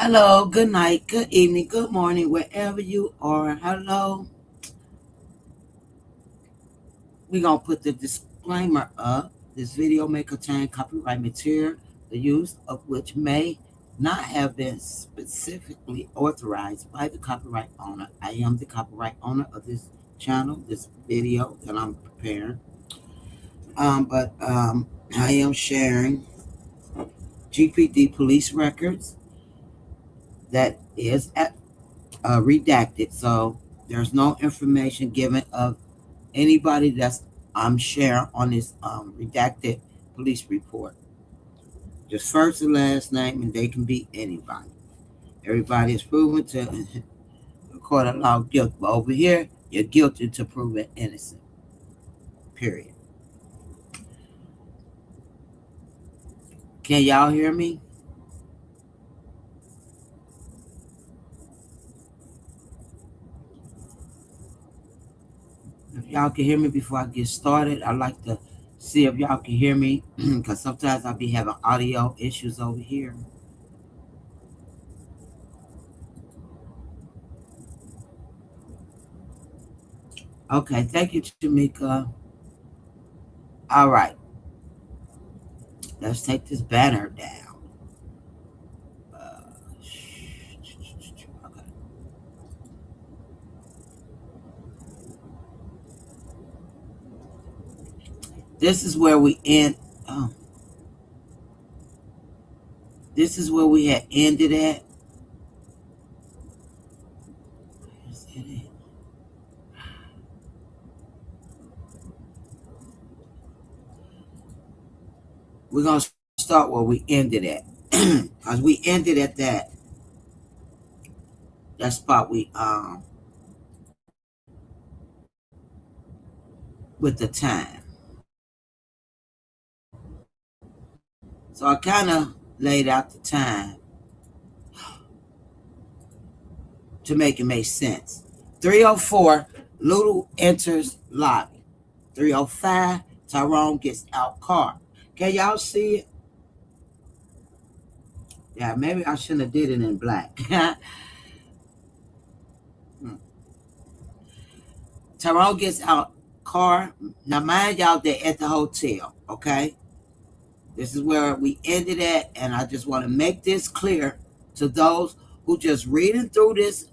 Hello, good night, good evening, good morning, wherever you are. Hello. We're going to put the disclaimer up. This video may contain copyright material, the use of which may not have been specifically authorized by the copyright owner. I am the copyright owner of this channel, this video that I'm preparing. But I am sharing GPD police records that is redacted. So there's no information given of anybody that's I'm sharing on this redacted police report. Just first and last name, and they can be anybody. Everybody is proven to the court of law guilty. But over here, you're guilty to proven innocent. Period. Can y'all hear me? If y'all can hear me before I get started, I'd like to see if y'all can hear me because sometimes I'll be having audio issues over here. Okay, thank you, Jamaica. All right, let's take this banner down. Okay. This is where we end. This is where we had ended at. We're gonna start where we ended at, because we ended at that spot we with the time. So I kind of laid out the time to make it make sense. 3:04, Lulu enters lobby. 3:05, Tyrone gets out car. Can y'all see it? Yeah, maybe I shouldn't have did it in black. Tyrone gets out car. Now mind y'all, they're at the hotel, okay? This is where we ended at, and I just want to make this clear to those who just reading through this,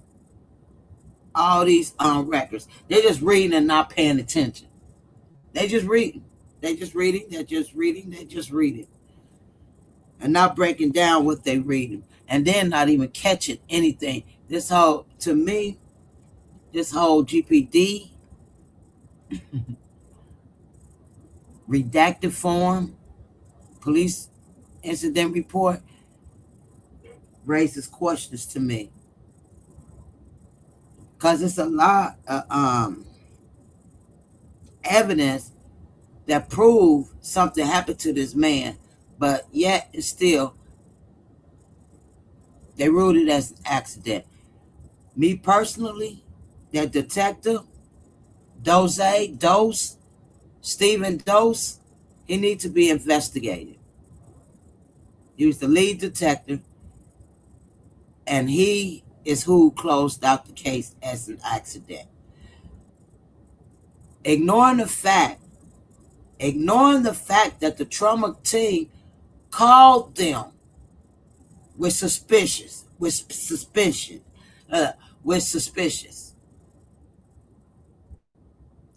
all these records. They're just reading and not paying attention. They just reading. They just reading. They're just reading. They're just reading. And not breaking down what they reading. And then not even catching anything. This whole, to me, this whole GPD redacted form, police incident report, raises questions to me. Because it's a lot of evidence that prove something happened to this man, but yet it's still, they ruled it as an accident. Me personally, that detective, Stephen Dose, he needs to be investigated. He was the lead detective, and he is who closed out the case as an accident. Ignoring the fact that the trauma team called them with suspicious.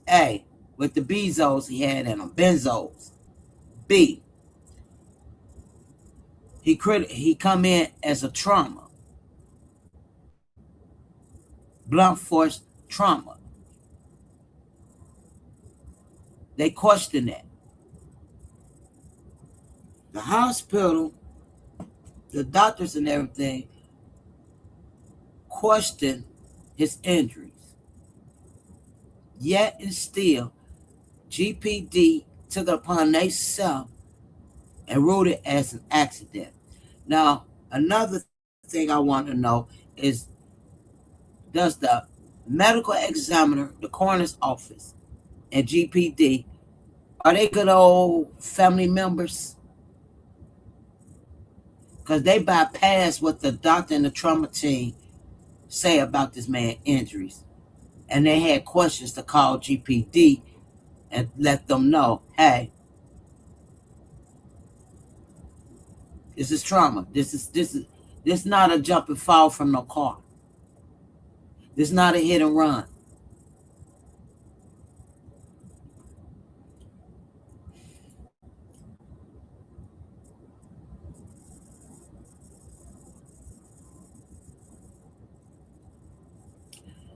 A, with the benzos he had in them, benzos. B, he come in as a trauma, blunt force trauma. They question that. The hospital, the doctors and everything question his injuries. Yet and still, GPD took it upon themselves and ruled it as an accident. Now, another thing I want to know is, does the medical examiner, the coroner's office, and GPD, are they good old family members? because they bypassed what the doctor and the trauma team say about this man's injuries. And they had questions to call GPD and let them know, hey, this is trauma. This not a jump and fall from no car. This not a hit and run.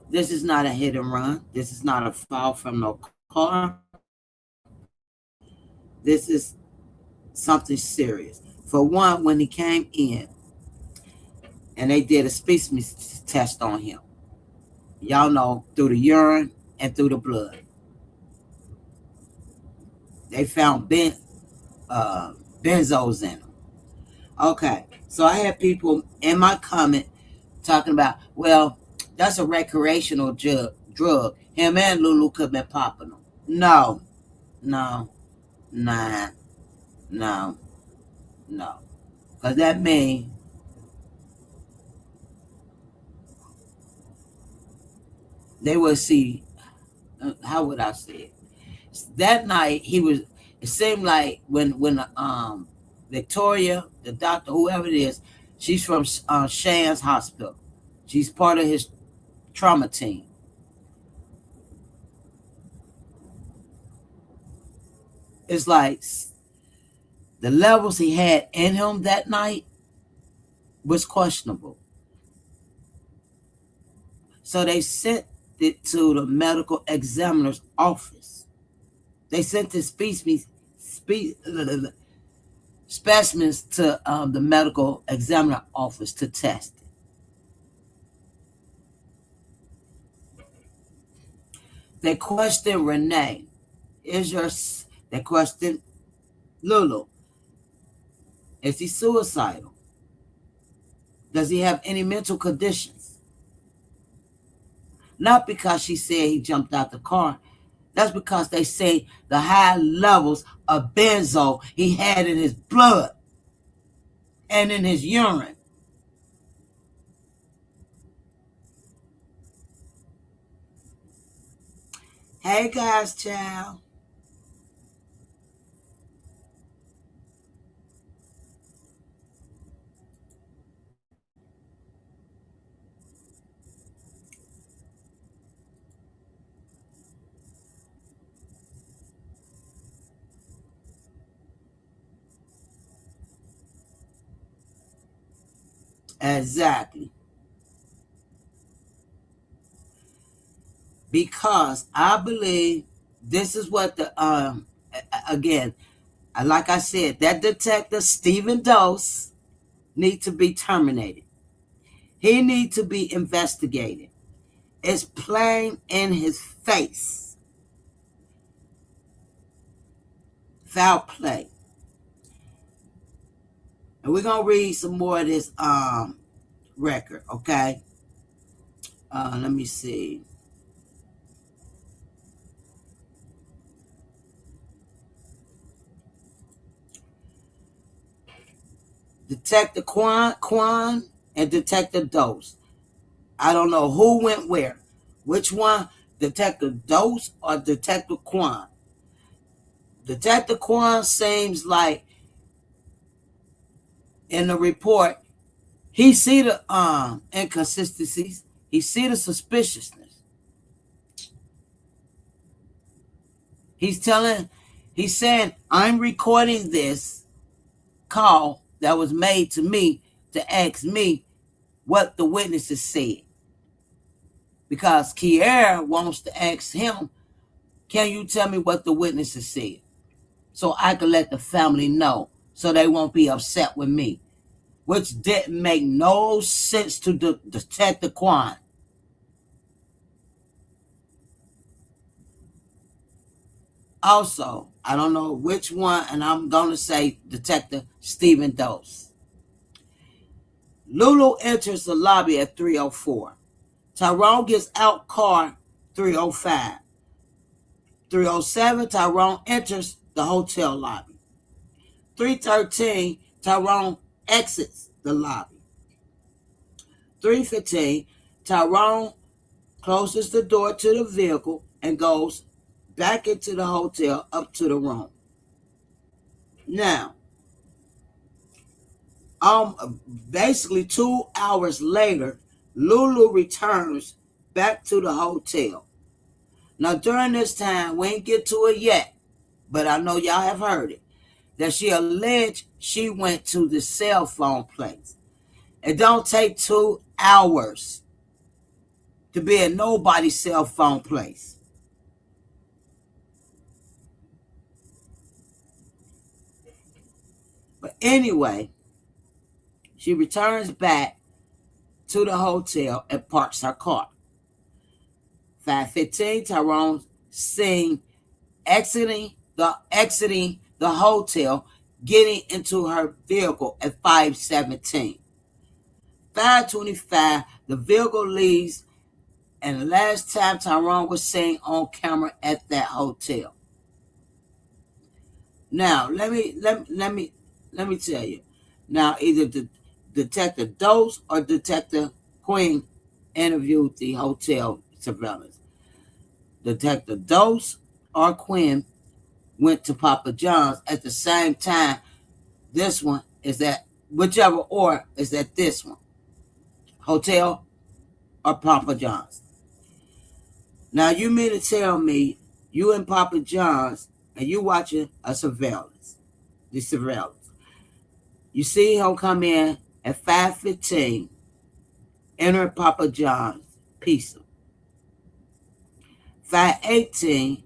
This is not a hit and run. This is not a fall from no car. This is something serious. For one, when he came in and they did a species test on him, y'all know, through the urine and through the blood, they found benzos in him. Okay, so I had people in my comment talking about, well, that's a recreational drug. Him and Lulu could have been popping them. No, no, nah, no, no. Because that means they would see, how would I say it? That night, it seemed like when Victoria, the doctor, whoever it is, she's from Shan's hospital. She's part of his trauma team. It's like the levels he had in him that night was questionable. So they sent it to the medical examiner's office. They sent the specimens to the medical examiner office to test it. They questioned Renee. They questioned Lulu. Is he suicidal? Does he have any mental conditions? Not because she said he jumped out the car. That's because they say the high levels of benzo he had in his blood and in his urine. Hey guys, child. Exactly. Because I believe this is what again, like I said, that detective Stephen Dose need to be terminated. He need to be investigated. It's plain in his face. Foul play. And we're gonna read some more of this record, okay? Let me see. Detective Quan and Detective Dose. I don't know who went where. Which one? Detective Dose or Detective Quan? Detective Quan seems like in the report, he see the inconsistencies. He see the suspiciousness. He's saying, I'm recording this call that was made to me to ask me what the witnesses said. Because Kiera wants to ask him, can you tell me what the witnesses said? So I can let the family know so they won't be upset with me. Which didn't make no sense to Detective Quan. Also, I don't know which one, and I'm going to say Detective Stephen Dose. Lulu enters the lobby at 3:04. Tyrone gets out car 3:05. 3:07, Tyrone enters the hotel lobby. 3:13, Tyrone exits the lobby. 3:15, Tyrone closes the door to the vehicle and goes back into the hotel up to the room. Now, basically 2 hours later, Lulu returns back to the hotel. Now, during this time, we ain't get to it yet, but I know y'all have heard it, that she alleged she went to the cell phone place. It don't take 2 hours to be at nobody's cell phone place. But anyway, she returns back to the hotel and parks her car. 5:15, Tyrone seen exiting the hotel, getting into her vehicle at 5:17. 5:25, the vehicle leaves, and the last time Tyrone was seen on camera at that hotel. Now, let me tell you. Now, either the Detective Dose or Detective Queen interviewed the hotel surveillance. Detective Dose or Quinn went to Papa John's at the same time. This one is at whichever order is at this one, hotel or Papa John's. Now, you mean to tell me you in Papa John's and you watching the surveillance? You see him come in at 5:15, enter Papa John's pizza. 5:18,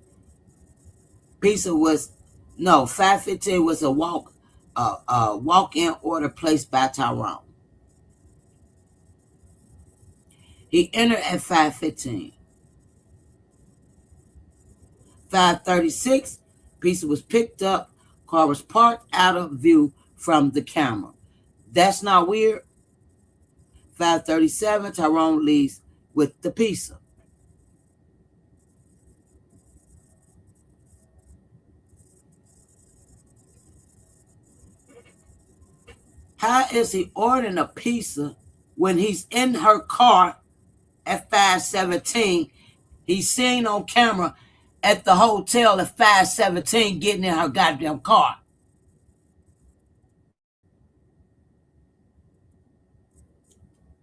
pizza was 5:15 was a walk-in order placed by Tyrone. He entered at 5:15. 5:36, pizza was picked up. Car was parked out of view from the camera. That's not weird. 5:37, Tyrone leaves with the pizza. How is he ordering a pizza when he's in her car at 5:17? He's seen on camera at the hotel at 5:17 getting in her goddamn car.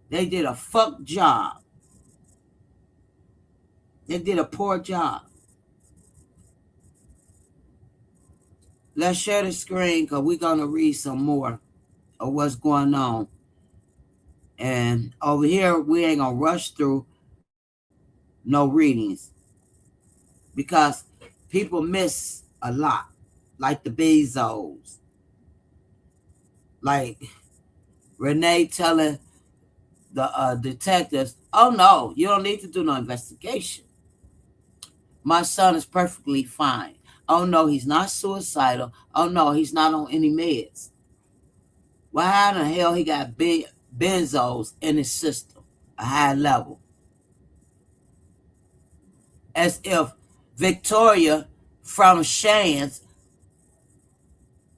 They did a fuck job. They did a poor job. Let's share the screen because we're going to read some more of what's going on. And over here, we ain't going to rush through no readings because people miss a lot, like the Bezos. Like Renee telling the detectives, oh no, you don't need to do no investigation. My son is perfectly fine. Oh no, he's not suicidal. Oh no, he's not on any meds. Well, how the hell he got benzos in his system, a high level? As if Victoria from Shands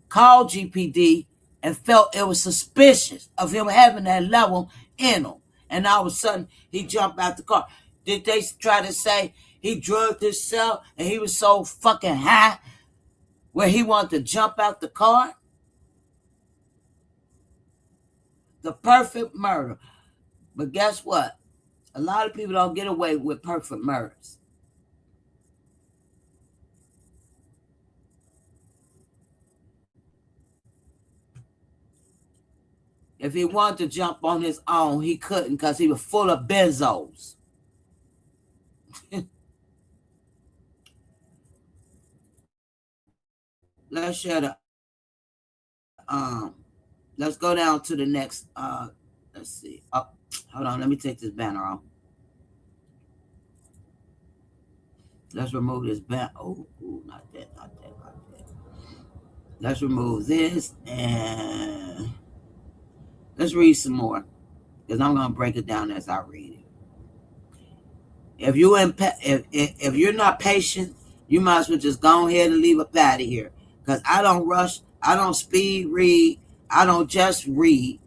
called GPD and felt it was suspicious of him having that level in him. And all of a sudden, he jumped out the car. Did they try to say he drugged himself and he was so fucking high where he wanted to jump out the car? The perfect murder. But guess what? A lot of people don't get away with perfect murders. If he wanted to jump on his own, he couldn't because he was full of benzos. Let's share the let's go down to the next let's see. Oh, hold on, let me take this banner off. Let's remove this banner. Oh, not that. Let's remove this and let's read some more because I'm going to break it down as I read it. If you're not patient, you might as well just go ahead and leave up out of here because I don't rush. I don't speed read. I don't just read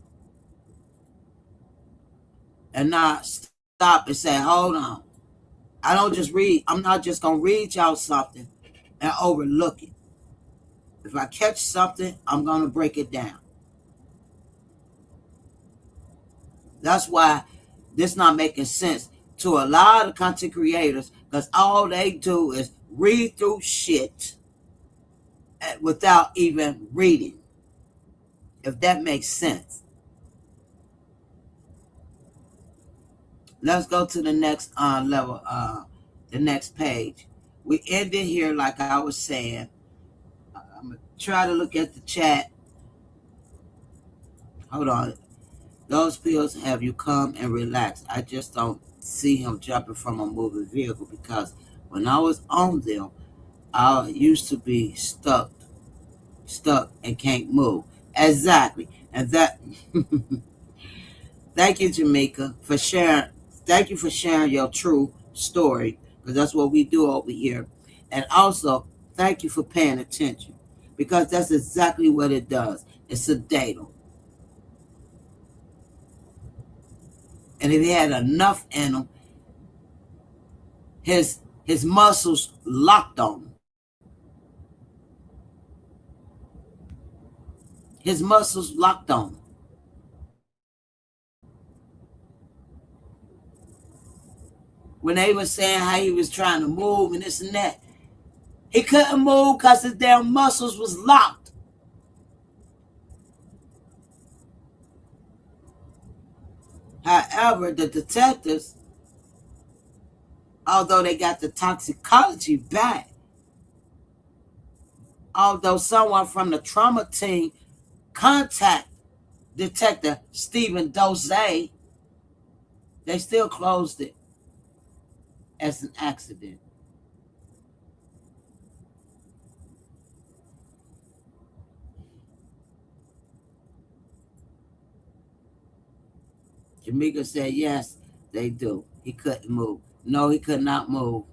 and not stop and say, hold on. I don't just read. I'm not just going to read y'all something and overlook it. If I catch something, I'm going to break it down. That's why this not making sense to a lot of content creators, because all they do is read through shit without even reading, if that makes sense. Let's go to the next level, the next page. We ended here, like I was saying. I'm going to try to look at the chat. Hold on. Those pills have you come and relax. I just don't see him jumping from a moving vehicle, because when I was on them, I used to be stuck and can't move. Exactly. And that thank you, Jamaica, for sharing. Thank you for sharing your true story, because that's what we do over here. And also, thank you for paying attention, because that's exactly what it does. It's sedative. And if he had enough in him, his muscles locked on him. His muscles locked on him. When they were saying how he was trying to move and this and that, he couldn't move because his damn muscles was locked. However, the detectives, although they got the toxicology back, although someone from the trauma team contact Detective Stephen Dose, they still closed it as an accident. Jamaica said, yes, they do. He couldn't move. No, he could not move.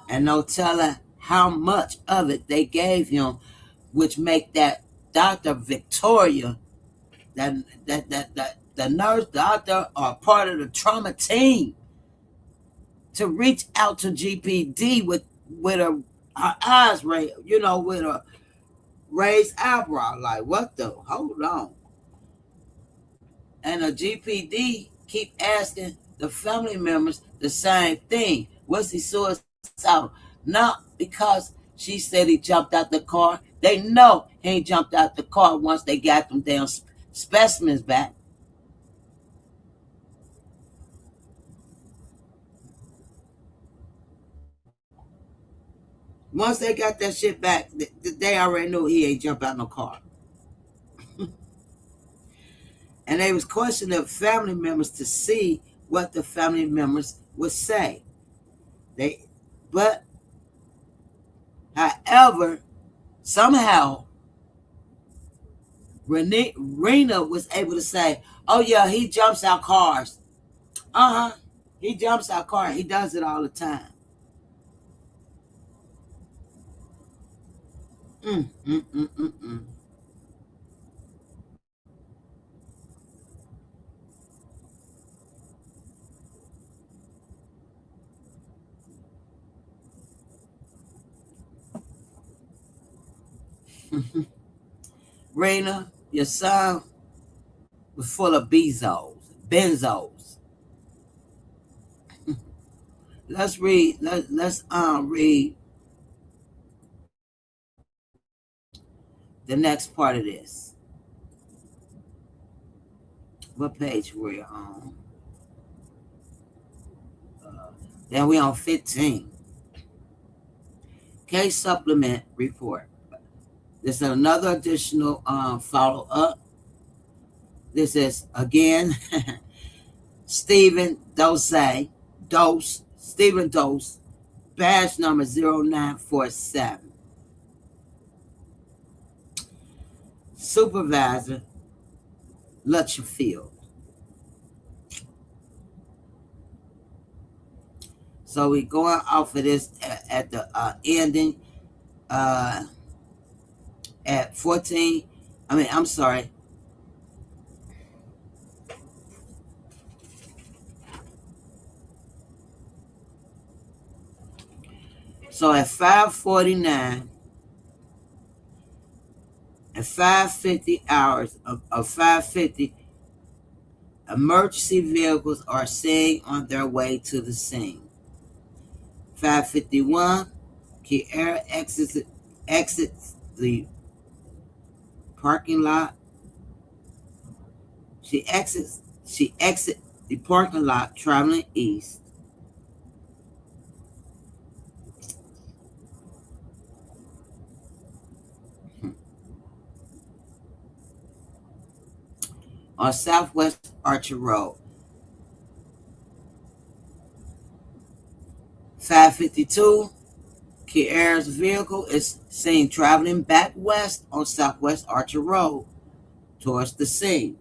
And no telling how much of it they gave him, which make that Dr. Victoria, that the nurse doctor, or part of the trauma team, to reach out to GPD with her eyes raised, with a raised eyebrow, like, what the, hold on. And a GPD keep asking the family members the same thing. Was he suicidal? Not because she said he jumped out the car. They know he ain't jumped out the car once they got them damn specimens back. Once they got that shit back, they already knew he ain't jumped out no car. And they was questioning family members to see what the family members would say. But however, somehow Rena was able to say, "Oh yeah, he jumps out cars. He jumps out cars. He does it all the time." Mm, mm, mm, mm, mm. Rena, your son was full of benzos. Let's read. Let's read the next part of this. What page we're on? Then we on 15. Case supplement report. This is another additional follow up. This is again Stephen Stephen Dose, badge number 0947. Supervisor Lutcherfield. So we're going off of this at the ending. at 14. I'm sorry. So at 5:49 and 5:50 hours of 5:50, emergency vehicles are seen on their way to the scene. 5:51, Kiera exits the parking lot. She exits the parking lot traveling east. On Southwest Archer Road. 5:52, Kiera's vehicle is seen traveling back west on Southwest Archer Road towards the scene.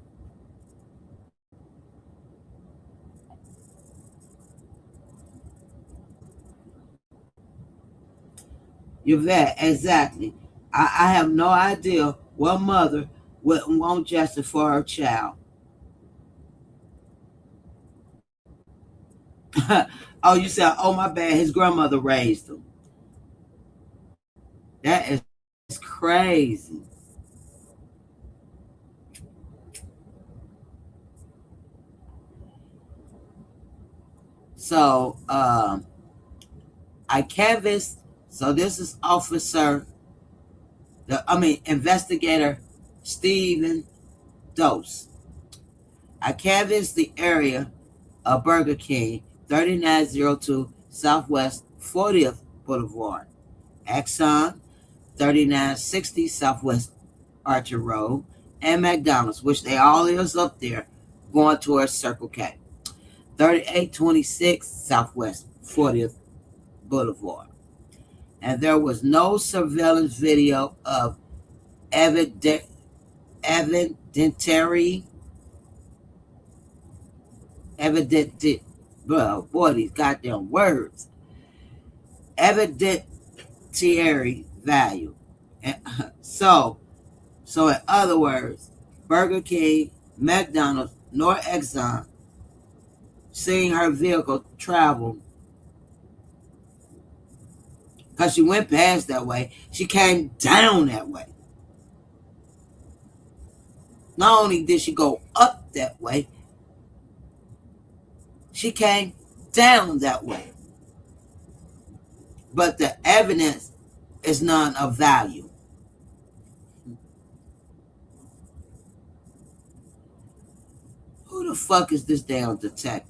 Yvette, exactly. I have no idea what mother wouldn't want justice for her child. Oh, you said, oh, my bad, his grandmother raised him. That is crazy. So, I canvassed. So this is investigator Stephen Dose. I canvassed the area of Burger King, 3902 Southwest 40th Boulevard, Exxon, 3960 Southwest Archer Road, and McDonald's, which they all is up there, going towards Circle K, 3826 Southwest 40th Boulevard. And there was no surveillance video of evidentiary, bro, boy, these goddamn words, evidentiary value. And so in other words, Burger King, McDonald's, nor Exxon seeing her vehicle travel, because she went past that way, she came down that way. Not only did she go up that way, she came down that way. But the evidence is none of value. Who the fuck is this damn detective?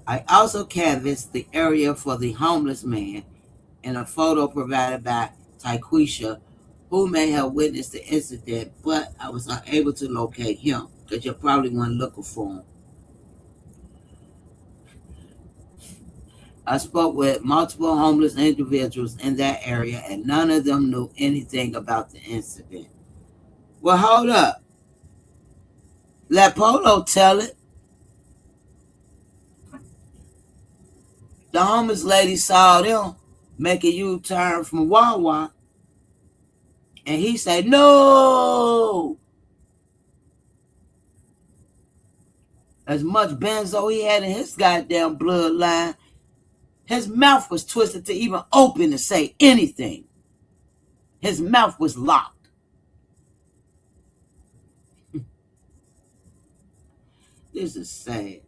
I also canvassed the area for the homeless man in a photo provided by Tyquisha, who may have witnessed the incident, but I was unable to locate him because you probably weren't looking for him. I spoke with multiple homeless individuals in that area, and none of them knew anything about the incident. Well, hold up. Let Polo tell it. The homeless lady saw them make a U-turn from Wawa, and he said, no. As much benzo he had in his goddamn bloodline, his mouth was twisted to even open to say anything. His mouth was locked. This is sad.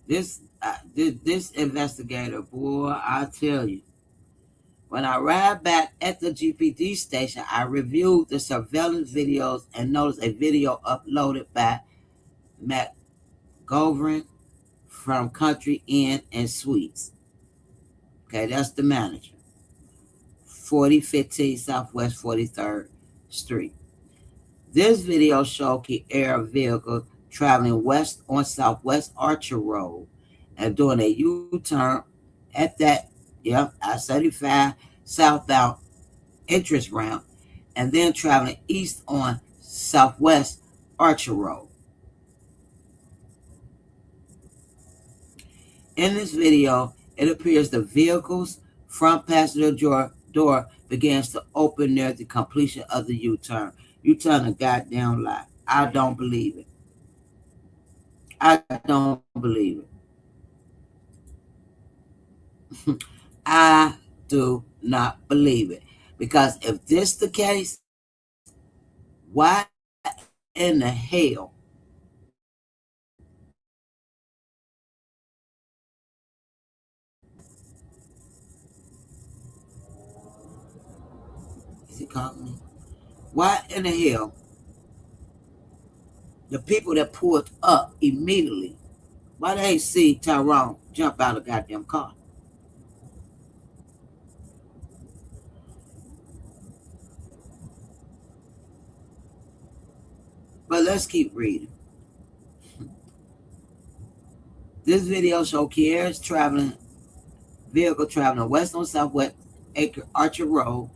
This investigator, boy, I tell you. When I arrived back at the GPD station, I reviewed the surveillance videos and noticed a video uploaded by Matt Govern from Country Inn and Suites. Okay, that's the manager. 4015 Southwest 43rd Street. This video showed Kiera vehicle traveling west on Southwest Archer Road and doing a U-turn at that, I-35 southbound entrance ramp, and then traveling east on Southwest Archer Road. In this video, it appears the vehicle's front passenger door begins to open near the completion of the U-turn. You turn a goddamn lie. I don't believe it. I don't believe it. I do not believe it. Because if this the case, why in the hell is he calling me? Why in the hell the people that pulled up immediately, why they ain't see Tyrone jump out of the goddamn car? But let's keep reading. This video shows Kiera's vehicle traveling west on Southwest Archer Road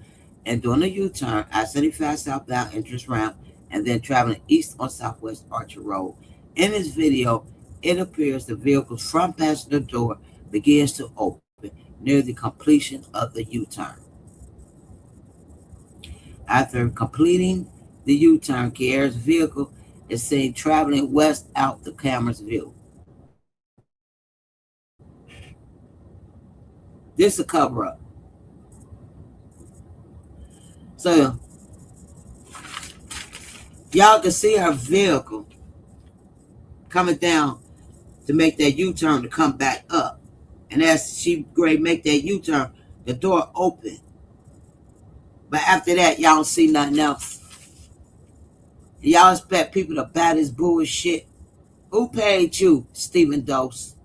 and doing a U-turn I-75 southbound entrance ramp and then traveling east on Southwest Archer Road. In this video, it appears the vehicle's front passenger door begins to open near the completion of the U-turn. After completing the U-turn, Kiera's vehicle is seen traveling west out the camera's view. This is a cover-up. So y'all can see her vehicle coming down to make that U-turn to come back up. And as she great make that U-turn, the door open. But after that, y'all don't see nothing else. Y'all expect people to buy this bullshit? Who paid you, Stephen Dose?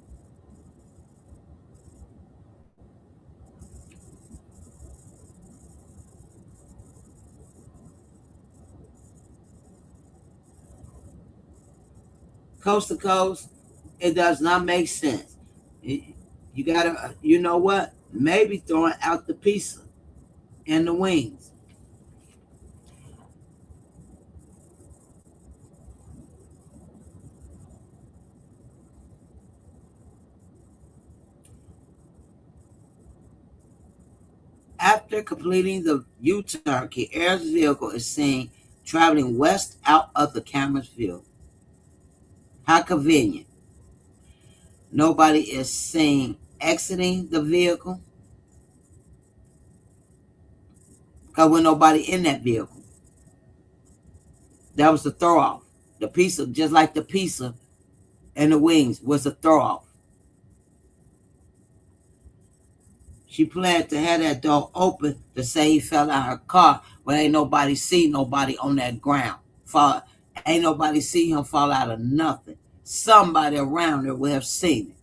Coast to coast, it does not make sense. You gotta, you know what? Maybe throwing out the pizza and the wings. After completing the U-turn, Kiera's vehicle is seen traveling west out of the camera's view. How convenient. Nobody is seen exiting the vehicle because there's nobody in that vehicle. That was the throw off. The pizza, just like the pizza and the wings, was a throw off. She planned to have that door open to say he fell out of her car, but ain't nobody see nobody on that ground. Ain't nobody see him fall out of nothing. Somebody around her would have seen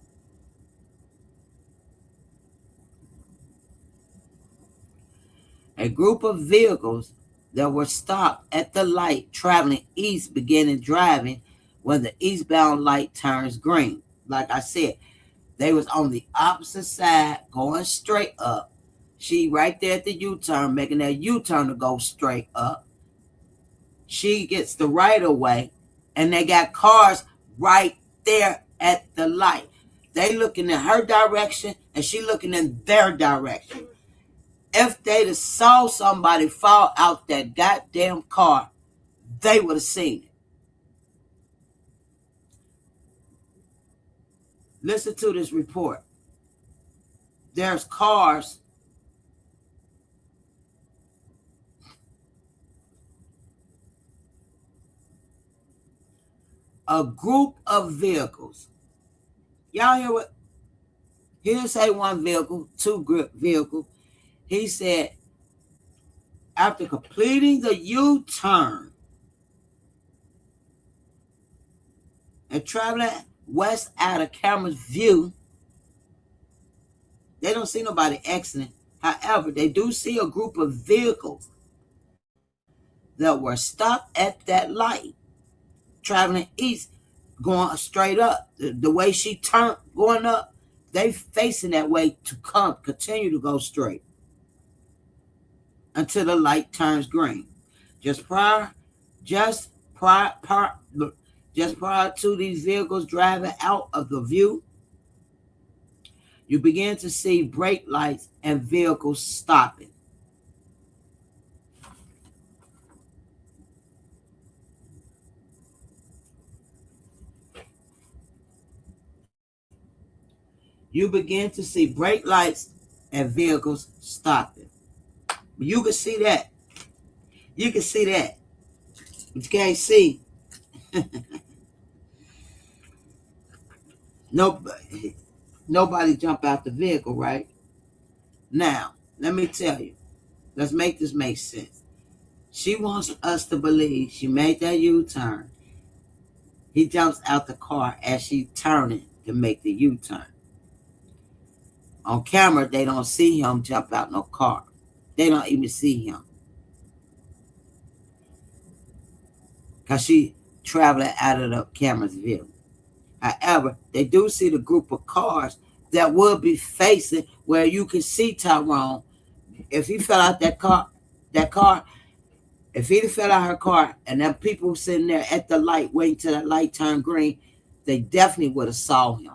it. A group of vehicles that were stopped at the light traveling east beginning driving when the eastbound light turns green. Like I said, they was on the opposite side going straight up. She right there at the U-turn, making that U-turn to go straight up. She gets the right of way, and they got cars right there at the light. They looking in her direction, and she looking in their direction. If they'd have saw somebody fall out that goddamn car, they would have seen it. Listen to this report. There's cars a group of vehicles. Y'all hear what? He didn't say one vehicle, two vehicles. He said, after completing the U-turn and traveling west out of camera's view, they don't see nobody exiting. However, they do see a group of vehicles that were stopped at that light, traveling east, going straight up. The way she turned going up, they facing that way to continue to go straight until the light turns green. Just prior Just prior, just prior to these vehicles driving out of the view, you begin to see brake lights and vehicles stopping. You begin to see brake lights and vehicles stopping. You can see that. You can see that. But you can't see nobody jump out the vehicle, right? Now, let me tell you. Let's make this make sense. She wants us to believe she made that U-turn. He jumps out the car as she turning to make the U-turn. On camera, they don't see him jump out no car. They don't even see him. Because she traveling out of the camera's view. However, they do see the group of cars that would be facing where you can see Tyrone. If he fell out that car, if he'd have fell out her car and them people sitting there at the light waiting till that light turned green, they definitely would have saw him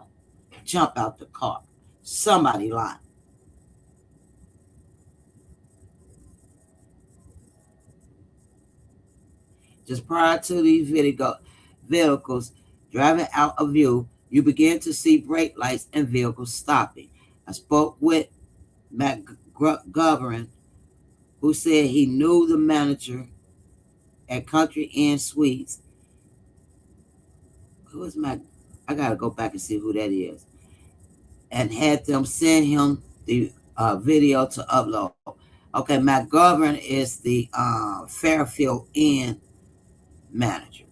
jump out the car. Somebody lying. Just prior to these vehicles driving out of view, you begin to see brake lights and vehicles stopping. I spoke with McGovern, who said he knew the manager at Country Inn Suites. Who is Mac? I gotta go back and see who that is. And had them send him the video to upload. Okay, McGovern is the Fairfield Inn manager.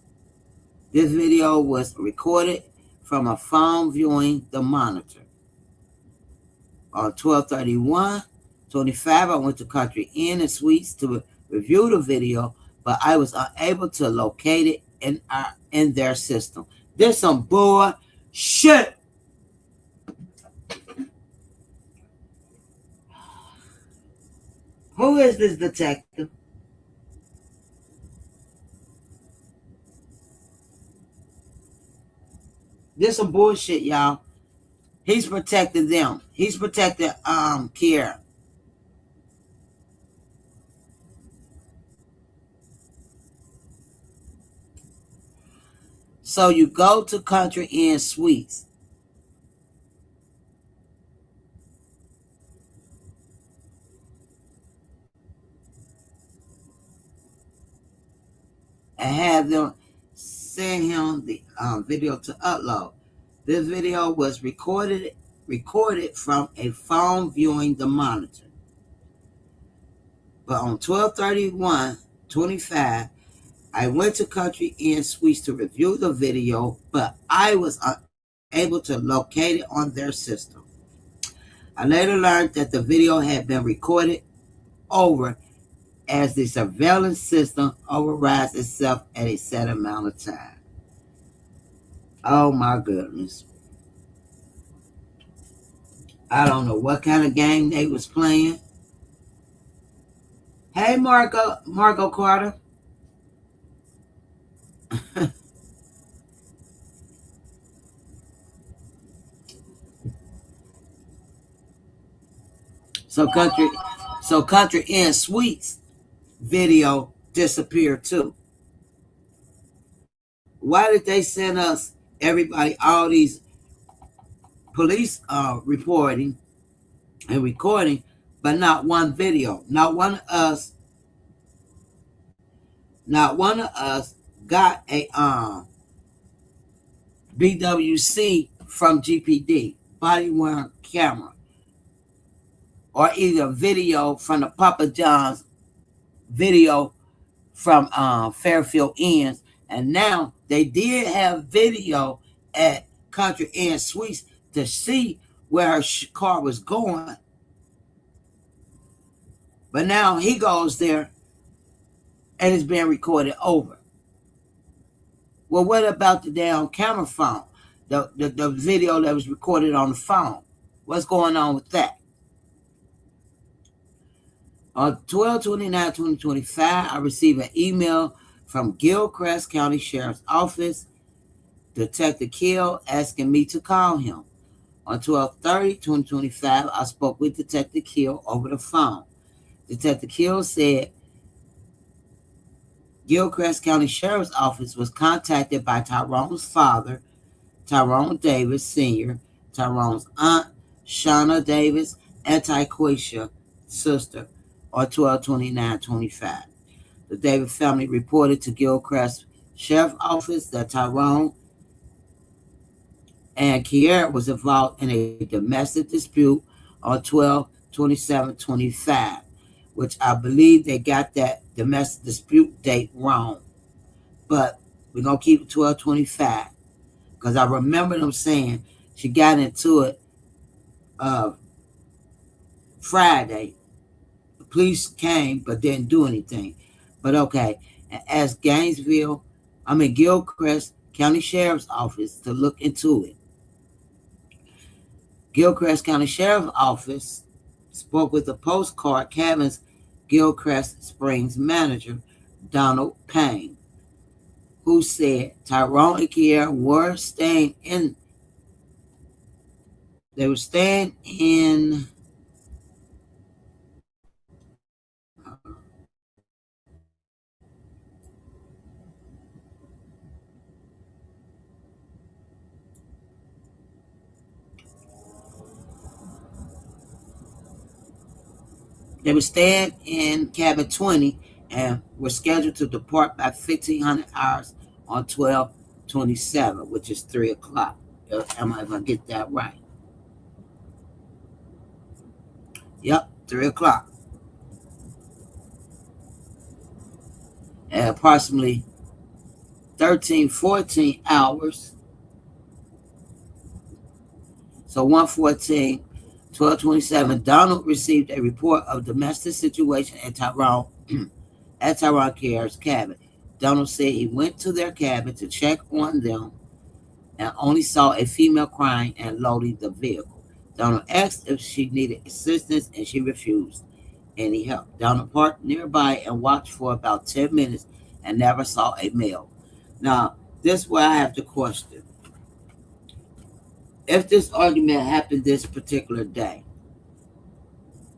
This video was recorded from a phone viewing the monitor. On 12/31/25, I went to Country Inn and Suites to review the video, but I was unable to locate it in their system. There's some bullshit. Who is this detective? There's some bullshit, y'all. He's protecting them. He's protecting Kiera. So you go to Country Inn Suites. And have them send him the video to upload. This video was recorded from a phone viewing the monitor. But on 12/31/25, I went to Country Inn Suites to review the video, but I was unable to locate it on their system. I later learned that the video had been recorded over as the surveillance system overrides itself at a set amount of time. Oh my goodness. I don't know what kind of game they was playing. Hey, Margot Carter. So Country Inn Suites video disappeared too. Why did they send us everybody all these police reporting and recording, but not one video? Not one of us got a BWC from GPD, body worn camera, or either video from the Papa John's video from Fairfield Inns. And now they did have video at Country Inn Suites to see where her car was going. But now he goes there and it's being recorded over. Well, what about the damn camera phone? The video that was recorded on the phone? What's going on with that? On 12/29/2025, I received an email From Gilchrist County Sheriff's Office, Detective Kill asking me to call him. On 12/30/2025, I spoke with Detective Kill over the phone. Detective Kill said Gilchrist County Sheriff's Office was contacted by Tyrone's father, Tyrone Davis Sr., Tyrone's aunt, Shauna Davis, and Tyquisha's sister on 12/29/25. The Davis family reported to Gilchrist Sheriff's Office that Tyrone and Kiera was involved in a domestic dispute on 12/27/25, which I believe they got that domestic dispute date wrong. But we're going to keep it 12/25 because I remember them saying she got into it Friday. The police came but didn't do anything. But okay, and asked Gilchrist County Sheriff's Office to look into it. Gilchrist County Sheriff's Office spoke with the postcard cabin's Gilchrist Springs manager, Donald Payne, who said Tyrone and Kiera were staying in. They were staying in. They were staying in cabin 20 and were scheduled to depart by 1500 hours on 12/27, which is 3 o'clock. Am I going to get that right? Yep, 3 o'clock. At approximately 13-14 hours. So 1:14, 12/27, Donald received a report of domestic situation at Tyrone Kiera's cabin. Donald said he went to their cabin to check on them and only saw a female crying and loading the vehicle. Donald asked if she needed assistance and she refused any help. Donald parked nearby and watched for about 10 minutes and never saw a male. Now, this is where I have to question. If this argument happened this particular day,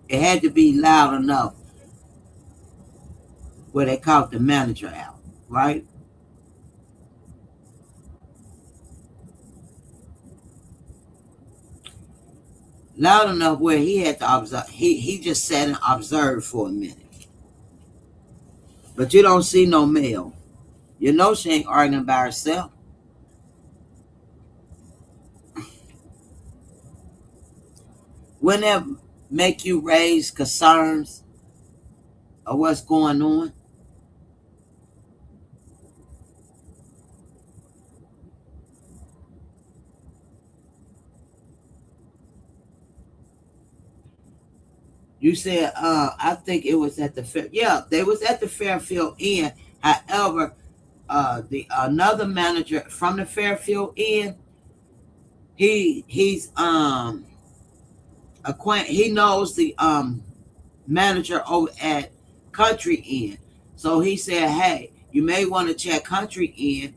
it had to be loud enough where they caught the manager out, right? Loud enough where he had to observe. He just sat and observed for a minute. But you don't see no male. You know she ain't arguing by herself. Wouldn't that make you raise concerns of what's going on? You said, I think it was at the fair. Yeah, they was at the Fairfield Inn. However, the another manager from the Fairfield Inn, he's acquaint. He knows the manager over at Country Inn. So he said, hey, you may want to check Country Inn.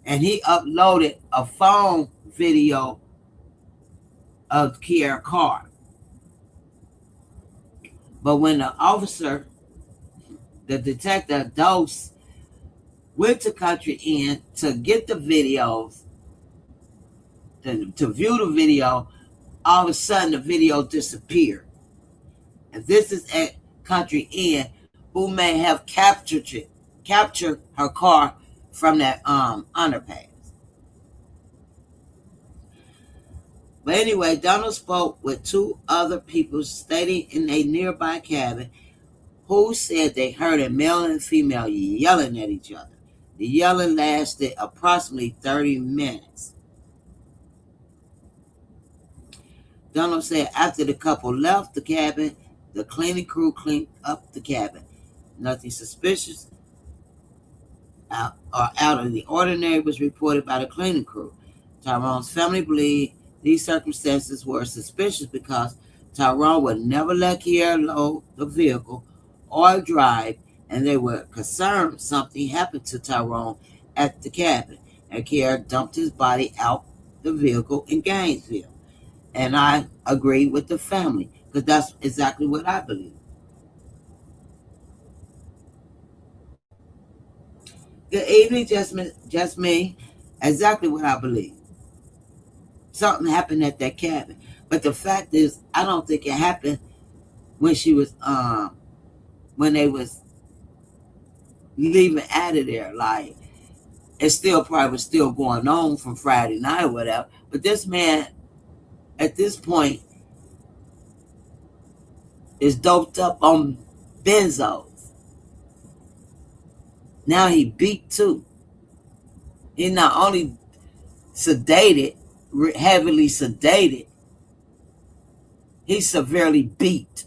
And he uploaded a phone video of Kiera's car. But when the officer, the detective Dose, went to Country Inn to get the videos, to view the video, all of a sudden the video disappeared. And this is at Country Inn, who may have captured her car from that underpass. But anyway, Donald spoke with two other people staying in a nearby cabin who said they heard a male and female yelling at each other. The yelling lasted approximately 30 minutes. Donald said after the couple left the cabin, the cleaning crew cleaned up the cabin. Nothing suspicious or out of the ordinary was reported by the cleaning crew. Tyrone's family believed these circumstances were suspicious because Tyrone would never let Kiera load the vehicle or drive, and they were concerned something happened to Tyrone at the cabin, and Kiara dumped his body out the vehicle in Gainesville. And I agree with the family because that's exactly what I believe. Good evening, just me. Exactly what I believe. Something happened at that cabin, but the fact is, I don't think it happened when she was when they was leaving out of there. Like it still probably was still going on from Friday night or whatever. But this man at this point is doped up on benzos. Now he beat too. He not only sedated, heavily sedated, he's severely beat.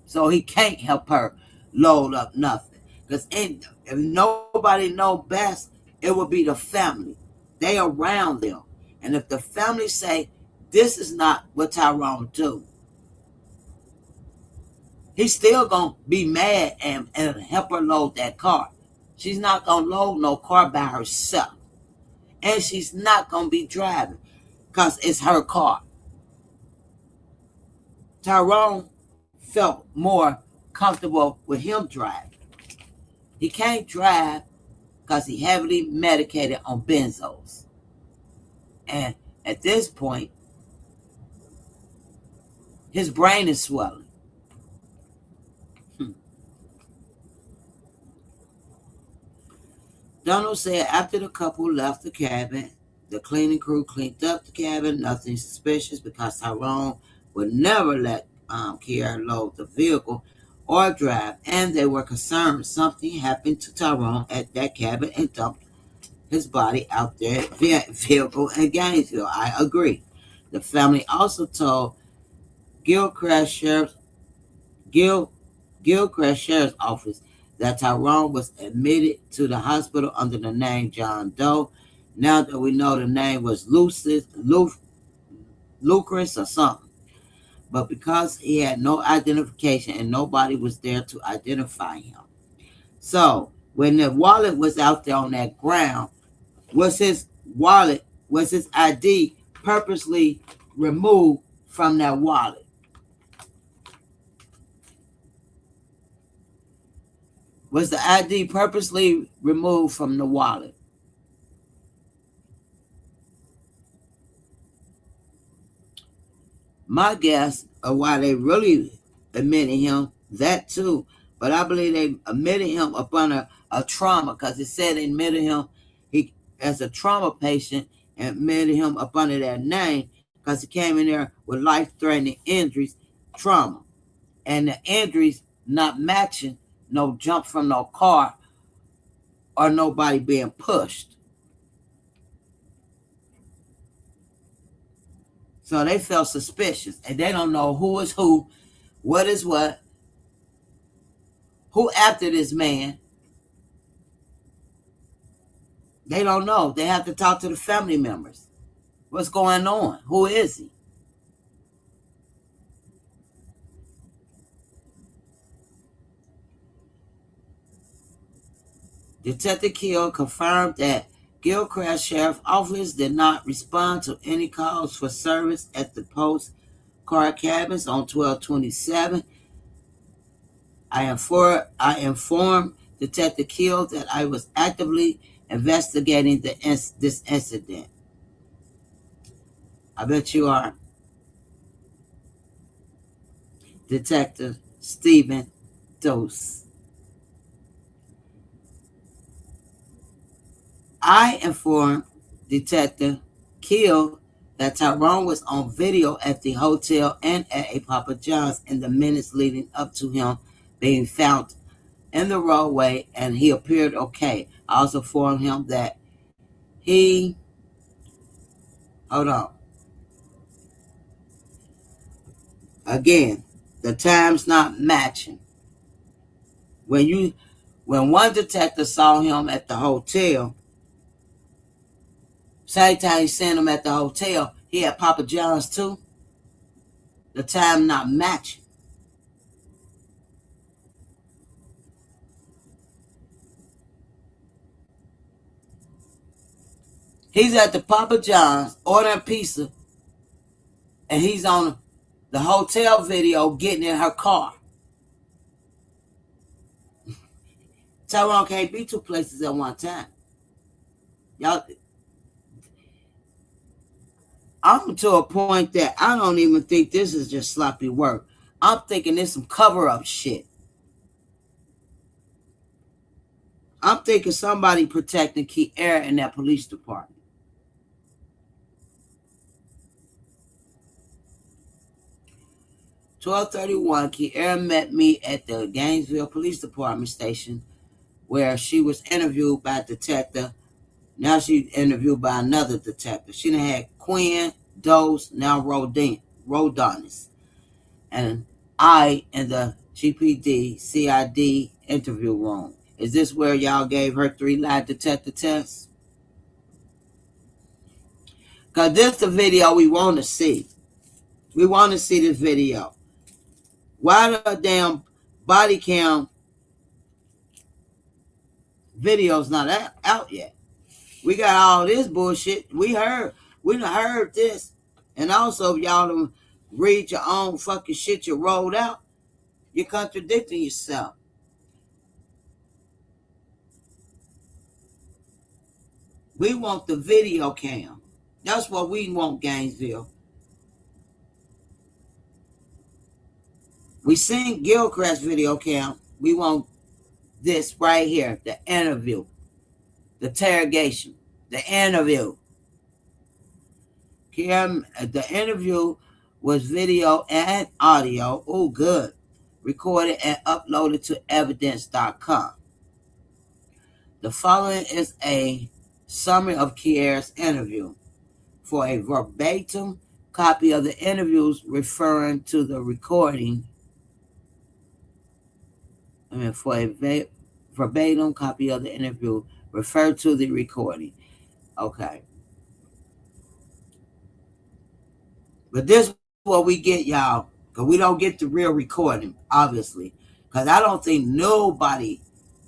So he can't help her load up nothing. Because if nobody know best, it would be the family. They around them. And if the family say, this is not what Tyrone do, he's still going to be mad and help her load that car. She's not going to load no car by herself. And she's not going to be driving because it's her car. Tyrone felt more comfortable with him driving. He can't drive because he heavily medicated on benzos. And at this point, his brain is swelling. Donald said after the couple left the cabin, the cleaning crew cleaned up the cabin, nothing suspicious because Tyrone would never let Kiara load the vehicle or drive, and they were concerned something happened to Tyrone at that cabin and dumped his body out there vehicle in Gainesville. I agree. The family also told Gilchrist Sheriff's Gil, Gilchrist Sheriff's Office that Tyrone was admitted to the hospital under the name John Doe. Now that we know the name was Lucas or something, but because he had no identification and nobody was there to identify him. So when the wallet was out there on that ground, was his wallet, was his ID purposely removed from that wallet? Was the ID purposely removed from the wallet? My guess of why they really admitted him, that too, but I believe they admitted him upon a trauma because it said they admitted him he as a trauma patient and admitted him up under that name because he came in there with life-threatening injuries, trauma, and the injuries not matching no jump from no car or nobody being pushed. So they felt suspicious and they don't know who is who, what is what, who after this man. They don't know. They have to talk to the family members. What's going on? Who is he? Detective Keel confirmed that Gilchrist Sheriff's Office did not respond to any calls for service at the post car cabins on 12/27. I informed Detective Keel that I was actively investigating this incident. I bet you are. Detective Stephen Dose. I informed Detective Keel that Tyrone was on video at the hotel and at a Papa John's in the minutes leading up to him being found in the roadway, and he appeared okay. I also informed him that he, hold on, again, the time's not matching. When one detective saw him at the hotel, same time he seen him at the hotel, he had Papa John's too. The time not matching. He's at the Papa John's ordering pizza, and he's on the hotel video getting in her car. Tyrone can't be two places at one time. Y'all, I'm to a point that I don't even think this is just sloppy work. I'm thinking there's some cover-up shit. I'm thinking somebody protecting Kiara in that police department. "12:31, Kiara met me at the Gainesville Police Department station where she was interviewed by a detective. Now she's interviewed by another detective. She done had Quinn, Dose, now Rodonis. And I in the GPD CID interview room. Is this where y'all gave her 3-lie detector test? Because this is the video we want to see. We want to see this video. Why the damn body cam video's not out yet? We got all this bullshit. We done heard this. And also, if y'all don't read your own fucking shit you rolled out, you're contradicting yourself. We want the video cam. That's what we want, Gainesville. We seen Gilchrist video cam. We want this right here, the interview, the interrogation, the interview. The interview was video and audio. Oh, good. Recorded and uploaded to evidence.com. The following is a summary of Kiara's interview. For a verbatim copy of the interviews referring to the recording, for a verbatim copy of the interview, refer to the recording. Okay. But this is what we get, y'all. Because we don't get the real recording, obviously. Because I don't think nobody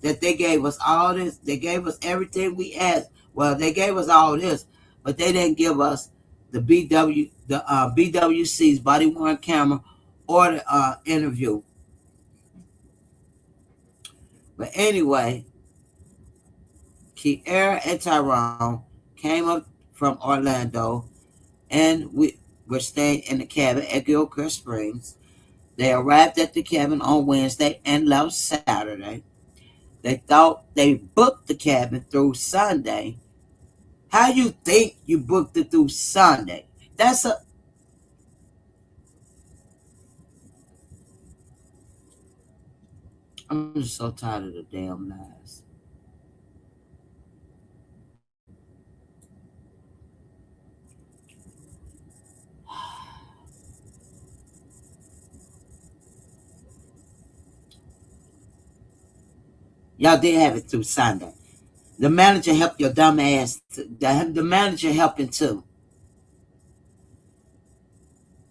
that they gave us all this, they gave us everything we asked. Well, they gave us all this, but they didn't give us the BWC's body worn camera or the interview. But anyway, Kiara and Tyrone came up from Orlando, and we were staying in the cabin at Gilchrist Springs. They arrived at the cabin on Wednesday and left Saturday. They thought they booked the cabin through Sunday. How you think you booked it through Sunday? I'm just so tired of the damn lies. Y'all did have it through Sunday. The manager helped your dumb ass. The manager helping too.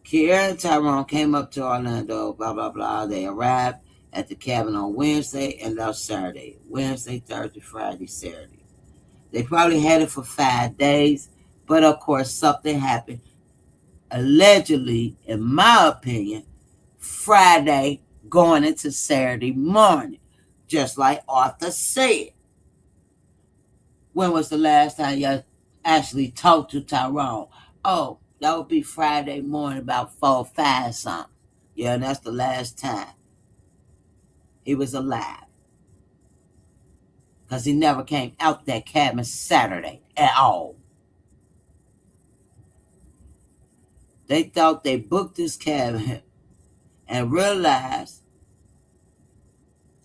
Kiara and Tyrone came up to Orlando, blah, blah, blah. They arrived at the cabin on Wednesday and left Saturday. Wednesday, Thursday, Friday, Saturday. They probably had it for 5 days, but of course something happened. Allegedly, in my opinion, Friday going into Saturday morning, just like Arthur said. When was the last time you actually talked to Tyrone? Oh, that would be Friday morning about 4 or 5 something. Yeah, that's the last time he was alive. Because he never came out that cabin Saturday at all. They thought they booked this cabin and realized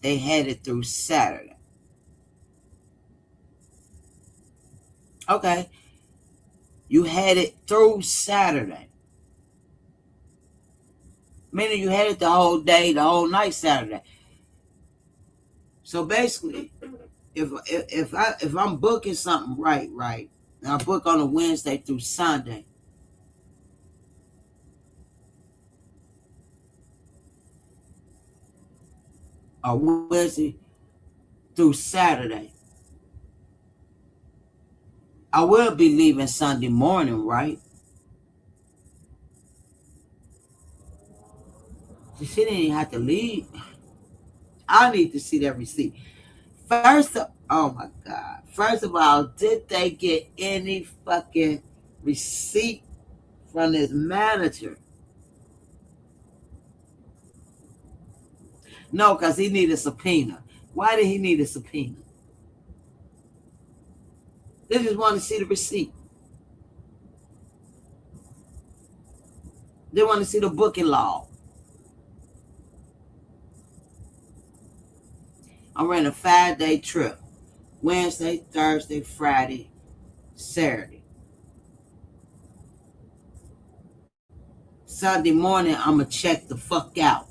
they had it through Saturday. Okay, you had it through Saturday. Meaning you had it the whole day, the whole night Saturday. So basically, if I'm booking something right, and I book on a Wednesday through Sunday, or Wednesday through Saturday, I will be leaving Sunday morning, right? She didn't even have to leave. I need to see that receipt. Oh my God. First of all, did they get any fucking receipt from this manager? No, because he needed a subpoena. Why did he need a subpoena? They just want to see the receipt. They want to see the booking log. I ran a 5-day trip. Wednesday, Thursday, Friday, Saturday. Sunday morning, I'm going to check the fuck out.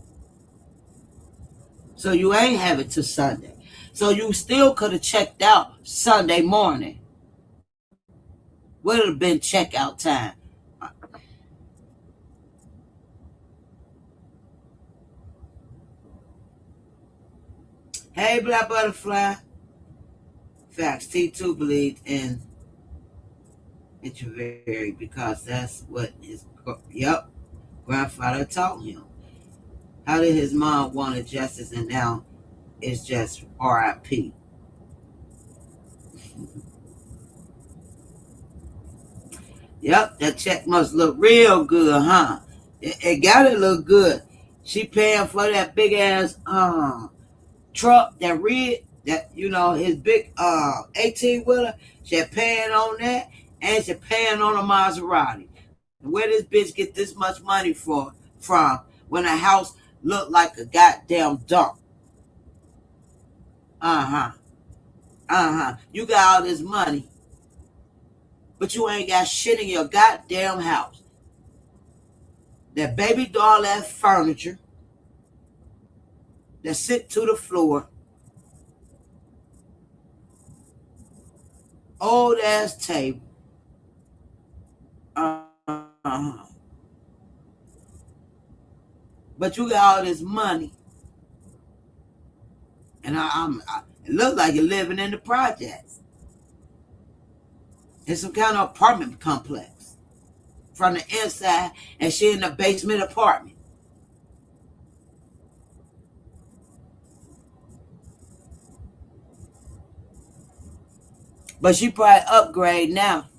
So you ain't have it till Sunday. So you still could have checked out Sunday morning. Would have been checkout time. Hey, Black Butterfly. Facts. T2 believed in introvert because that's what his grandfather taught him. How did his mom wanted justice and now it's just RIP? Yep, that check must look real good, huh? It gotta look good. She paying for that big ass truck, that red, that his big 18-wheeler. She paying on that, and she paying on a Maserati. Where this bitch get this much money from when a house look like a goddamn dump? You got all this money, but you ain't got shit in your goddamn house. That baby doll ass furniture that sit to the floor, old ass table. But you got all this money, and it looks like you're living in the projects. It's some kind of apartment complex from the inside, and she in the basement apartment. But she probably upgrade now.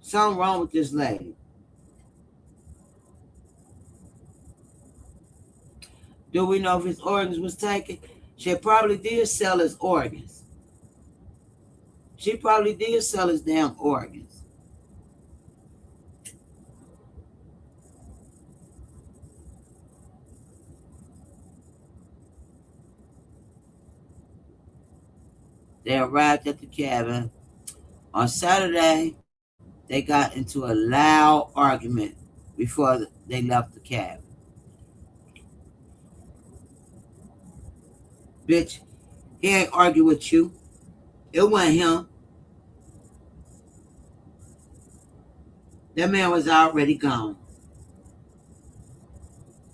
Something wrong with this lady. Do we know if his organs was taken? She probably did sell his organs. She probably did sell his damn organs. They arrived at the cabin. On Saturday, they got into a loud argument before they left the cabin. Bitch, he ain't argue with you. It wasn't him. That man was already gone.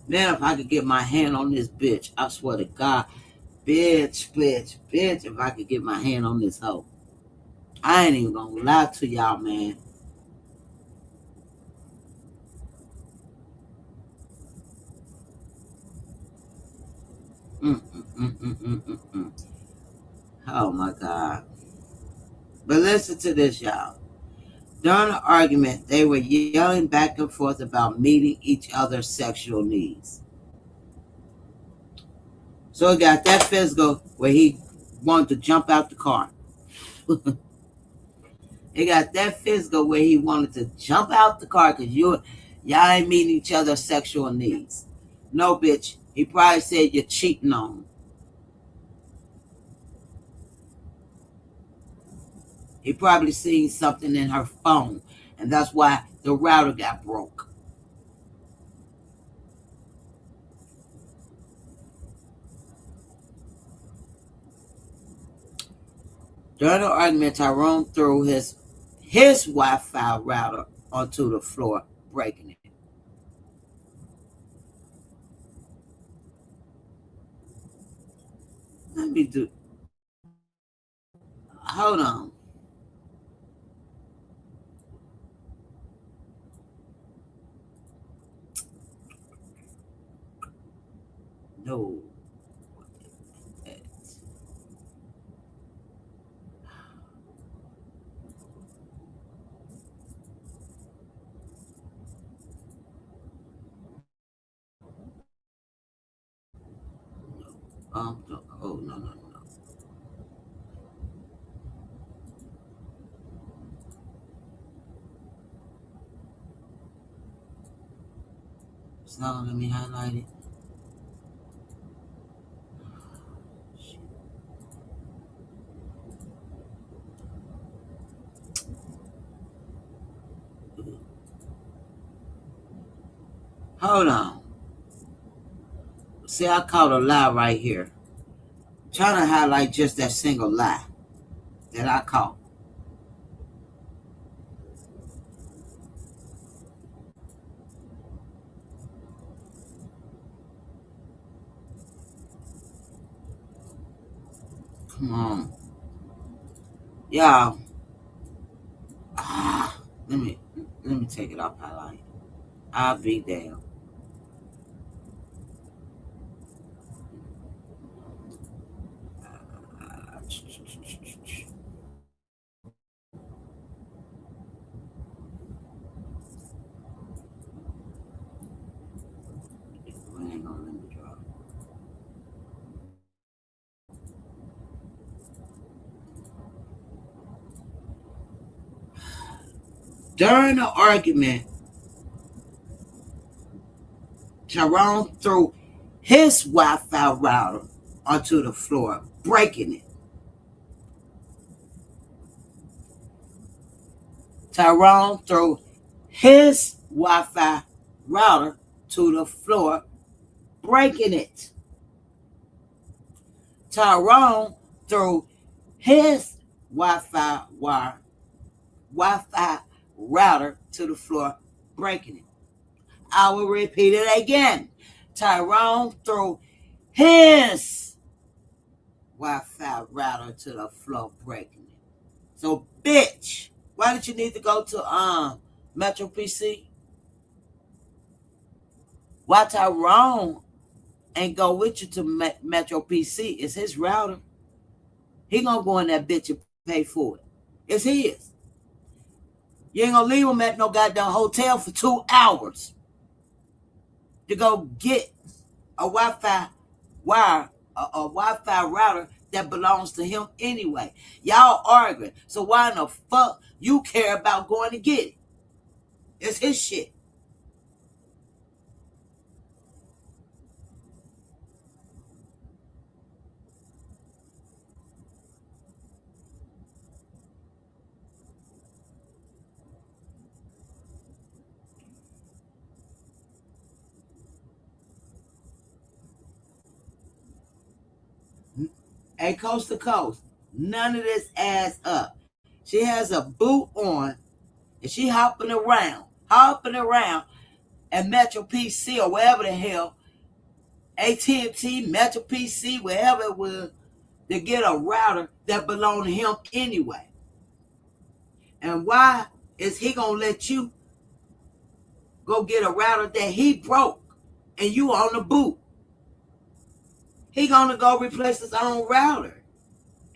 Man, if I could get my hand on this bitch, I swear to God, bitch, if I could get my hand on this hoe. I ain't even gonna lie to y'all, man. Oh my God. But listen to this, y'all. During the argument, they were yelling back and forth about meeting each other's sexual needs. So it got that physical where he wanted to jump out the car. It got that physical where he wanted to jump out the car because y'all ain't meeting each other's sexual needs. No, bitch. He probably said you're cheating on him. He probably seen something in her phone, and that's why the router got broke. During the argument, Tyrone threw his Wi-Fi router onto the floor, breaking it. Let me do. Hold on. No. No. Oh, no. It's not gonna let me highlight it. Hold on. See, I caught a lie right here. I'm trying to highlight just that single lie that I caught. Come on. Y'all. Let me take it off highlight. I'll be damn. Ain't gonna let me draw. During the argument, Tyrone threw his Wi-Fi router onto the floor, breaking it. Tyrone threw his Wi-Fi router to the floor, breaking it. Tyrone threw his Wi-Fi router to the floor, breaking it. I will repeat it again. Tyrone threw his Wi-Fi router to the floor, breaking it. So, bitch, why did you need to go to Metro PC? Why Tyrone ain't go with you to Metro PC? It's his router. He gonna go in that bitch and pay for it. It's his. You ain't gonna leave him at no goddamn hotel for 2 hours to go get a Wi-Fi wire, a Wi-Fi router that belongs to him anyway. Y'all arguing. So why in the fuck you care about going to get it? It's his shit. Hey, coast to coast, none of this adds up. She has a boot on and she hopping around at Metro PC or wherever the hell, AT&T, Metro PC, wherever it was, to get a router that belonged to him anyway. And why is he gonna let you go get a router that he broke and you on the boot? He gonna go replace his own router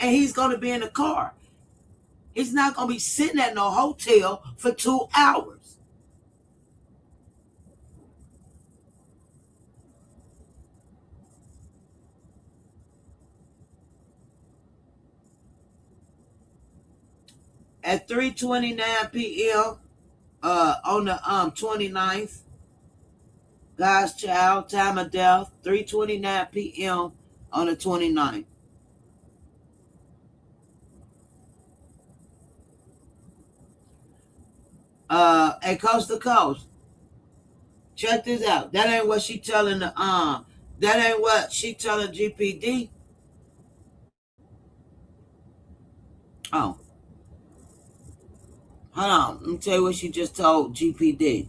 and he's gonna be in the car. He's not gonna be sitting at no hotel for 2 hours. At 3:29 p.m. On the 29th, God's child, time of death, 3:29 p.m. on the 29th. At coast to coast. Check this out. That ain't what she telling the that ain't what she telling GPD. Oh, hold on. Let me tell you what she just told GPD.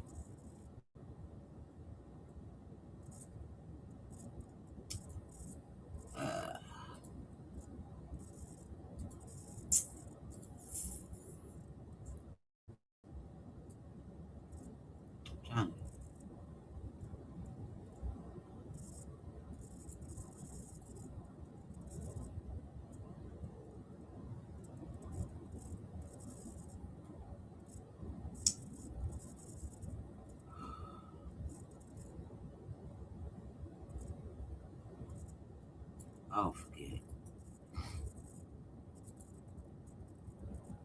Oh, forget it.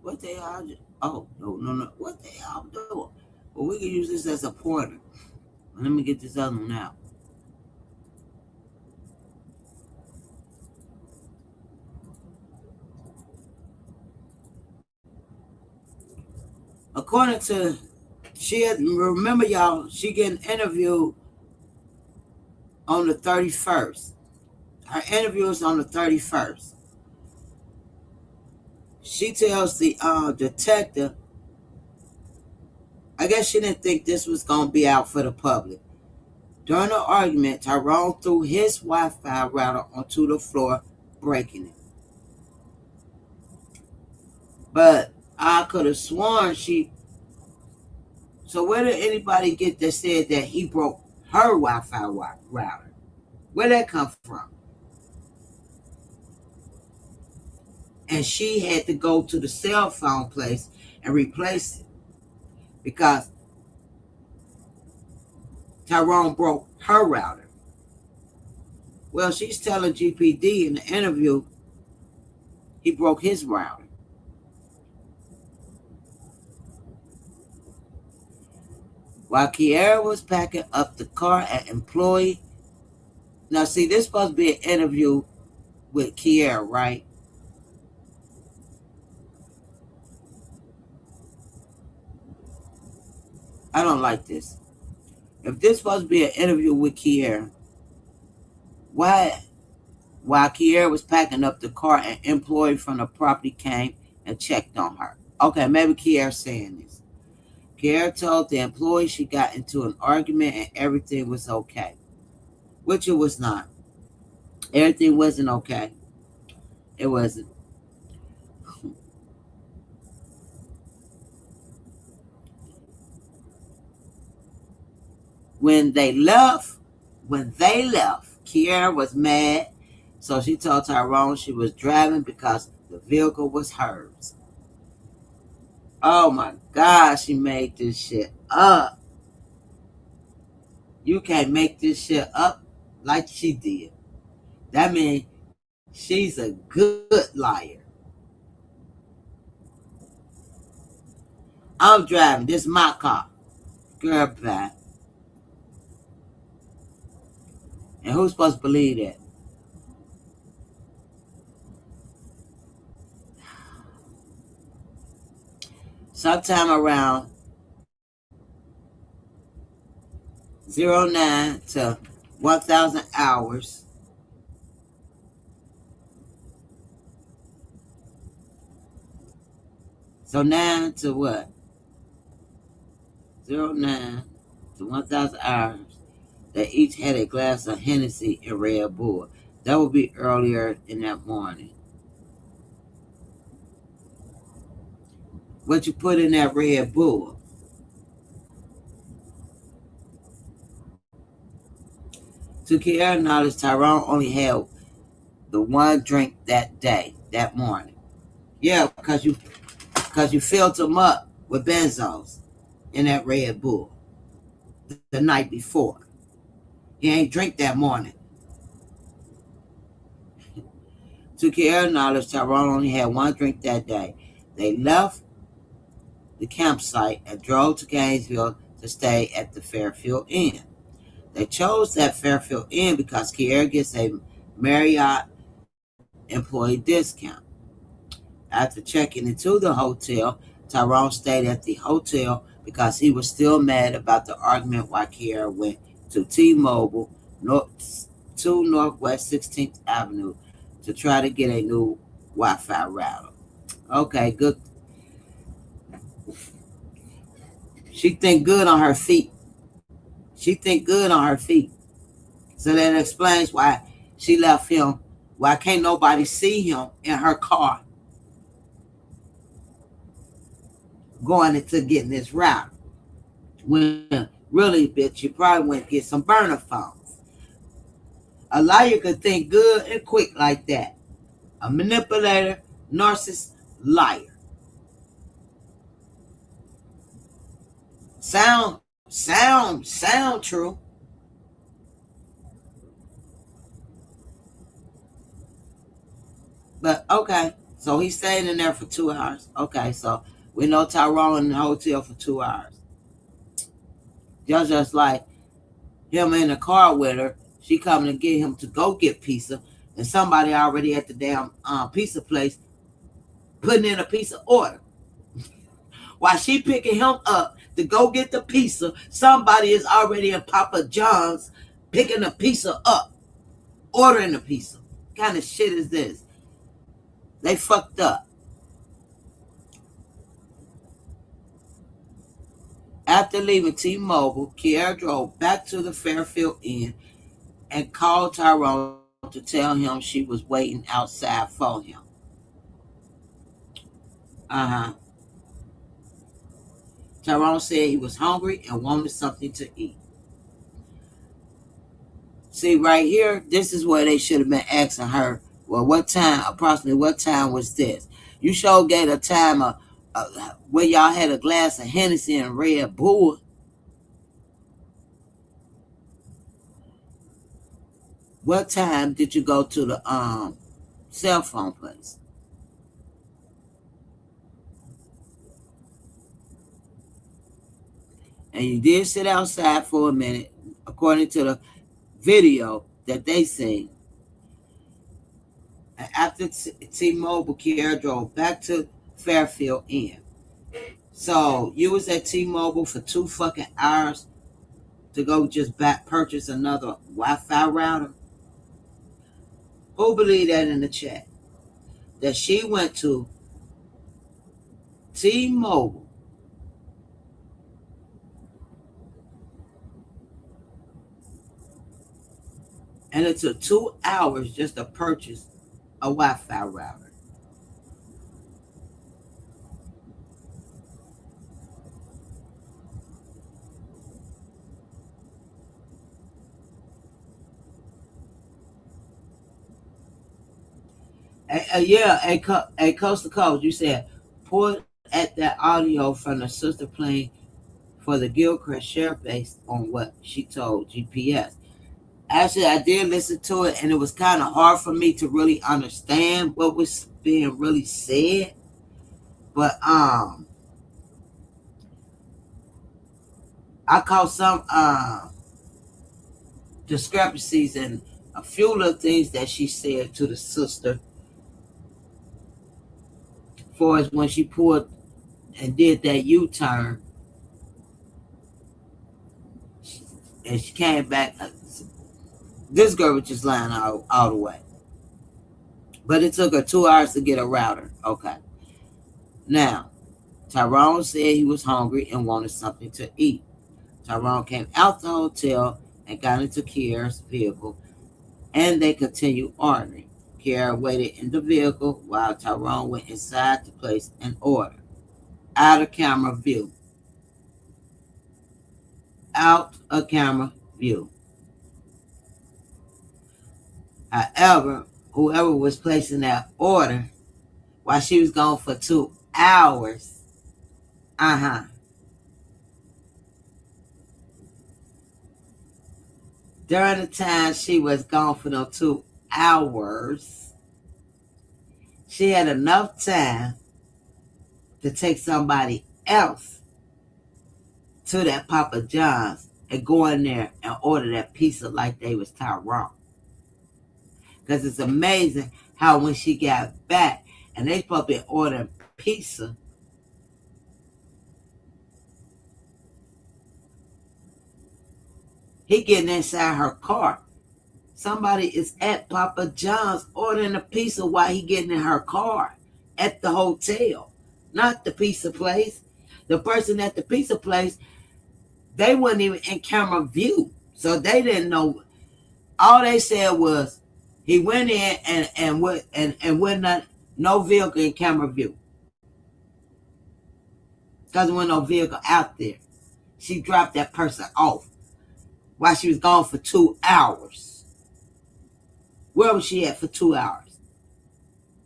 What they all do? Oh, no. What they all doing? Well, we can use this as a pointer. Let me get this other one out. According to, remember y'all, she getting interviewed on the 31st. Her interview is on the 31st. She tells the detective, I guess she didn't think this was going to be out for the public. During the argument, Tyrone threw his Wi-Fi router onto the floor, breaking it. But I could have sworn so where did anybody get that said that he broke her Wi-Fi router? Where'd that come from? And she had to go to the cell phone place and replace it because Tyrone broke her router. Well, she's telling GPD in the interview he broke his router. While Kiara was packing up the car, an employee. Now, see, this is supposed to be an interview with Kiara, right? I don't like this. If this is supposed to be an interview with Kiara, why, while Kiara was packing up the car, an employee from the property came and checked on her? Okay, maybe Kiara's saying this. Kiara told the employee she got into an argument and everything was okay, which it was not. Everything wasn't okay. It wasn't. When they left, Kiara was mad, so she told Tyrone she was driving because the vehicle was hers. Oh my God, she made this shit up. You can't make this shit up like she did. That means she's a good liar. I'm driving. This is my car. Girl, bye. And who's supposed to believe that? Sometime around 09 to 1,000 hours, so 9 to what? 09 to 1,000 hours. They each had a glass of Hennessy and Red Bull. That would be earlier in that morning. What you put in that Red Bull? To Kiara's knowledge, Tyrone only had the one drink that day, that morning. Yeah, because you filled him up with benzos in that Red Bull the night before. He ain't drink that morning. To Kiara's knowledge, Tyrone only had one drink that day. They left the campsite and drove to Gainesville to stay at the Fairfield Inn. They chose that Fairfield Inn because Kiara gets a Marriott employee discount. After checking into the hotel, Tyrone stayed at the hotel because he was still mad about the argument while Kiara went to T-Mobile, 2 Northwest 16th Avenue, to try to get a new Wi-Fi router. Okay, good. She think good on her feet. She think good on her feet. So that explains why she left him. Why can't nobody see him in her car going into getting this route? When really, bitch, you probably went to get some burner phones. A liar could think good and quick like that. A manipulator, narcissist, liar. Sound true. But okay, so he stayed in there for 2 hours. Okay, so we know Tyrone in the hotel for 2 hours. Just like him in the car with her, she coming to get him to go get pizza, and somebody already at the damn pizza place putting in a pizza order. While she picking him up to go get the pizza, somebody is already in Papa John's picking the pizza up, ordering the pizza. What kind of shit is this? They fucked up. After leaving T-Mobile, Kiara drove back to the Fairfield Inn and called Tyrone to tell him she was waiting outside for him. Uh-huh. Tyrone said he was hungry and wanted something to eat. See, right here, this is where they should have been asking her, well, approximately what time was this? You sure gave a time where y'all had a glass of Hennessy and Red Bull. What time did you go to the cell phone place? And you did sit outside for a minute, according to the video that they seen. And after T-Mobile, Kiara drove back to Fairfield Inn. So you was at T-Mobile for 2 fucking hours to go just back purchase another Wi-Fi router? Who believed that in the chat? That she went to T-Mobile and it took 2 hours just to purchase a Wi-Fi router. Yeah, a coast to coast. You said pull at that audio from the sister playing for the Gilchrist sheriff based on what she told GPS. Actually, I did listen to it, and it was kind of hard for me to really understand what was being really said. But I caught some discrepancies in a few little things that she said to the sister, for as when she pulled and did that U-turn, and she came back. This girl was just lying all the way. But it took her 2 hours to get a router. Okay. Now, Tyrone said he was hungry and wanted something to eat. Tyrone came out the hotel and got into Kiara's vehicle, and they continued ordering. Kiara waited in the vehicle while Tyrone went inside to place an order. Out of camera view. Out of camera view. However, whoever was placing that order while she was gone for 2 hours, during the time she was gone for those 2 hours, she had enough time to take somebody else to that Papa John's and go in there and order that pizza like they was Tyrone. Because it's amazing how when she got back and they supposed to be ordering pizza, he getting inside her car. Somebody is at Papa John's ordering a pizza while he getting in her car at the hotel, not the pizza place. The person at the pizza place, they wasn't even in camera view, so they didn't know. All they said was he went in and went not no vehicle in camera view because there wasn't no vehicle out there. She dropped that person off while she was gone for 2 hours. Where was she at for 2 hours?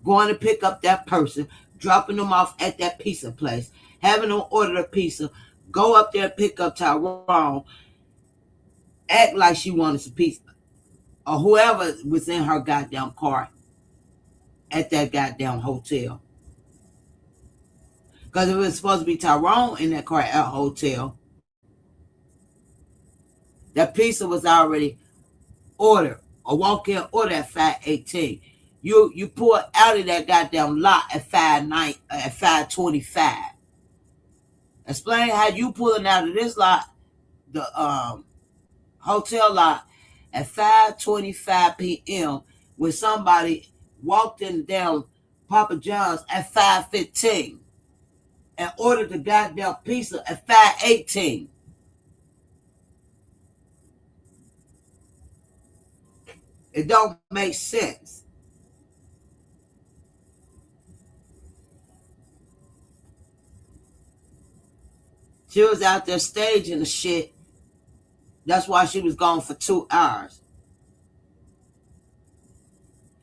Going to pick up that person, dropping them off at that pizza place, having them order the pizza, go up there and pick up Tyrone, act like she wanted some pizza, or whoever was in her goddamn car, at that goddamn hotel. Because if it was supposed to be Tyrone in that car at a hotel, that pizza was already ordered, a walk-in order at 5:18. You pull out of that goddamn lot at 5:25. Explain how you pulling out of this lot, the hotel lot, at 5:25 p.m. when somebody walked in down Papa John's at 5:15 and ordered the goddamn pizza at 5:18. It don't make sense. She was out there staging the shit. That's why she was gone for 2 hours.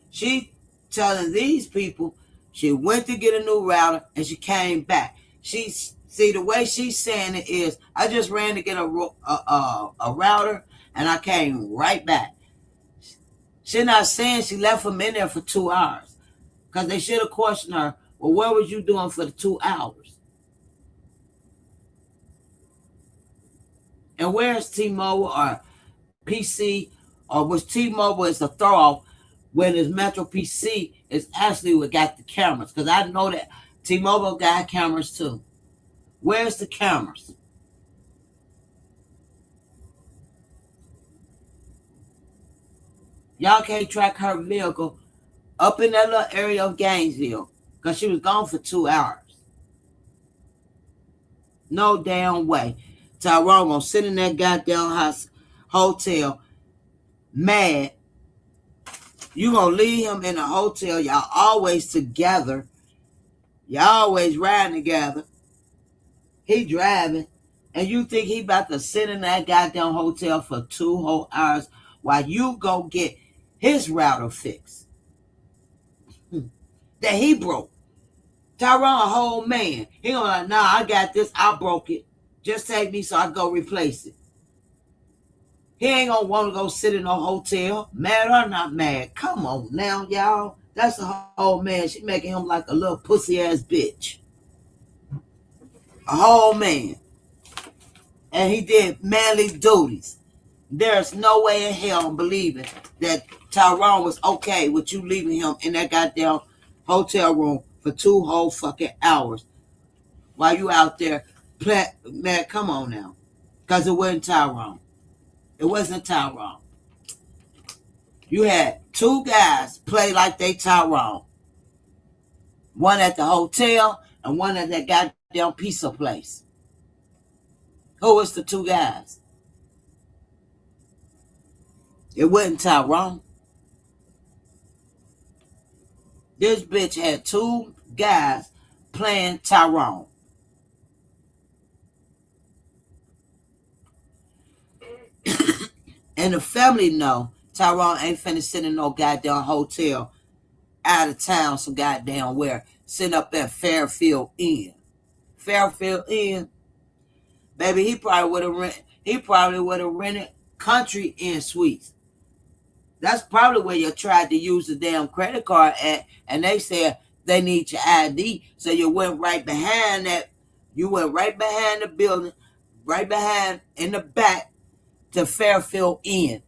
She telling these people she went to get a new router and she came back. See, the way she's saying it is, I just ran to get a router and I came right back. She's not saying she left him in there for 2 hours, because they should have questioned her. Well, what was you doing for the 2 hours? And where's T-Mobile or PC, or was T-Mobile is a throw off when it's Metro PC is actually what got the cameras? Because I know that T-Mobile got cameras too. Where's the cameras? Y'all can't track her vehicle up in that little area of Gainesville because she was gone for 2 hours. No damn way. Tyrone gonna sit in that goddamn hotel mad. You gonna leave him in a hotel. Y'all always together. Y'all always riding together. He driving. And you think he about to sit in that goddamn hotel for 2 whole hours while you go get his router fixed that he broke. Tyrone a whole man. He gonna like, nah, I got this. I broke it. Just take me so I go replace it. He ain't gonna want to go sit in no hotel, mad or not mad. Come on now, y'all. That's a whole man. She making him like a little pussy ass bitch. A whole man. And he did manly duties. There's no way in hell I'm believing that Tyrone was okay with you leaving him in that goddamn hotel room for 2 whole fucking hours while you out there playing. Man, come on now. Because it wasn't Tyrone. It wasn't Tyrone. You had 2 guys play like they Tyrone. One at the hotel and one at that goddamn pizza place. Who was the 2 guys? It wasn't Tyrone. This bitch had 2 guys playing Tyrone. And the family know Tyrone ain't finna sit in no goddamn hotel out of town some goddamn where. Sitting up at Fairfield Inn. Fairfield Inn. Baby, he probably would have rented Country Inn Suites. That's probably where you tried to use the damn credit card at, and they said they need your ID. So you went right behind that. You went right behind the building, right behind in the back to Fairfield Inn.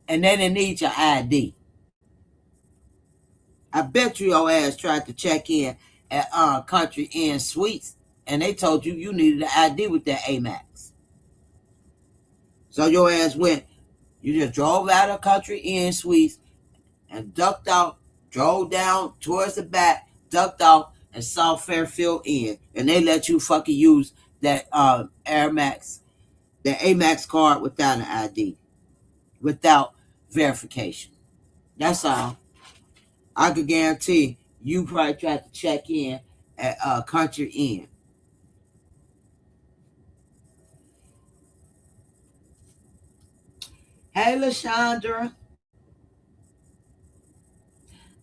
And they didn't need your ID. I bet you your ass tried to check in at Country Inn Suites, and they told you you needed an ID with that Amex. So your ass went. You just drove out of Country Inn Suites and ducked out, drove down towards the back, ducked out, and saw Fairfield Inn. And they let you fucking use that Amex, the Amex card without an ID, without verification. That's all. I could guarantee you probably tried to check in at Country Inn. Hey, LaShondra.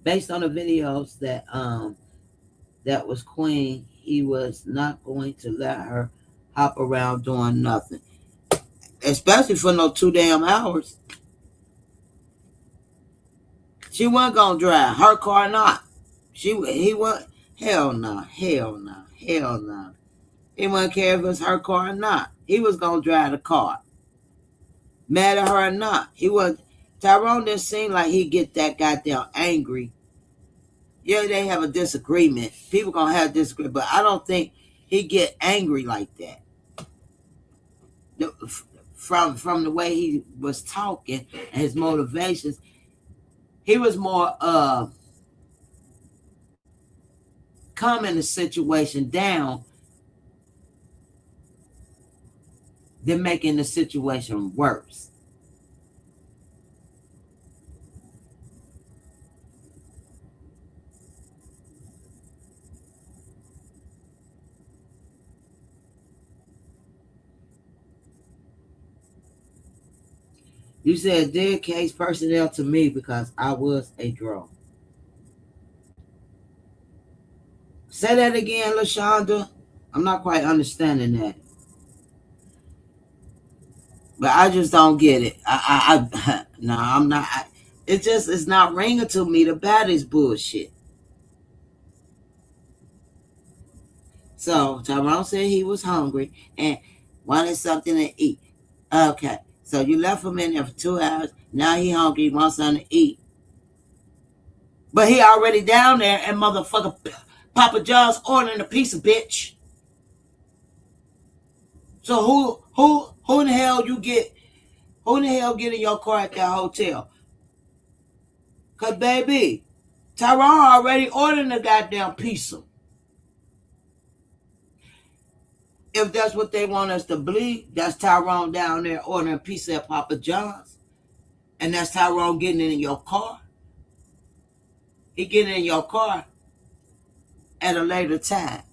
Based on the videos that was Queen, he was not going to let her hop around doing nothing, especially for no 2 damn hours. She wasn't gonna drive her car, not. He was hell no, hell no, hell no. He wouldn't care if it was her car or not. He was gonna drive the car, mad at her or not. He was. Tyrone didn't seem like he'd get that goddamn angry. Yeah, they have a disagreement. People gonna have disagreement, but I don't think he get angry like that. From the way he was talking and his motivations, he was more calming the situation down than making the situation worse. You said dead case personnel to me because I was a drone. Say that again, LaShonda. I'm not quite understanding that. But I just don't get it. No, I'm not. It's not ringing to me. The baddest bullshit. So Tyrone said he was hungry and wanted something to eat. Okay, so you left him in there for 2 hours. Now he hungry, wants something to eat. But he already down there and motherfucker Papa John's ordering a piece of bitch. So who in the hell you get? Who in the hell get in your car at that hotel? Cause baby, Tyrone already ordered a goddamn pizza. If that's what they want us to believe, that's Tyrone down there ordering a pizza at Papa John's. And that's Tyrone getting in your car. He getting in your car at a later time.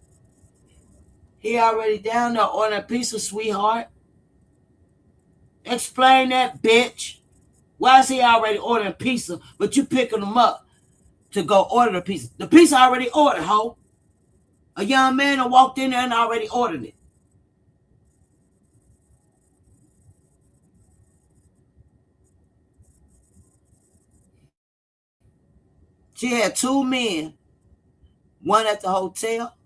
He already down there ordering a pizza, sweetheart. Explain that, bitch. Why is he already ordering pizza, but you picking him up to go order the pizza? The pizza already ordered, ho. A young man that walked in there and already ordered it. She had two men, one at the hotel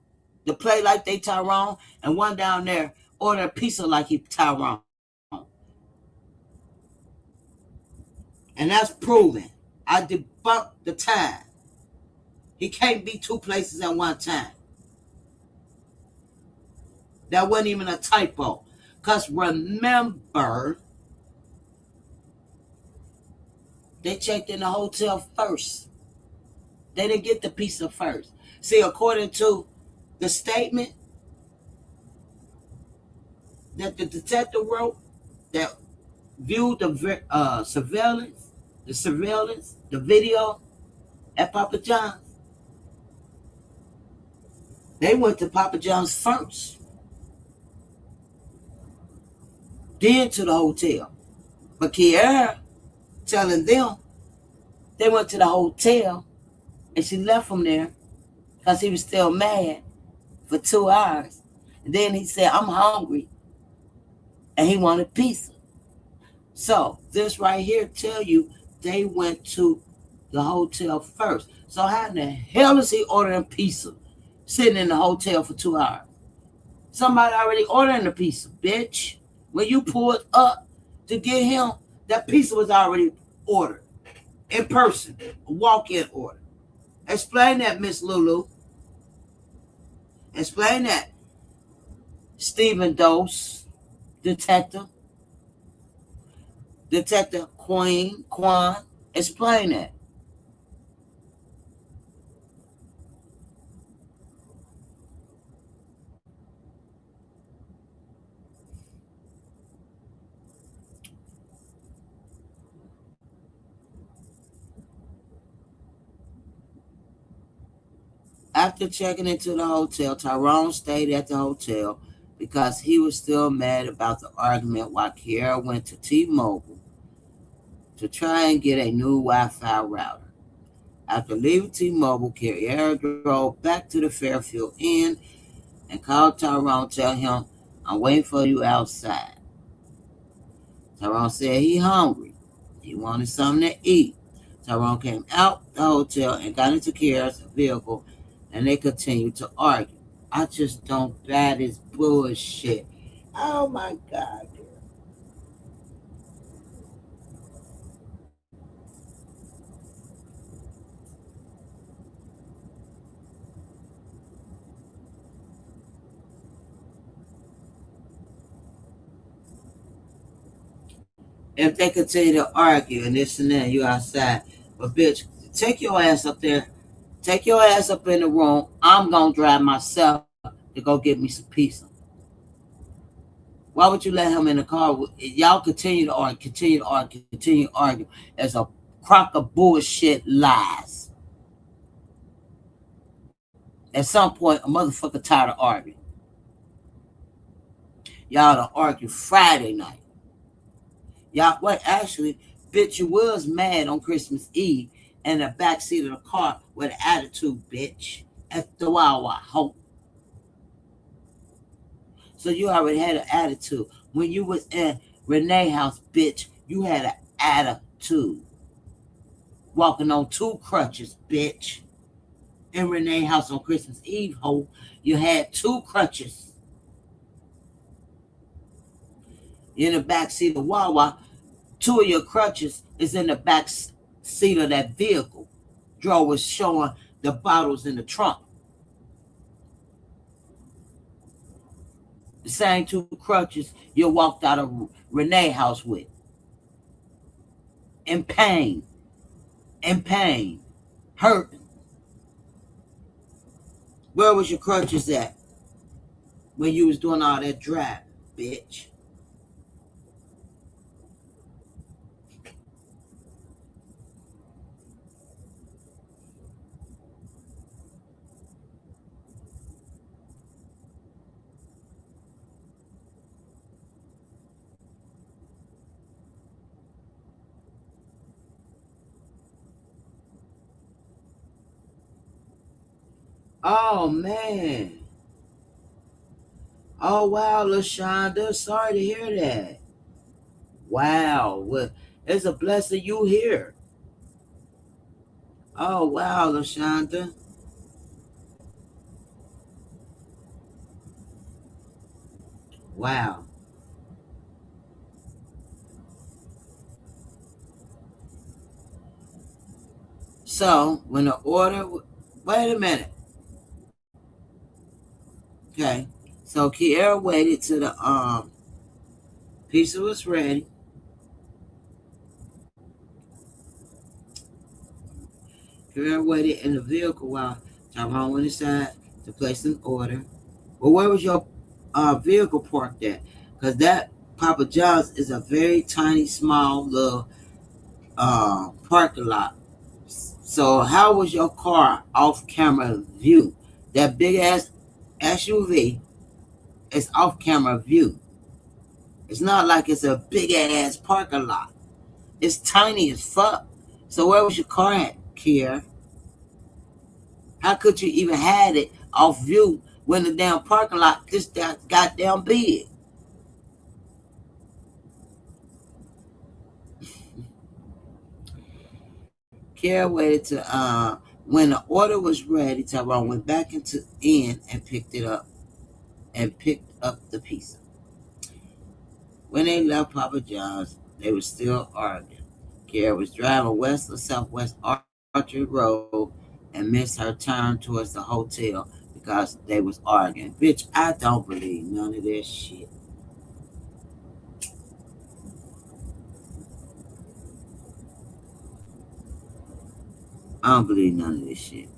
to play like they Tyrone, and one down there ordering pizza like he Tyrone. And that's proven. I debunked the time. He can't be two places at one time. That wasn't even a typo. Because remember, they checked in the hotel first. They didn't get the pizza first. See, according to the statement that the detective wrote that viewed the surveillance, the video at Papa John's, they went to Papa John's first, then to the hotel. But Kiara telling them they went to the hotel and she left him there because he was still mad for 2 hours. And then he said, I'm hungry. And he wanted pizza. So this right here tell you they went to the hotel first. So how in the hell is he ordering pizza sitting in the hotel for 2 hours? Somebody already ordering the pizza, bitch. When you pulled up to get him, that pizza was already ordered in person, a walk-in order. Explain that, Miss Lulu. Explain that, Stephen Dose, Detective Quan. Explain that. After checking into the hotel, Tyrone stayed at the hotel because he was still mad about the argument while Kiara went to T-Mobile to try and get a new Wi-Fi router. After leaving T-Mobile, Kiara drove back to the Fairfield Inn and called Tyrone to tell him, I'm waiting for you outside. Tyrone said he hungry. He wanted something to eat. Tyrone came out the hotel and got into Kiara's vehicle, and they continued to argue. I just don't buy this bullshit. Oh my God. If they continue to argue and this and that, you outside. But bitch, take your ass up there. Take your ass up in the room. I'm gonna drive myself to go get me some pizza. Why would you let him in the car? Y'all continue to argue, continue to argue, continue to argue as a crock of bullshit lies. At some point, a motherfucker tired of arguing. Y'all to argue Friday night. Y'all, well, actually, bitch, you was mad on Christmas Eve in the backseat of the car with an attitude, bitch, at the Wawa Hope. So you already had an attitude. When you was in Renee's house, bitch, you had an attitude. Walking on two crutches, bitch. In Renee's house on Christmas Eve, ho, you had two crutches. In the back seat of Wawa, two of your crutches is in the back seat of that vehicle. Dro was showing the bottles in the trunk. The same two crutches you walked out of Renee's house with. In pain. In pain. Hurting. Where was your crutches at when you was doing all that driving, bitch? Oh, man. Oh, wow, LaShonda. Sorry to hear that. Wow. Well, it's a blessing you here. Oh, wow, LaShonda. Wow. So, when the order... Wait a minute. Okay. So, Kiara waited till the pizza was ready. Kiara waited in the vehicle while Tyrone went inside to place an order. Well, where was your vehicle parked at? Because that Papa John's is a very tiny, small little parking lot. So how was your car off camera view? That big ass SUV is off camera view. It's not like it's a big ass parking lot. It's tiny as fuck. So where was your car at, Kier? How could you even had it off view when the damn parking lot is that goddamn big? Kier waited to when the order was ready, Tyrone went back into in and picked up the pizza. When they left Papa John's, they were still arguing. Kier was driving west or southwest Archer Road and missed her turn towards the hotel because they was arguing. Bitch, I don't believe none of this shit. I don't believe none of this shit.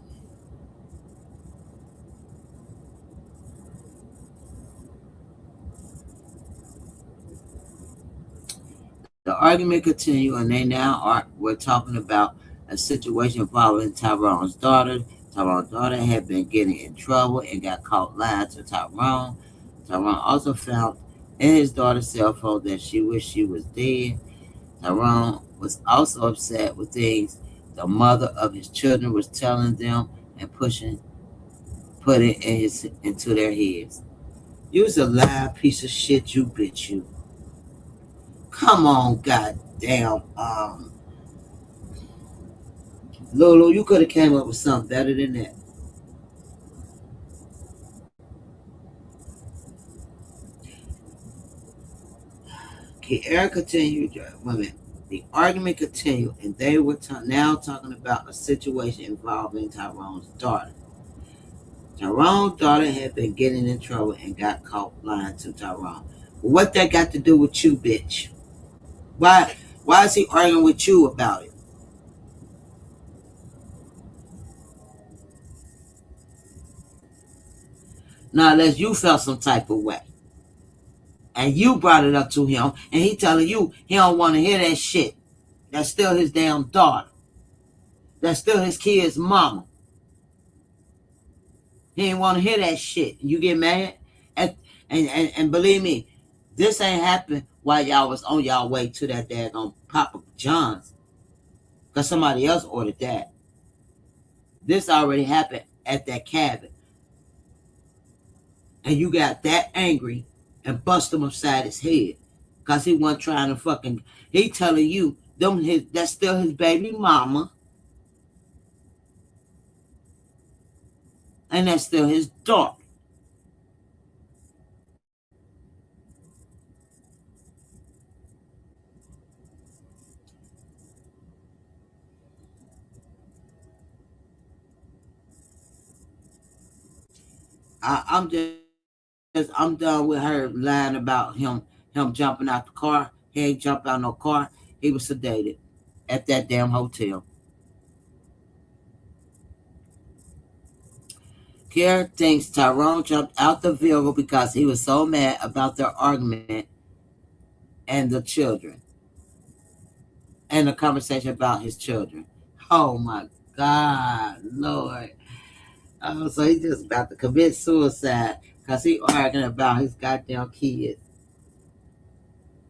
The argument continued, and they now were talking about a situation involving Tyrone's daughter. Tyrone's daughter had been getting in trouble and got caught lying to Tyrone. Tyrone also found in his daughter's cell phone that she wished she was dead. Tyrone was also upset with things the mother of his children was telling them and putting into their heads. You's a lying piece of shit, you bitch, you. Come on, goddamn. Lulu, you could have came up with something better than that. Kiara continued, women. The argument continued, and they were now talking about a situation involving Tyrone's daughter. Tyrone's daughter had been getting in trouble and got caught lying to Tyrone. What that got to do with you, bitch? Why? Why is he arguing with you about it? Now, unless you felt some type of way, and you brought it up to him, and he telling you he don't want to hear that shit. That's still his damn daughter. That's still his kid's mama. He ain't want to hear that shit. You get mad, and, and believe me, this ain't happened while y'all was on y'all way to that daggone Papa John's, because somebody else ordered that. This already happened at that cabin, and you got that angry and bust him upside his head because he wasn't trying to fucking. He telling you that's still his baby mama, and that's still his daughter. I'm just I'm done with her lying about him jumping out the car. He ain't jumped out no car. He was sedated at that damn hotel. Kiara thinks Tyrone jumped out the vehicle because he was so mad about their argument and the children and the conversation about his children. Oh my God, Lord. Oh, so he just about to commit suicide because he arguing about his goddamn kids.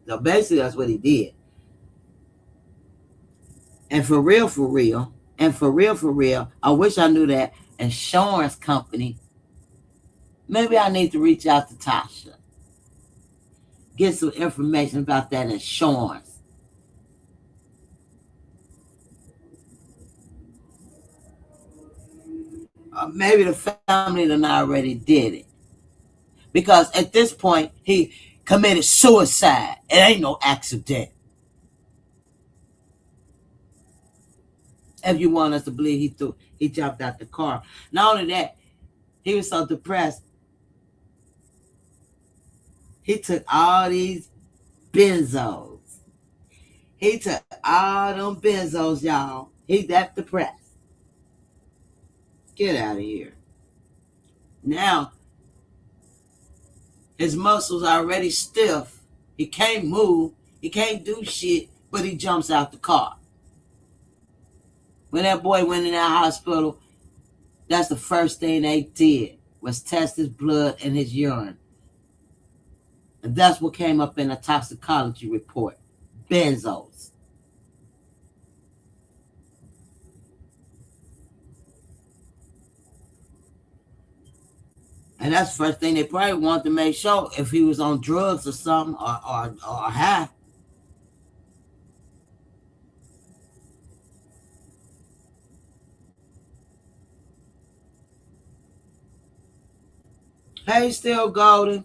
So basically, that's what he did. And for real, and for real, I wish I knew that insurance company. Maybe I need to reach out to Tasha, get some information about that insurance. Maybe the family done already did it. Because at this point, he committed suicide. It ain't no accident. If you want us to believe he jumped out the car. Not only that, he was so depressed. He took all these benzos. He took all them benzos, y'all. He's that depressed. Get out of here. Now, his muscles are already stiff. He can't move. He can't do shit, but he jumps out the car. When that boy went in that hospital, that's the first thing they did was test his blood and his urine. And that's what came up in a toxicology report. Benzos. And that's the first thing they probably wanted to make sure if he was on drugs or something or high. Hey, still golden.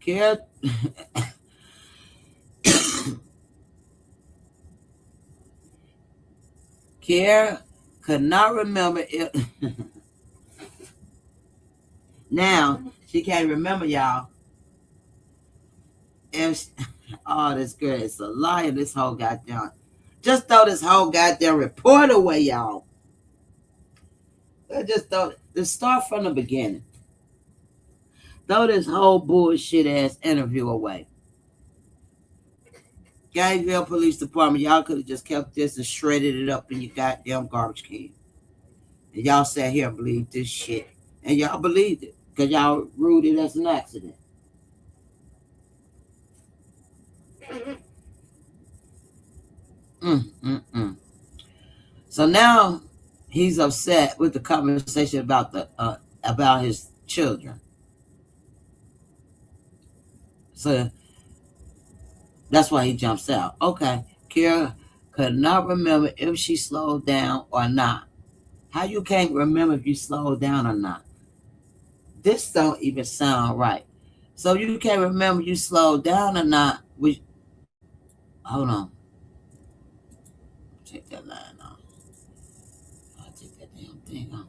Care. Care could not remember it. Now she can't remember, y'all. If oh, this girl is a liar. This whole goddamn. Just throw this whole goddamn report away, y'all. Just throw. Just start from the beginning. Throw this whole bullshit ass interview away. Gainesville Police Department, y'all could have just kept this and shredded it up in your goddamn garbage can. And y'all sat here and believed this shit. And y'all believed it. Because y'all ruled it as an accident. Mm, mm, mm. So now he's upset with the conversation about his children. So that's why he jumps out. Okay, Kira could not remember if she slowed down or not. How you can't remember if you slowed down or not? This don't even sound right. So you can't remember you slowed down or not. Hold on. Take that line off. I'll take that damn thing off.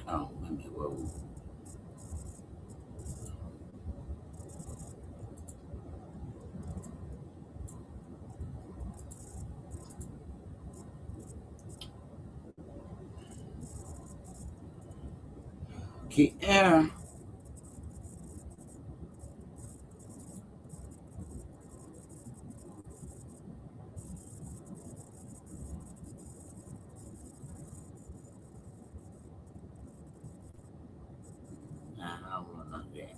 Oh, wait a minute. Whoa. Kiera. Nah, I don't want none of that.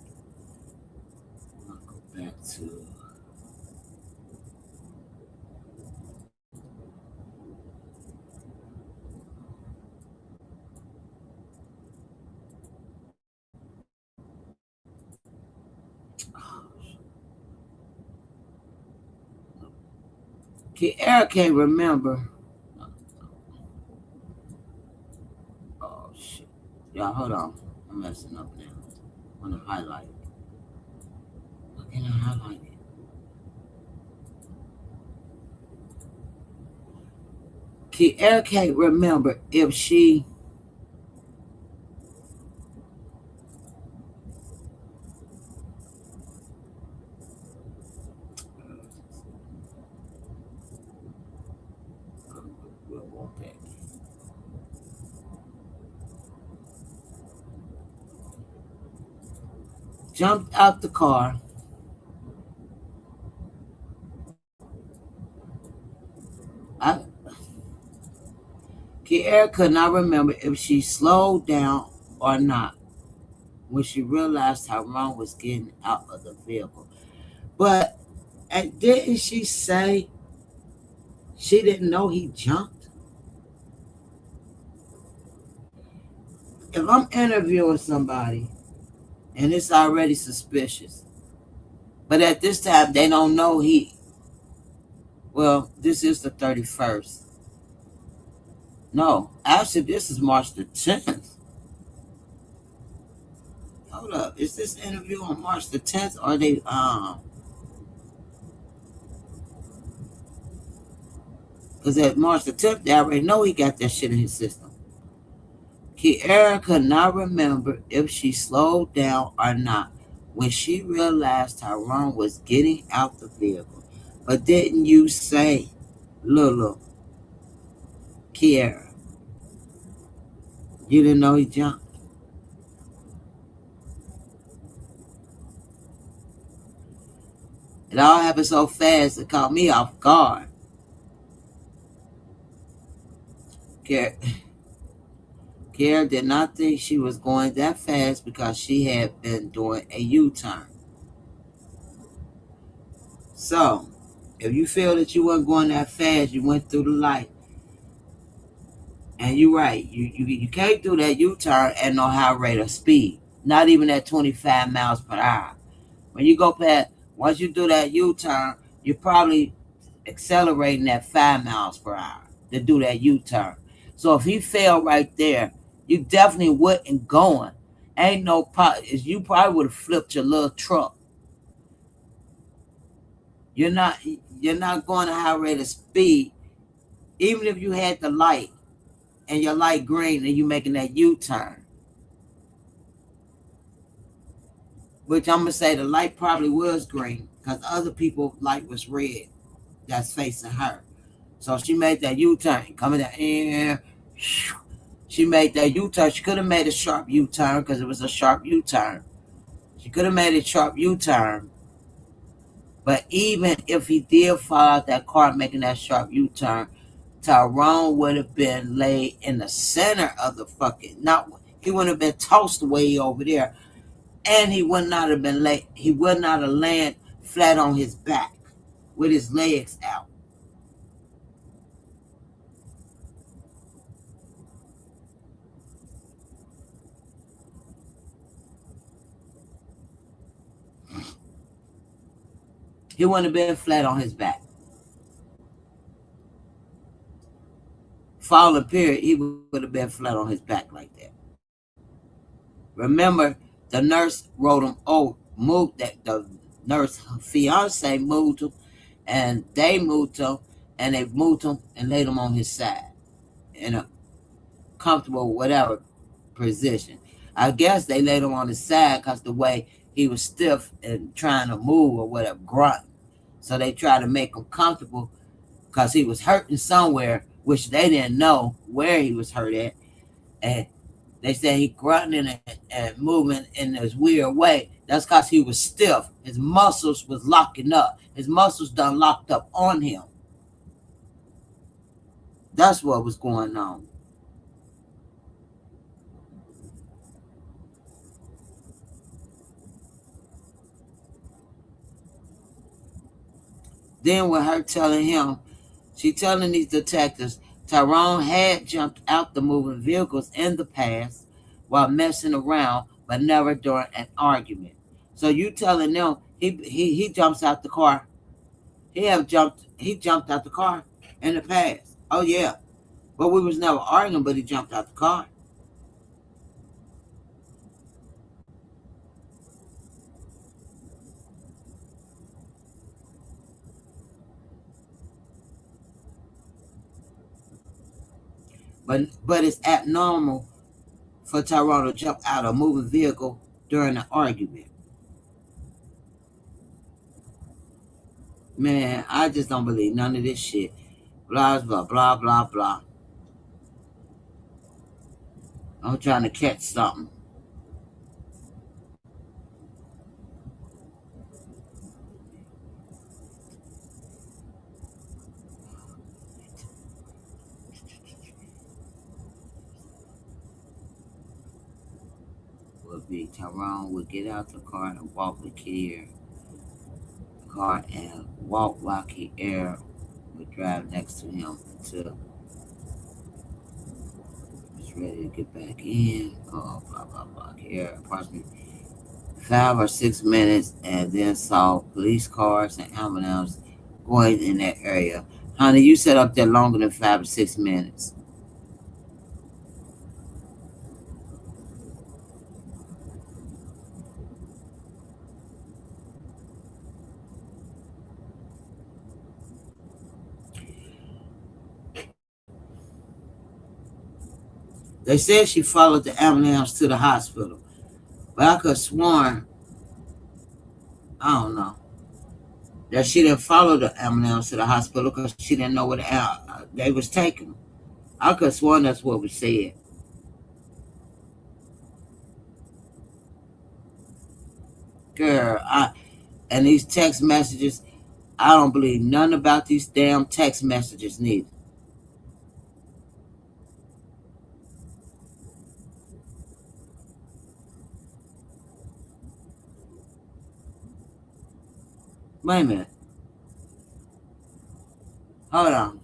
I'm gonna go back to. Kiera can't remember. Oh shit. Y'all, hold on. I'm messing up now. I'm gonna highlight it. Why can't I highlight it? Kiera can't remember if she. We'll want that. Jumped out the car. I, Kiera could not remember if she slowed down or not when she realized Tyrone was getting out of the vehicle. But and didn't she say she didn't know he jumped? If I'm interviewing somebody and it's already suspicious, but at this time they don't know well, this is the 31st. No, actually, this is March the 10th. Hold up, is this interview on March the 10th or they because at March the 10th they already know he got that shit in his system. Kiera could not remember if she slowed down or not when she realized Tyrone was getting out the vehicle. But didn't you say, Lulu, Kiera, you didn't know he jumped? It all happened so fast it caught me off guard. Kiera did not think she was going that fast because she had been doing a U-turn. So, if you feel that you weren't going that fast, you went through the light. And you're right. You can't do that U-turn at no high rate of speed. Not even at 25 miles per hour. When you go past, once you do that U-turn, you're probably accelerating at 5 miles per hour to do that U-turn. So if he fell right there, you definitely wasn't going. Ain't no you probably would have flipped your little truck. You're not you're not going a high rate of speed, even if you had the light and your light green and you making that U-turn. Which I'm gonna say the light probably was green because other people light was red that's facing her. So she made that U-turn coming down in. She made that U-turn. She could have made a sharp U-turn because it was a sharp U-turn. She could have made a sharp U-turn. But even if he did fall out that car making that sharp U-turn, Tyrone would have been laid in the center of the fucking, not, he wouldn't have been tossed way over there, and he would not have been laid, he would not have landed flat on his back with his legs out. He wouldn't have been flat on his back. Falling period, he would have been flat on his back like that. Remember, the nurse wrote him, moved that the nurse fiance moved him, and they moved him, and they moved him and laid him on his side in a comfortable whatever position. I guess they laid him on his side because the way he was stiff and trying to move or whatever, grunt. So they tried to make him comfortable because he was hurting somewhere, which they didn't know where he was hurt at. And they said he grunting and moving in this weird way. That's because he was stiff. His muscles was locking up. His muscles done locked up on him. That's what was going on. Then with her telling him, she telling these detectives, Tyrone had jumped out the moving vehicles in the past while messing around, but never during an argument. So you telling them he jumps out the car. He jumped out the car in the past. Oh yeah. But we was never arguing, but he jumped out the car. But it's abnormal for Tyrone to jump out of a moving vehicle during an argument. Man, I just don't believe none of this shit. Blah blah blah blah blah. I'm trying to catch something. Would be Tyrone would get out the car and walk with Kier. Car and walk while Kier would drive next to him until he was ready to get back in. Oh, blah blah blah. Kier approximately 5 or 6 minutes, and then saw police cars and ambulance going in that area. Honey, you sat up there longer than 5 or 6 minutes. They said she followed the ambulance to the hospital, but I could have sworn, I don't know, that she didn't follow the ambulance to the hospital because she didn't know where they was taking them. I could have sworn that's what was said. Girl, and these text messages, I don't believe none about these damn text messages neither. Wait a minute. Hold on.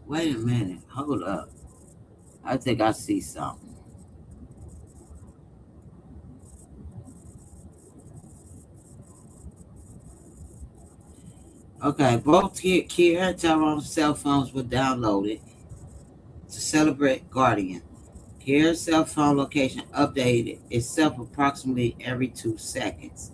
Wait a minute. Hold up. I think I see something. Okay, both Kier and Tyrone's cell phones were downloaded to celebrate Guardian. Kier's cell phone location updated itself approximately every 2 seconds.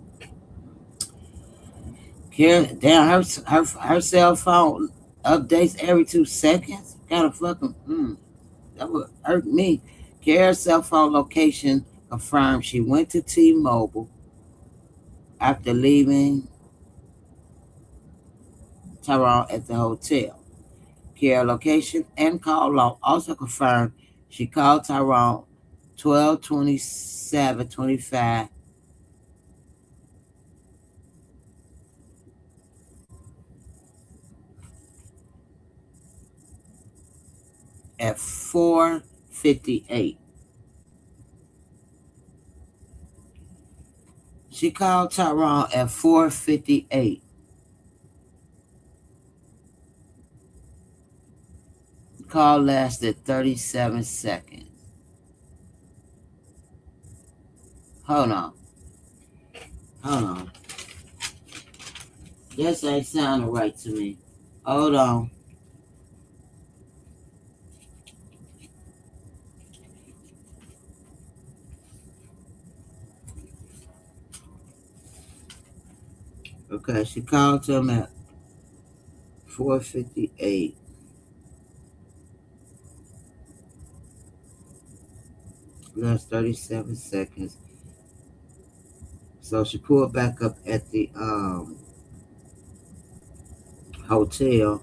Damn, her cell phone updates every 2 seconds. Kind of fucking, that would hurt me. Kara's cell phone location confirmed she went to T-Mobile after leaving Tyrone at the hotel. Kara location and call log also confirmed she called Tyrone 12:27:25 at 4:58. She called Tyrone at 4:58. The call lasted 37 seconds. Hold on. Hold on. This ain't sounding right to me. Hold on. Okay, she called him at 4:58. Last 37 seconds. So she pulled back up at the hotel.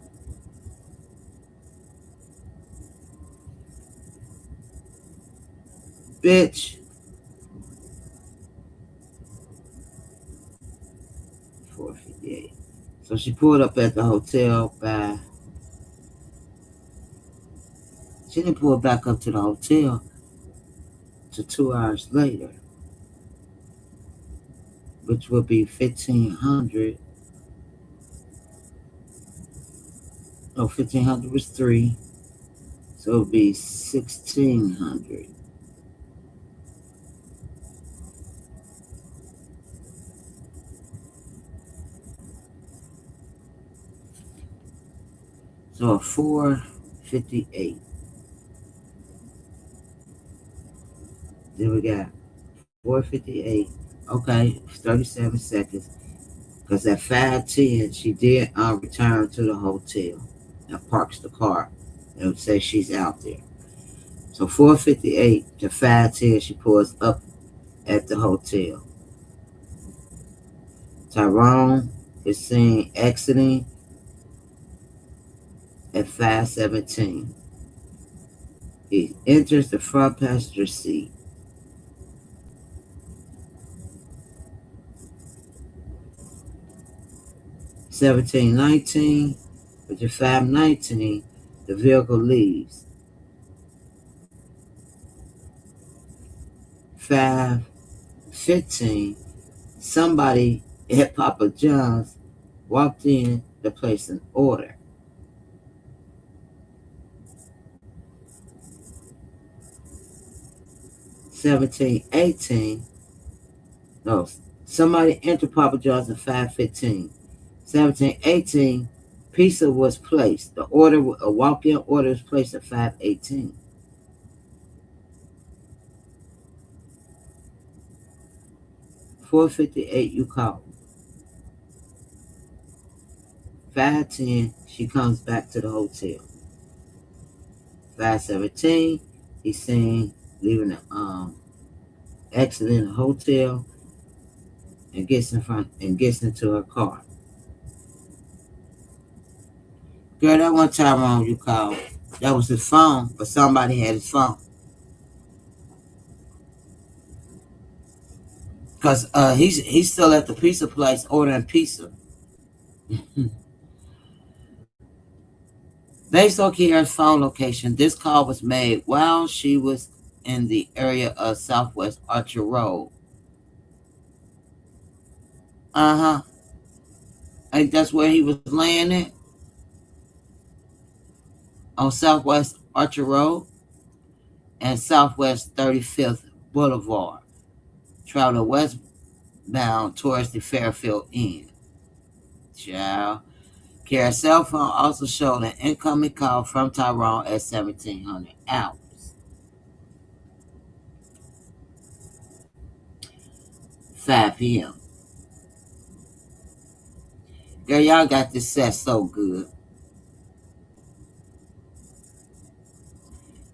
Bitch. 4:58. So she pulled up at the hotel by. She didn't pull back up to the hotel to 2 hours later, which would be 1500. No, 1500 was 3. So it would be 1600. So 4:58. Then we got 4:58. Okay, 37 seconds. Because at 5:10, she did return to the hotel and parks the car. It would say she's out there. So 4:58 to 5:10, she pulls up at the hotel. Tyrone is seen exiting at 5:17. He enters the front passenger seat. 17:19, which is 5:19, the vehicle leaves. 5:15, somebody at Papa John's walked in to place an order. 17:18, no, somebody entered Papa John's at 5:15. 17:18, pizza was placed. A walk-in order was placed at 5:18. 4:58, you call. 5:10, she comes back to the hotel. 5:17, he's seen leaving the exiting the hotel and gets into her car. Girl, that one Tyrone you called, that was his phone, but somebody had his phone. Cause he's still at the pizza place ordering pizza. Based on Kiara's phone location, this call was made while she was in the area of Southwest Archer Road. Uh-huh. I think that's where he was laying at, on Southwest Archer Road and Southwest 35th Boulevard, traveling westbound towards the Fairfield Inn. Child. Kara's cell phone also showed an incoming call from Tyrone at 1700 hours. 5 p.m. Girl, y'all got this set so good.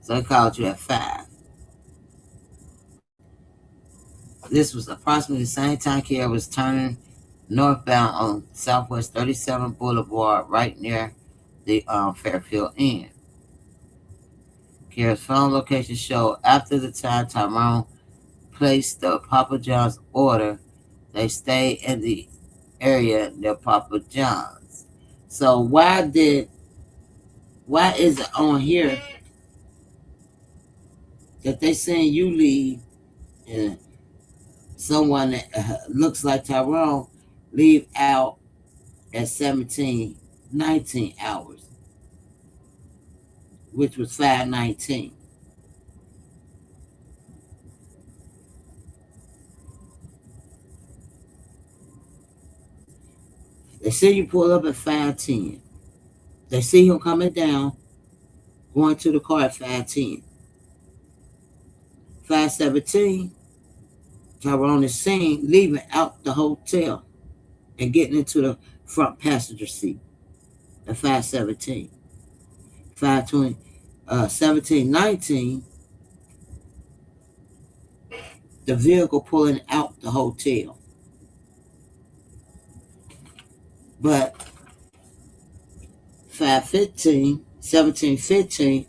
So they called you at 5. This was approximately the same time Kiera was turning northbound on Southwest 37 Boulevard, right near the Fairfield Inn. Kiera's phone location showed after the time Tyrone placed the Papa John's order, they stayed in the area near Papa John's. So why is it on here that they saying you leave and someone that looks like Tyrone leave out at 17:19 hours, which was 5:19? They see you pull up at 5:10. They see him coming down, going to the car at 5:10. 5:17, Tyrone is seen leaving out the hotel and getting into the front passenger seat at 5:17. 5:20, 17:19, the vehicle pulling out the hotel. But 5:15, 17:15,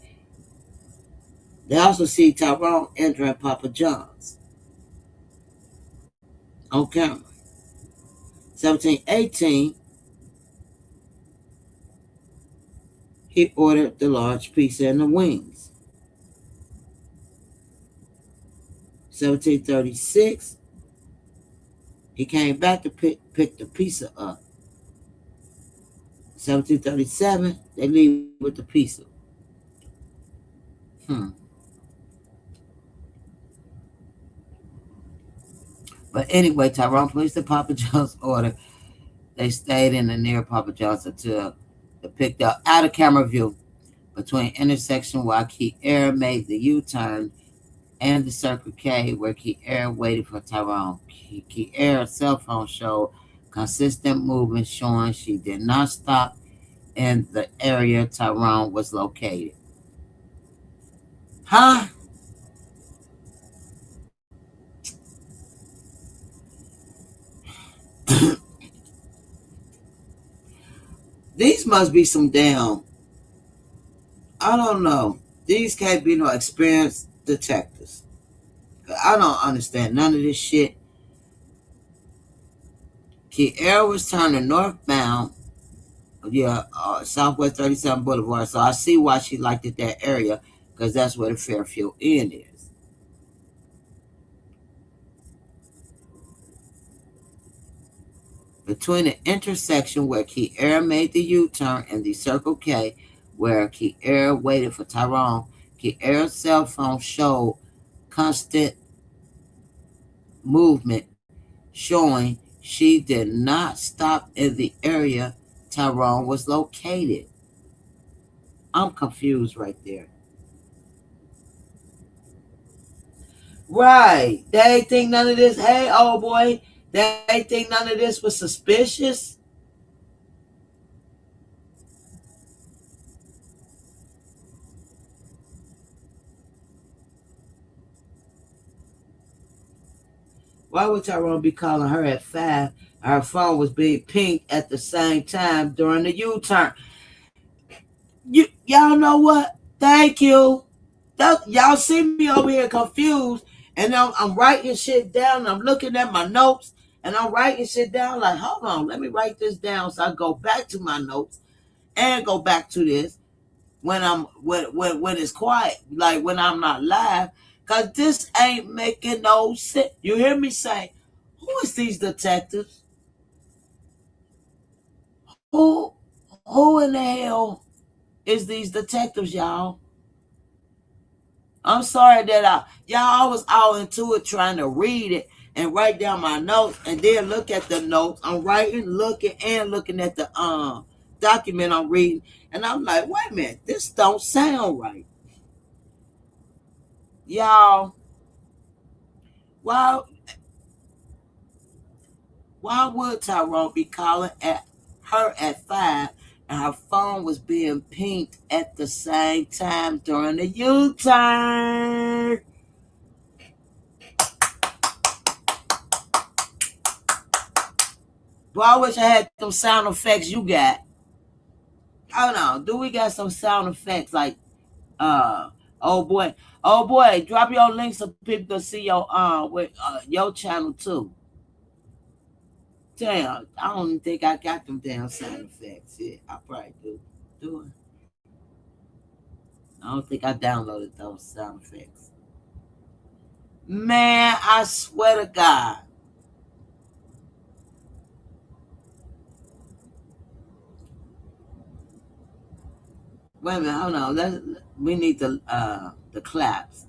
they also see Tyrone entering Papa John's on camera. 17:18, he ordered the large pizza and the wings. 17:36, he came back to pick the pizza up. 17:37, they leave with the pizza. Hmm. But anyway, Tyrone placed the Papa John's order. They stayed in the near Papa John's until they picked up out of camera view between intersection while Kiera made the U-turn and the Circle K where Kiera waited for Tyrone. Kiera's cell phone showed consistent movement showing she did not stop in the area Tyrone was located. Huh? These must be some damn, I don't know. These can't be no experienced detectives. I don't understand none of this shit. Kiera was turning northbound, yeah, Southwest 37 Boulevard. So I see why she liked it that area, because that's where the Fairfield Inn is. Between the intersection where Kiera made the U-turn and the Circle K, where Kiera waited for Tyrone, Kiera's cell phone showed constant movement, showing she did not stop in the area Tyrone was located. I'm confused right there. Right. They ain't think none of this. Hey, old boy, they ain't think none of this was suspicious. Why would Tyrone be calling her at 5? Her phone was being pinged at the same time during the U-turn. Y'all know what? Thank you. Y'all see me over here confused, and I'm writing shit down. I'm looking at my notes, and I'm writing shit down. Like, hold on, let me write this down so I go back to my notes and go back to this when it's quiet, like when I'm not live, cause this ain't making no sense. You hear me say, who is these detectives? Who who in the hell is these detectives, y'all? I'm sorry that I was all into it trying to read it and write down my notes and then look at the notes. I'm writing, looking at the document I'm reading, and I'm like, wait a minute, this don't sound right. Y'all, why why would Tyrone be calling at her at 5, and her phone was being pinged at the same time during the U-turn. Boy, I wish I had them sound effects you got. Hold on, do we got some sound effects like oh boy, drop your links so people can see your with your channel too. Damn, I don't even think I got them damn sound effects. Yeah, I probably do it. I don't think I downloaded those sound effects. Man, I swear to God. Wait a minute, hold on. We need the claps.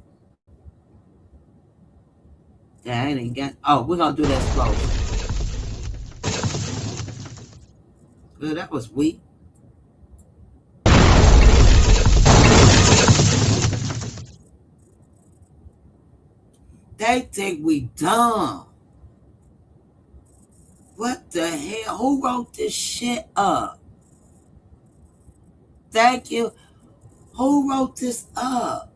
Yeah, I ain't even got. Oh, we're gonna do that slow. Good, that was weak. They think we dumb. What the hell? Who wrote this shit up? Thank you. Who wrote this up?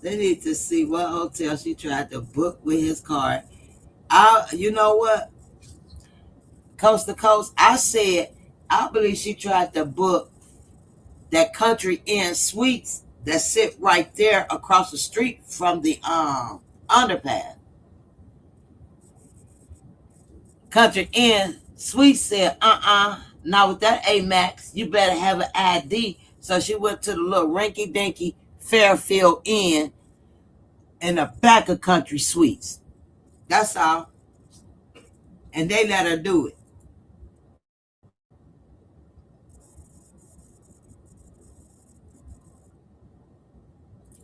They need to see what hotel she tried to book with his card. You know what? Coast to coast, I said, I believe she tried to book that Country Inn Suites that sit right there across the street from the underpass. Country Inn Suites said, not with that Amex, you better have an ID. So she went to the little rinky-dinky Fairfield Inn in the back of Country Suites. That's all. And they let her do it.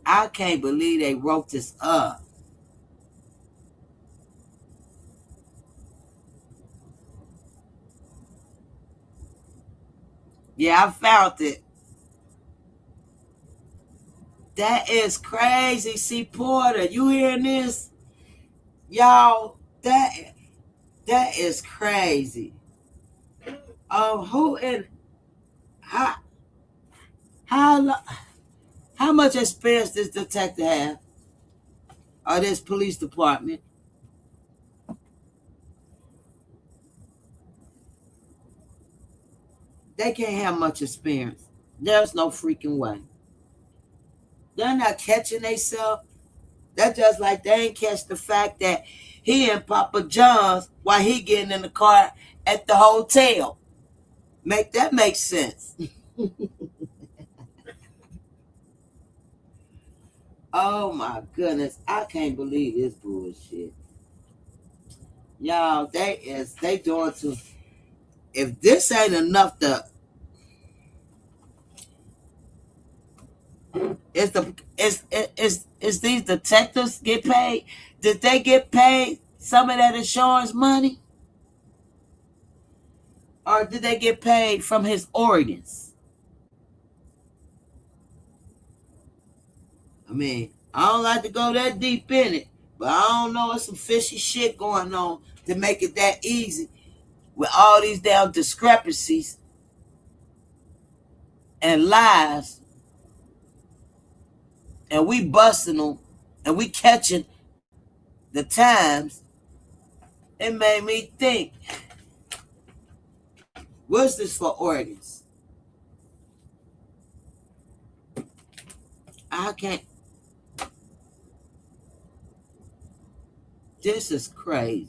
I can't believe they wrote this up. Yeah, I found it. That is crazy. C. Porter, you hearing this? Y'all, that is crazy. Who in how how how much experience this detective have, or this police department? They can't have much experience. There's no freaking way. They're not catching themselves. That's just like they ain't catch the fact that he in Papa John's while he getting in the car at the hotel. Make that make sense. Oh my goodness. I can't believe this bullshit. Y'all, they doing to, if this ain't enough to, is these detectives get paid? Did they get paid some of that insurance money? Or did they get paid from his organs? I mean, I don't like to go that deep in it, but I don't know, it's some fishy shit going on to make it that easy with all these damn discrepancies and lies, and we busting them and we catching the times. It made me think, what's this for organs? I can't. This is crazy.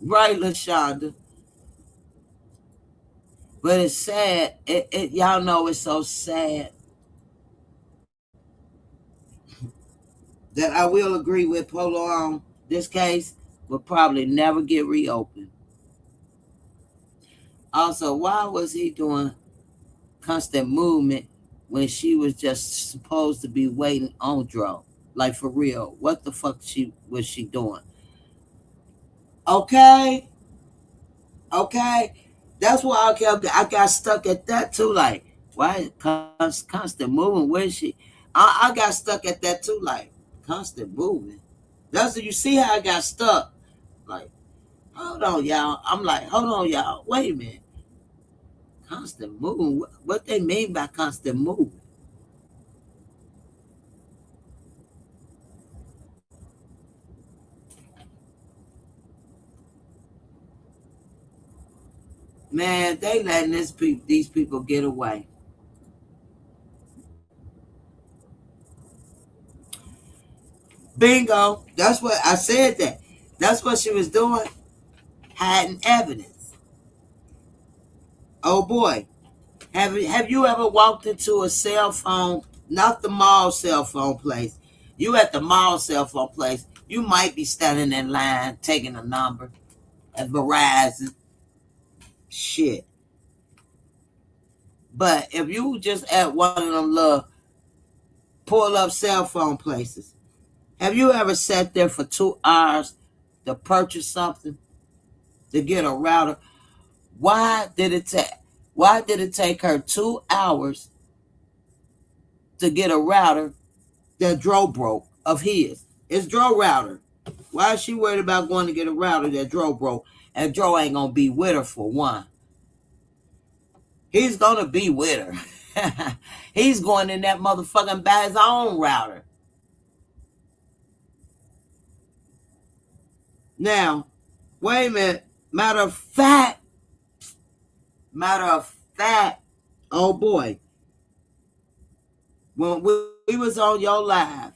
Right, LaShonda? But it's sad. Y'all know it's so sad that I will agree with Polo on this case will probably never get reopened. Also, why was he doing constant movement when she was just supposed to be waiting on Dro? Like, for real, what the fuck was she doing? Okay, that's why I got stuck at that too. Like, why constant moving? Where is she? I got stuck at that too. Like, Constant movement. That's what you see how I got stuck. Like, hold on, y'all. I'm like, hold on, y'all. Wait a minute. Constant movement. What they mean by constant movement? Man, they letting these people get away. Bingo. That's what I said. That's what she was doing. Hiding evidence. Oh boy. Have you ever walked into a cell phone, not the mall cell phone place? You at the mall cell phone place, you might be standing in line taking a number at Verizon. Shit. But if you just at one of them little pull up cell phone places, have you ever sat there for 2 hours to purchase something, to get a router? Why did it take her 2 hours to get a router that Dro broke of his? It's Dro router. Why is she worried about going to get a router that Dro broke? And Dro ain't gonna be with her for one. He's gonna be with her. He's going in that motherfucking buy his own router. Now, wait a minute. Matter of fact, oh boy, when we was on your live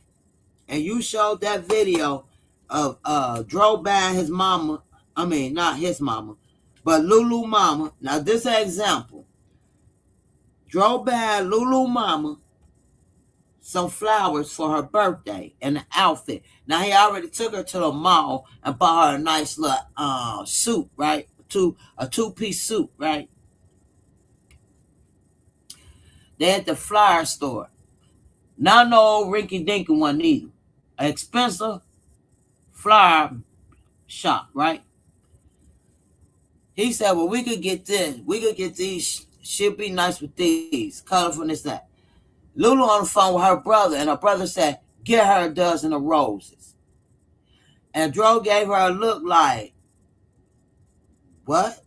and you showed that video of Dro buying his mama, I mean not his mama, but Lulu mama. Now this is an example. Dro buying Lulu mama some flowers for her birthday and an outfit. Now he already took her to the mall and bought her a nice little suit, right? A two-piece suit, right? They at the flower store. Not no old rinky dinky one either. An expensive flower shop, right? He said, well, we could get this. We could get these. She'll be nice with these. Colorful and this, that. Lulu on the phone with her brother, and her brother said, get her a dozen of roses. And Dro gave her a look like, what?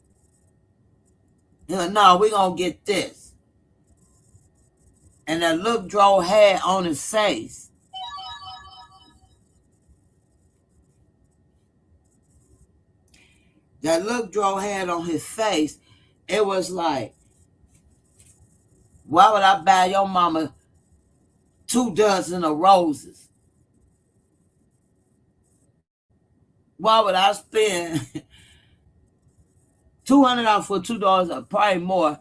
No, we're going to get this. And that look Dro had on his face, it was like, why would I buy your mama 2 dozen of roses? Why would I spend $200 for $2, probably more,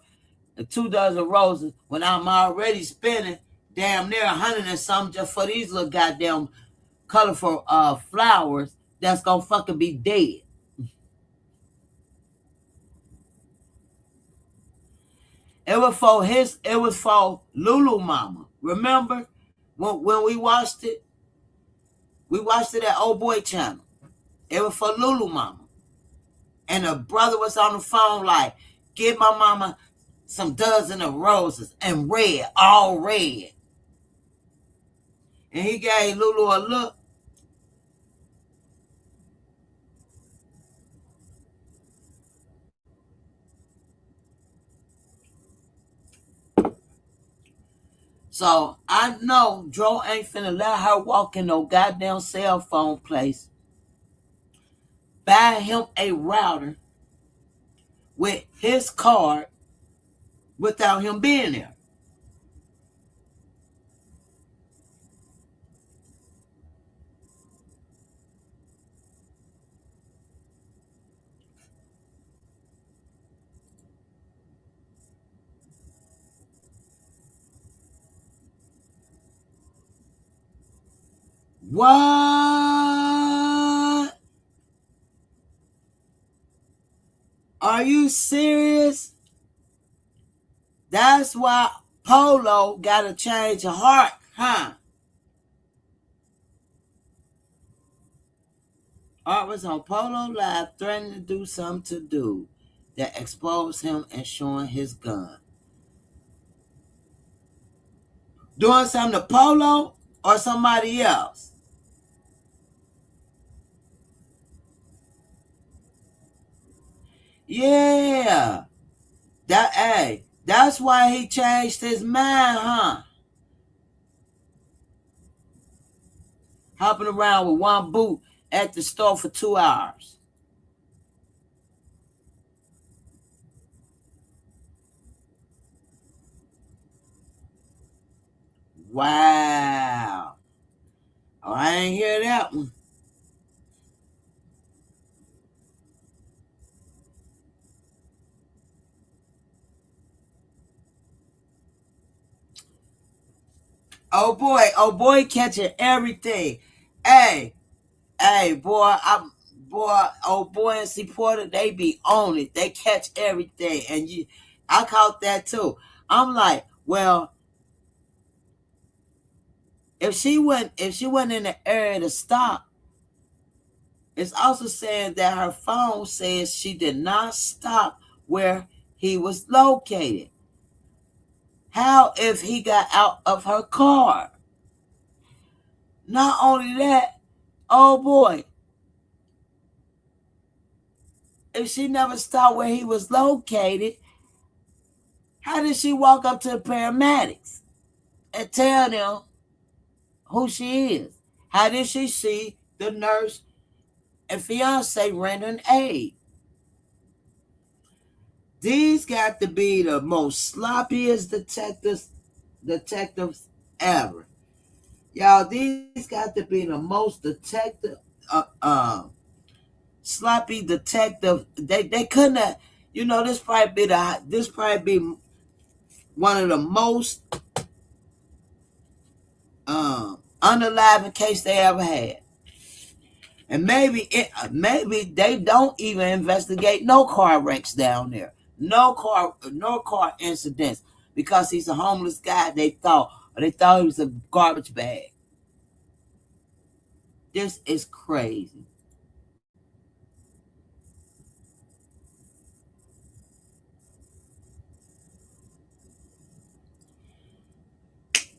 2 dozen roses when I'm already spending damn near 100 and something just for these little goddamn colorful flowers that's gonna fucking be dead? It was for Lulu Mama. Remember when we watched it? We watched it at Old Boy Channel. It was for Lulu Mama. And the brother was on the phone like, give my mama some dozen of roses and red, all red. And he gave Lulu a look. So I know Dro ain't finna let her walk in no goddamn cell phone place, buy him a router with his card without him being there. What? Are you serious? That's why Polo got a change of heart, huh? Art was on Polo Live threatening to do something to dude that exposed him and showing his gun. Doing something to Polo or somebody else? Yeah. That's why he changed his mind, huh? Hopping around with one boot at the store for 2 hours. Wow. Oh, I ain't hear that one. Oh boy, catching everything. Hey, hey, oh boy and C Porter, they be on it. They catch everything, and I caught that too. I'm like, well, if she went in the area to stop, it's also saying that her phone says she did not stop where he was located. How if he got out of her car? Not only that, oh boy, if she never stopped where he was located, how did she walk up to the paramedics and tell them who she is? How did she see the nurse and fiance rendering aid? These got to be the most sloppiest detectives ever. Y'all, these got to be the most uh, uh, sloppy detective. They couldn't have, this probably be one of the most unaliving case they ever had. And maybe they don't even investigate no car wrecks down there, no car incidents, because he's a homeless guy. They thought he was a garbage bag. This is crazy.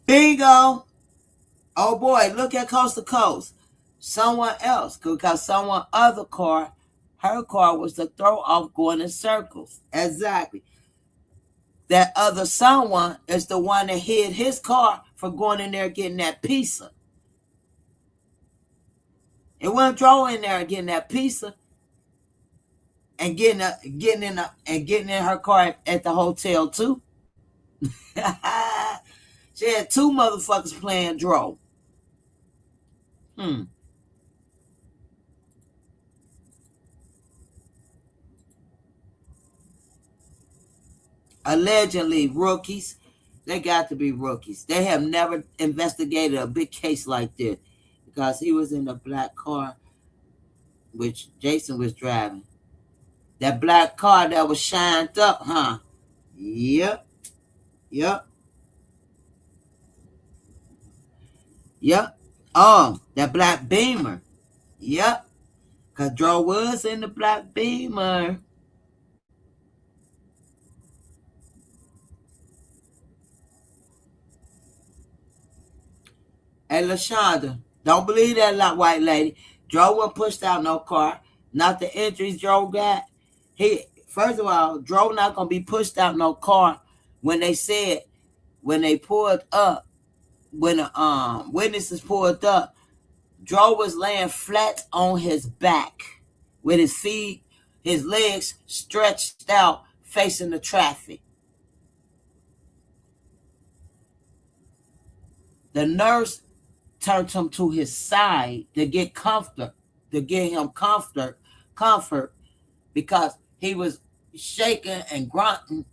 Bingo! Oh boy, look at Coast to Coast. Someone else, because someone other car, her car was the throw off going in circles. Exactly. That other someone is the one that hid his car from going in there getting that pizza. It wasn't drove in there getting that pizza and getting in her car at the hotel too. She had two motherfuckers playing draw. Hmm. Allegedly rookies. They got to be rookies. They have never investigated a big case like this because he was in a black car, which Jason was driving. That black car that was shined up, huh? Yep, yep, yep. Oh, that black Beamer. Yep, because Dro was in the black Beamer. Hey, LaShonda, don't believe that white lady. Dro wasn't pushed out no car. Not the injuries Dro got. First of all, Dro not gonna be pushed out no car when they said when they pulled up, when the witnesses pulled up, Dro was laying flat on his back with his feet, his legs stretched out, facing the traffic. The nurse turned him to his side to get comfort, because he was shaking and grunting.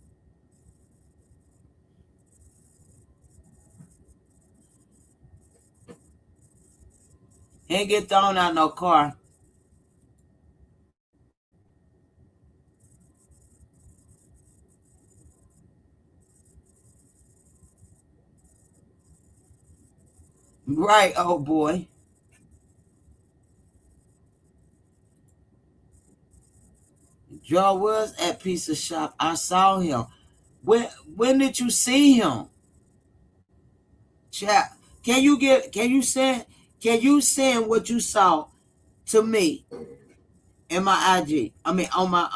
He didn't get thrown out no car. Right, oh boy. Joe was at Pizza Shop. I saw him. When did you see him? Chat. Can you send what you saw to me in my IG? I mean on my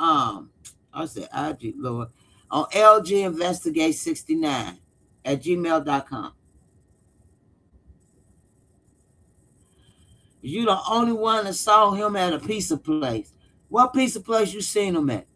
I said IG, Lord. On lginvestigate69@gmail.com. You the only one that saw him at a pizza place. What pizza place you seen him at?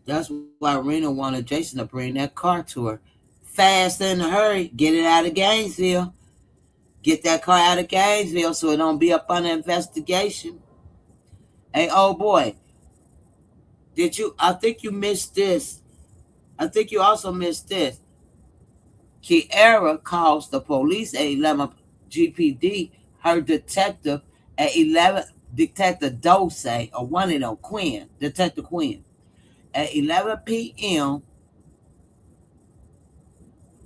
That's why Rena wanted Jason to bring that car to her. Fast in a hurry. Get it out of Gainesville. Get that car out of Gainesville so it don't be up under investigation. Hey, oh boy. I think you missed this. I think you also missed this. Kiara calls the police at 11 GPD. Her detective at 11, Detective Dose, or one of them, Quinn, Detective Quinn, at 11 p.m.,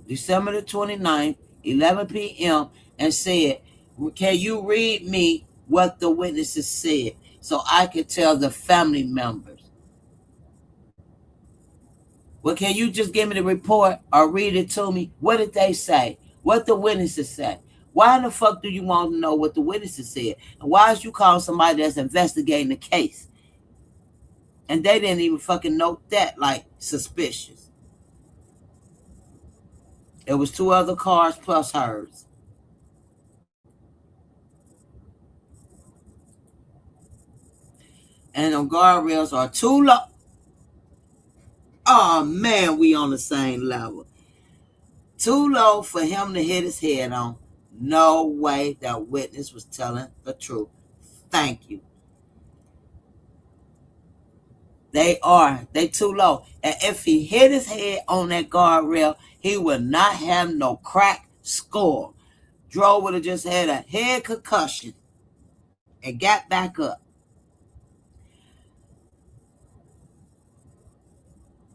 December the 29th, 11 p.m., and said, can you read me what the witnesses said so I can tell the family members? Well, can you just give me the report or read it to me? What did they say? What the witnesses say? Why in the fuck do you want to know what the witnesses said? And why is you calling somebody that's investigating the case? And they didn't even fucking note that, like, suspicious. It was 2 other cars plus hers. And the guardrails are too low. Oh, man, we on the same level. Too low for him to hit his head on. No way that witness was telling the truth. Thank you. They too low. And if he hit his head on that guardrail, he would not have no crack skull. Dro would have just had a head concussion and got back up.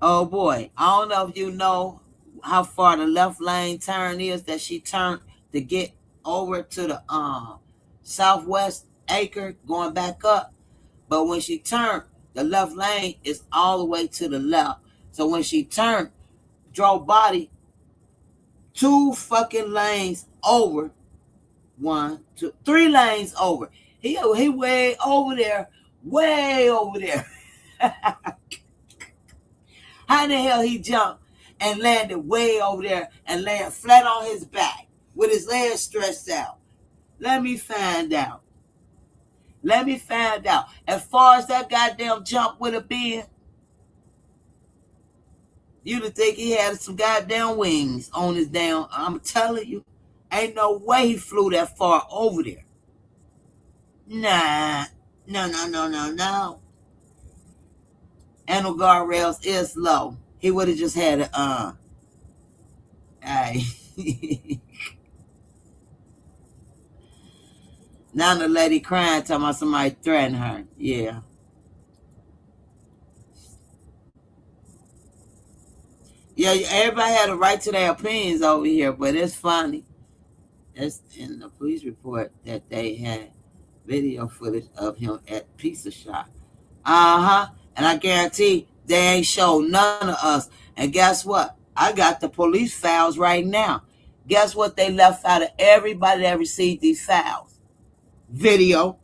Oh boy, I don't know if you know how far the left lane turn is that she turned to get over to the southwest acre going back up. But when she turned, the left lane is all the way to the left. So when she turned, drove body 2 fucking lanes over. 1, 2, 3 lanes over. He way over there, way over there. How the hell he jumped and landed way over there and landed flat on his back with his legs stretched out? Let me find out. As far as that goddamn jump would have been, you'd have think he had some goddamn wings on his damn. I'm telling you, ain't no way he flew that far over there. Nah, no. And the guardrails is low. He would have just had a Hey. Now the lady crying, talking about somebody threatening her. Yeah. Yeah, everybody had a right to their opinions over here, but it's funny. It's in the police report that they had video footage of him at Pizza Shop. And I guarantee they ain't showed none of us. And guess what? I got the police files right now. Guess what they left out of everybody that received these files? Video.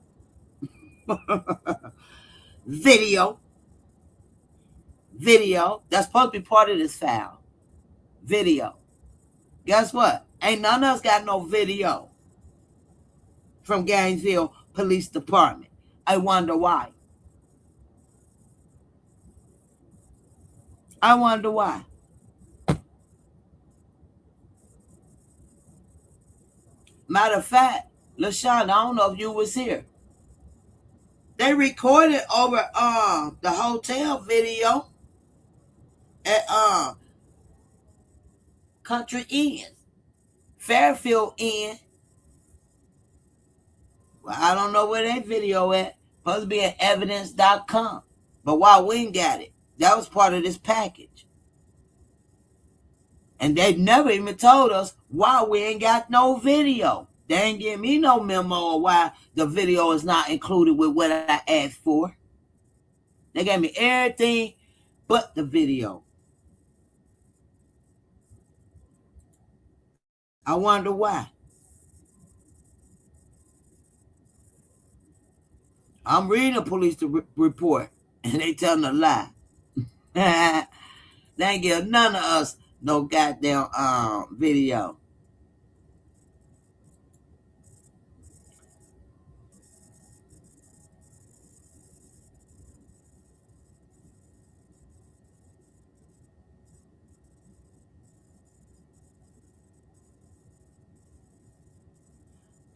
Video. That's supposed to be part of this file. Video. Guess what? Ain't none of us got no video from Gainesville Police Department. I wonder why. Matter of fact, LaShawn, I don't know if you was here. They recorded over the hotel video at Country Inn, Fairfield Inn. Well, I don't know where that video at. Supposed to be at evidence.com. But why we ain't got it? That was part of this package. And they never even told us why we ain't got no video. They ain't give me no memo of why the video is not included with what I asked for. They gave me everything but the video. I wonder why. I'm reading a police report, and they telling a lie. They ain't give none of us no goddamn video.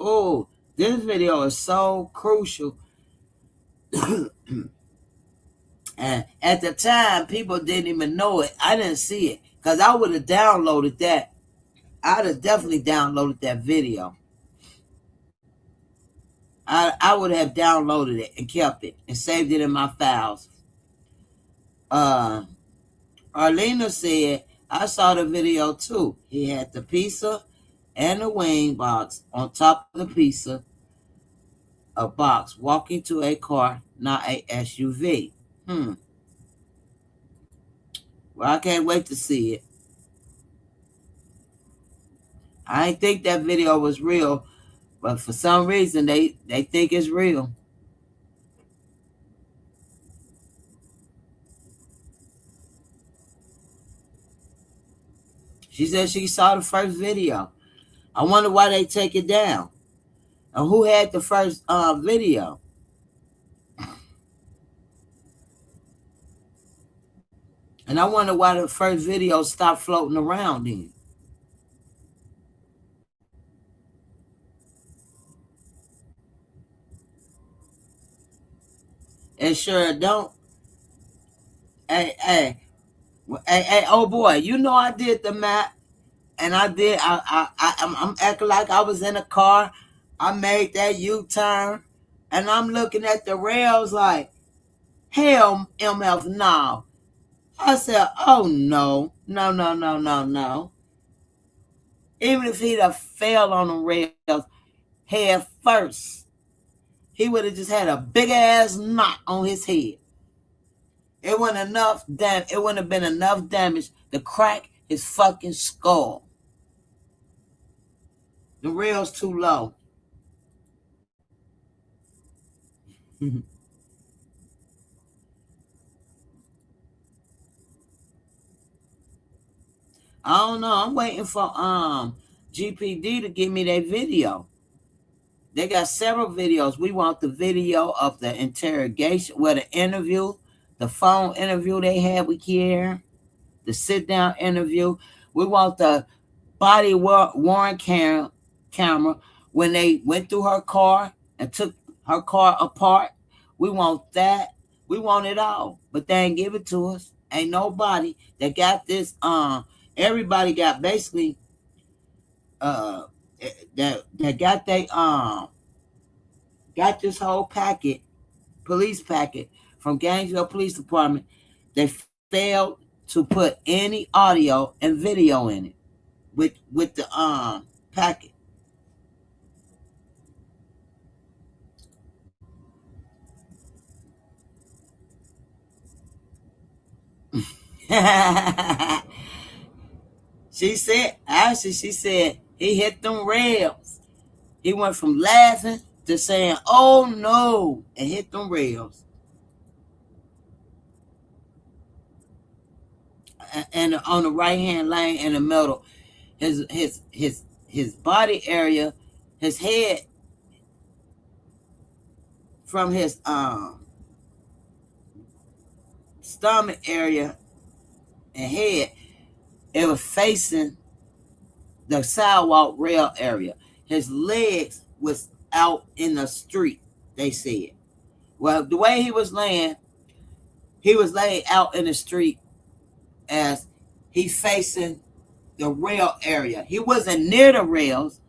Oh, this video is so crucial. And at the time, people didn't even know it. I didn't see it because I would have downloaded that. I'd have definitely downloaded that video. I would have downloaded it and kept it and saved it in my files. Arlena said, I saw the video too. He had the pizza and the wing box on top of the pizza, a box, walking to a car, not a SUV. Well, I can't wait to see it. I didn't think that video was real, but for some reason they think it's real. She said she saw the first video. I wonder why they take it down. And who had the first video? And I wonder why the first video stopped floating around then. It sure don't. Hey, oh boy, you know I did the math, and I'm acting like I was in a car. I made that U-turn, and I'm looking at the rails like, hell, MF, no. I said, oh no, no, no, no, no, no. Even if he'd have fell on the rails head first, he would have just had a big ass knot on his head. It wasn't enough damage. It wouldn't have been enough damage to crack his fucking skull. The rail's too low. I don't know. I'm waiting for GPD to give me their video. They got several videos. We want the video of the interrogation, well, the interview, the phone interview they had with Kier, the sit-down interview. We want the body worn camera when they went through her car and took her car apart. We want that. We want it all. But they ain't give it to us. Ain't nobody that got this. Everybody got basically that got they got this whole packet, police packet from Gainesville Police Department. They failed to put any audio and video in it with the packet. She said he hit them rails. He went from laughing to saying, oh no, and hit them rails. And on the right hand lane in the middle, his body area, his head from his stomach area and head, it was facing the sidewalk rail area. His legs was out in the street, they said. Well, the way he was laid out in the street as he facing the rail area. He wasn't near the rails,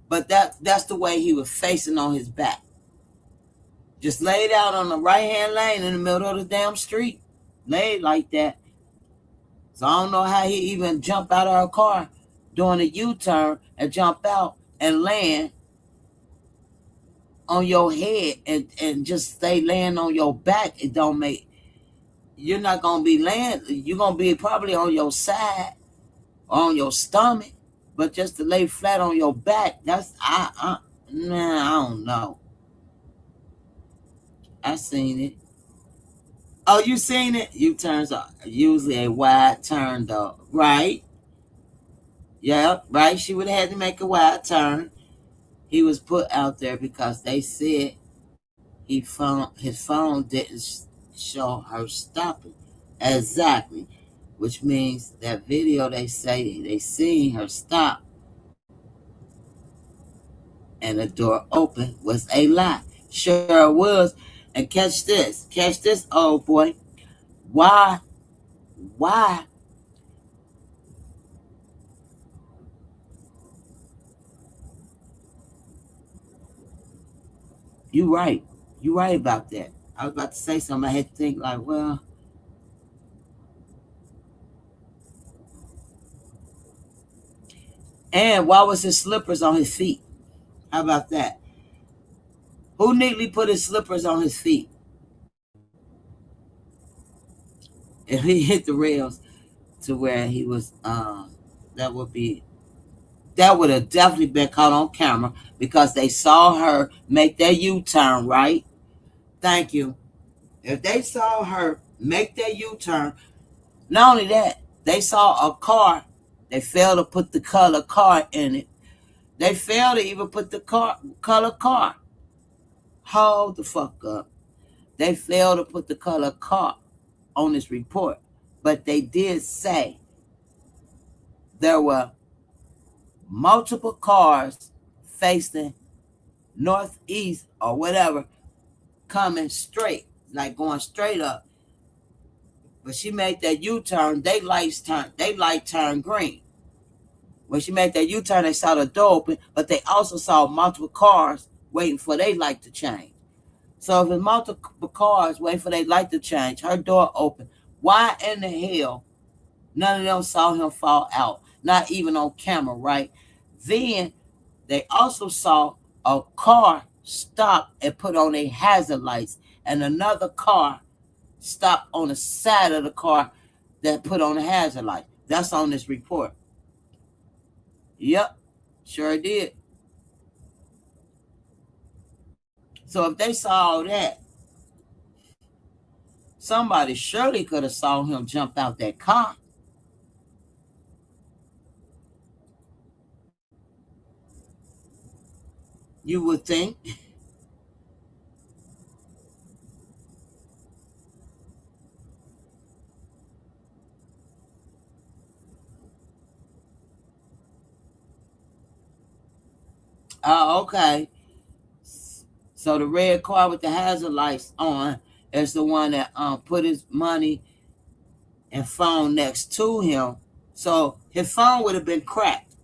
but that's the way he was facing on his back. Just laid out on the right-hand lane in the middle of the damn street. Laid like that. So I don't know how he even jumped out of our car doing a U-turn and jump out and land on your head and just stay laying on your back. It don't make, you're not going to be laying, you're going to be probably on your side or on your stomach. But just to lay flat on your back, nah, I don't know. I seen it. Oh, you seen it? U-turns are usually a wide turn, though, right? Yeah, right. She would have had to make a wide turn. He was put out there because they said his phone didn't show her stopping. Exactly, which means that video they say they seen her stop and the door open was a lie. Sure was. And catch this, old boy. Why, why? You right. You right about that. I was about to say something. I had to think like, well, and why was his slippers on his feet? How about that? Who neatly put his slippers on his feet? If he hit the rails to where he was, that would be that would have definitely been caught on camera because they saw her make that U-turn, right? Thank you. If they saw her make that U-turn, not only that, they saw a car. They failed to put the color car in it. They failed to even put the color car. Hold the fuck up. They failed to put the color car on this report. But they did say there were multiple cars facing northeast or whatever coming straight, like going straight up. But she made that U-turn, they light turned green. When she made that U-turn, they saw the door open, but they also saw multiple cars waiting for their light to change. So if it's multiple cars waiting for their light to change, her door open, why in the hell none of them saw him fall out? Not even on camera, right? Then they also saw a car stop and put on a hazard lights, and another car stop on the side of the car that put on the hazard light. That's on this report. Yep, sure did. So if they saw all that, somebody surely could have saw him jump out that car. You would think. Oh, okay. So the red car with the hazard lights on is the one that put his money and phone next to him. So his phone would have been cracked.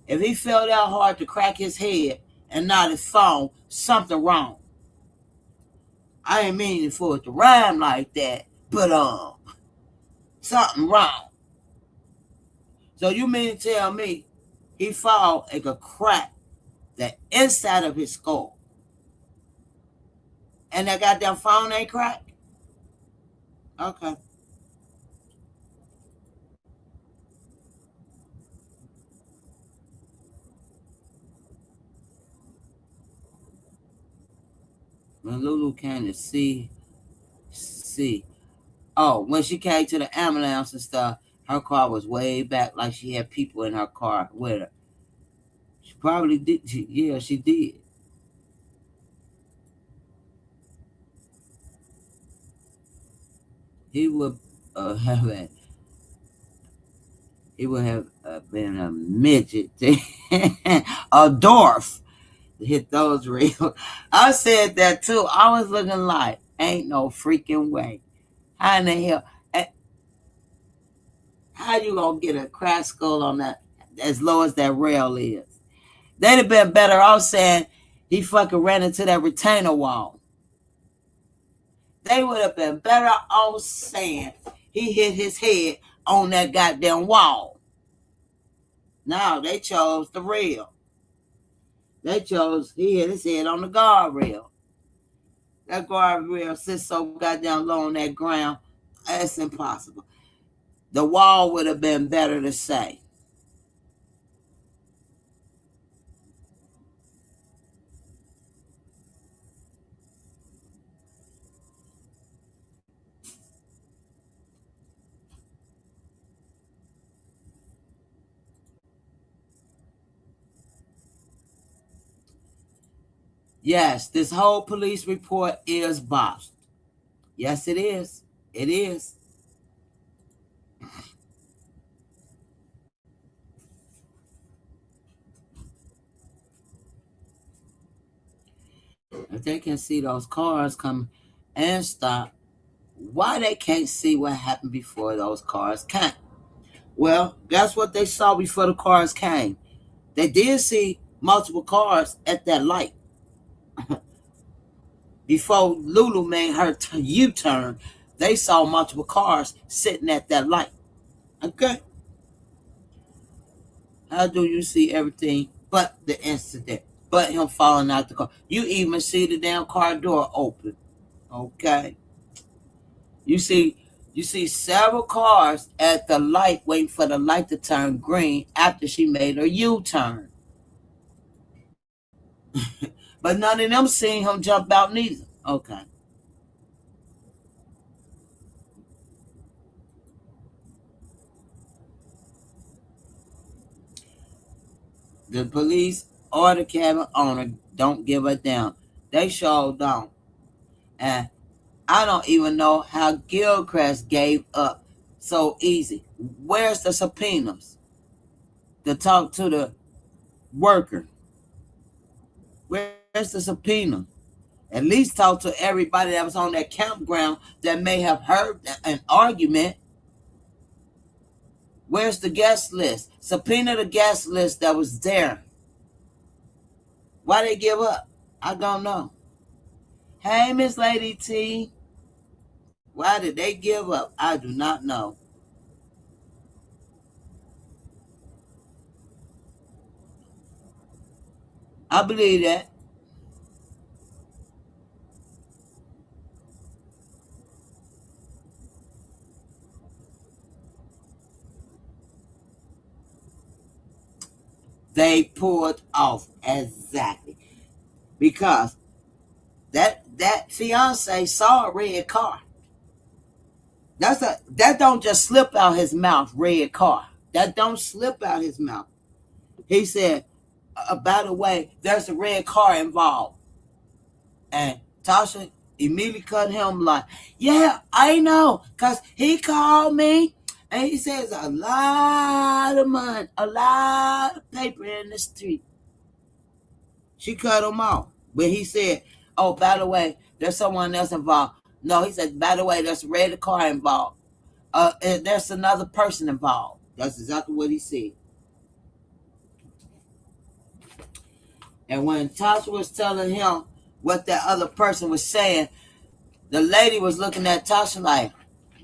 If he fell that hard to crack his head and not his phone, something wrong. I ain't meaning for it to rhyme like that, but something wrong. So you mean to tell me he fall and could crack the inside of his skull and that goddamn phone ain't cracked? Okay. When Lulu came to see. Oh, when she came to the ambulance and stuff, her car was way back, like she had people in her car with her. She probably did. Yeah, she did. He would have a, he would have been a midget, a dwarf. Hit those real. I said that too. I was looking like, ain't no freaking way. How in the hell? How you gonna get a crack skull on that as low as that rail is? They'd have been better off saying he fucking ran into that retainer wall. They would have been better off saying he hit his head on that goddamn wall. Now they chose the rail. They chose he hit his head on the guardrail. That guardrail sits so goddamn low on that ground. That's impossible. The wall would have been better to say. Yes, this whole police report is botched. Yes, it is. It is. If they can see those cars come and stop, why they can't see what happened before those cars came? Well, that's what they saw before the cars came. They did see multiple cars at that light before Lulu made her U-turn. They saw multiple cars sitting at that light. Okay, how do you see everything but the incident, but him falling out the car? You even see the damn car door open. Okay, you see, you see several cars at the light waiting for the light to turn green after she made her U-turn. But none of them seen him jump out neither. Okay. The police or the cabin owner don't give a damn. They sure don't. And I don't even know how Gilchrist gave up so easy. Where's the subpoenas to talk to the worker? Where's the subpoena? At least talk to everybody that was on that campground that may have heard an argument. Where's the guest list? Subpoena the guest list that was there. Why they give up? I don't know. Hey, Miss Lady T. Why did they give up? I do not know. I believe that they pulled off exactly because that fiance saw a red car. That don't just slip out his mouth. Red car. That don't slip out his mouth. He said, by the way, there's a red car involved. And Tasha immediately cut him like, yeah, I know, because he called me and he says a lot of money, a lot of paper in the street. She cut him off. But he said, oh, by the way, there's someone else involved. No, he said, by the way, there's a red car involved. And there's another person involved. That's exactly what he said. And when Tasha was telling him what that other person was saying, the lady was looking at Tasha like,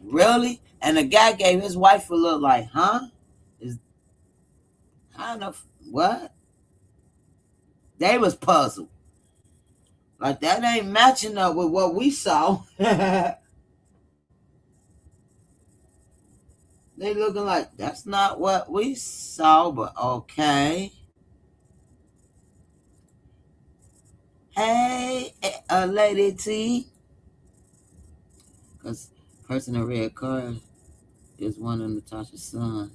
really? And the guy gave his wife a look like, huh? Is kind of what? They was puzzled. Like that ain't matching up with what we saw. They looking like that's not what we saw, but okay. Hey, Lady T. Because person in red car is one of Natasha's sons.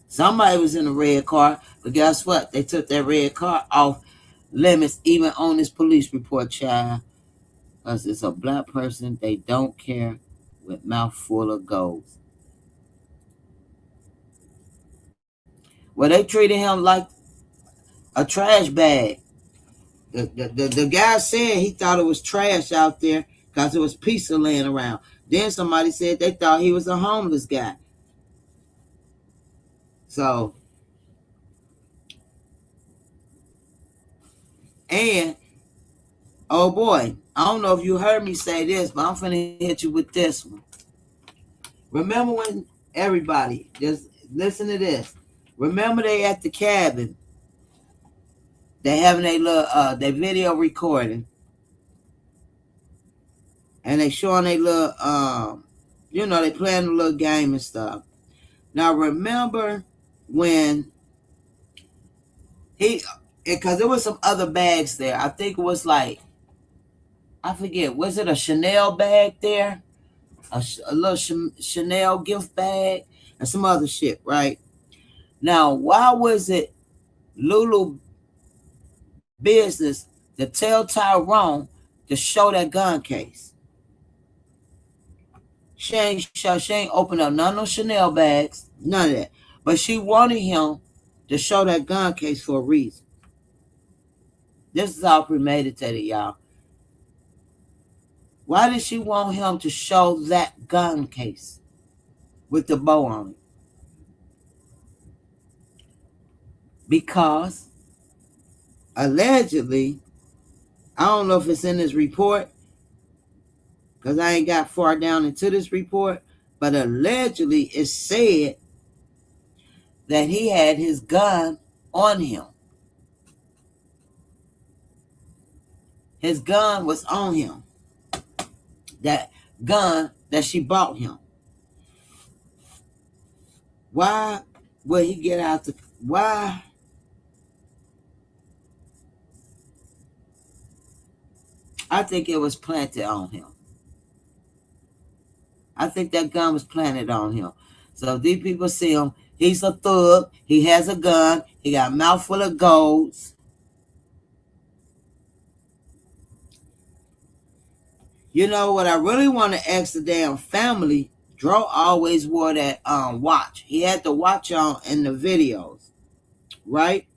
Somebody was in a red car, but guess what? They took that red car off limits, even on this police report, child. Because it's a black person, they don't care, with mouth full of gold. Well, they treated him like a trash bag. The guy said he thought it was trash out there because there was pizza laying around. Then somebody said they thought he was a homeless guy. So, and oh boy, I don't know if you heard me say this, but I'm finna hit you with this one. Remember when everybody, just listen to this. Remember they at the cabin, they having a little their video recording, and they showing a little they playing a little game and stuff. Now remember when he, because there was some other bags there. I think it was like, I forget, was it a Chanel bag there? A little Chanel gift bag and some other shit, right? Now, why was it Lulu business to tell Tyrone to show that gun case. She ain't opened up none of those Chanel bags, none of that. But she wanted him to show that gun case for a reason. This is all premeditated, y'all. Why did she want him to show that gun case with the bow on it? Because allegedly, I don't know if it's in this report, because I ain't got far down into this report, but allegedly it said that he had his gun on him. His gun was on him. That gun that she bought him. Why would he get out the... Why? I think it was planted on him. I think that gun was planted on him. So if these people see him, he's a thug. He has a gun. He got a mouthful of golds. You know what I really want to ask the damn family, Dro always wore that watch. He had the watch on in the videos, right?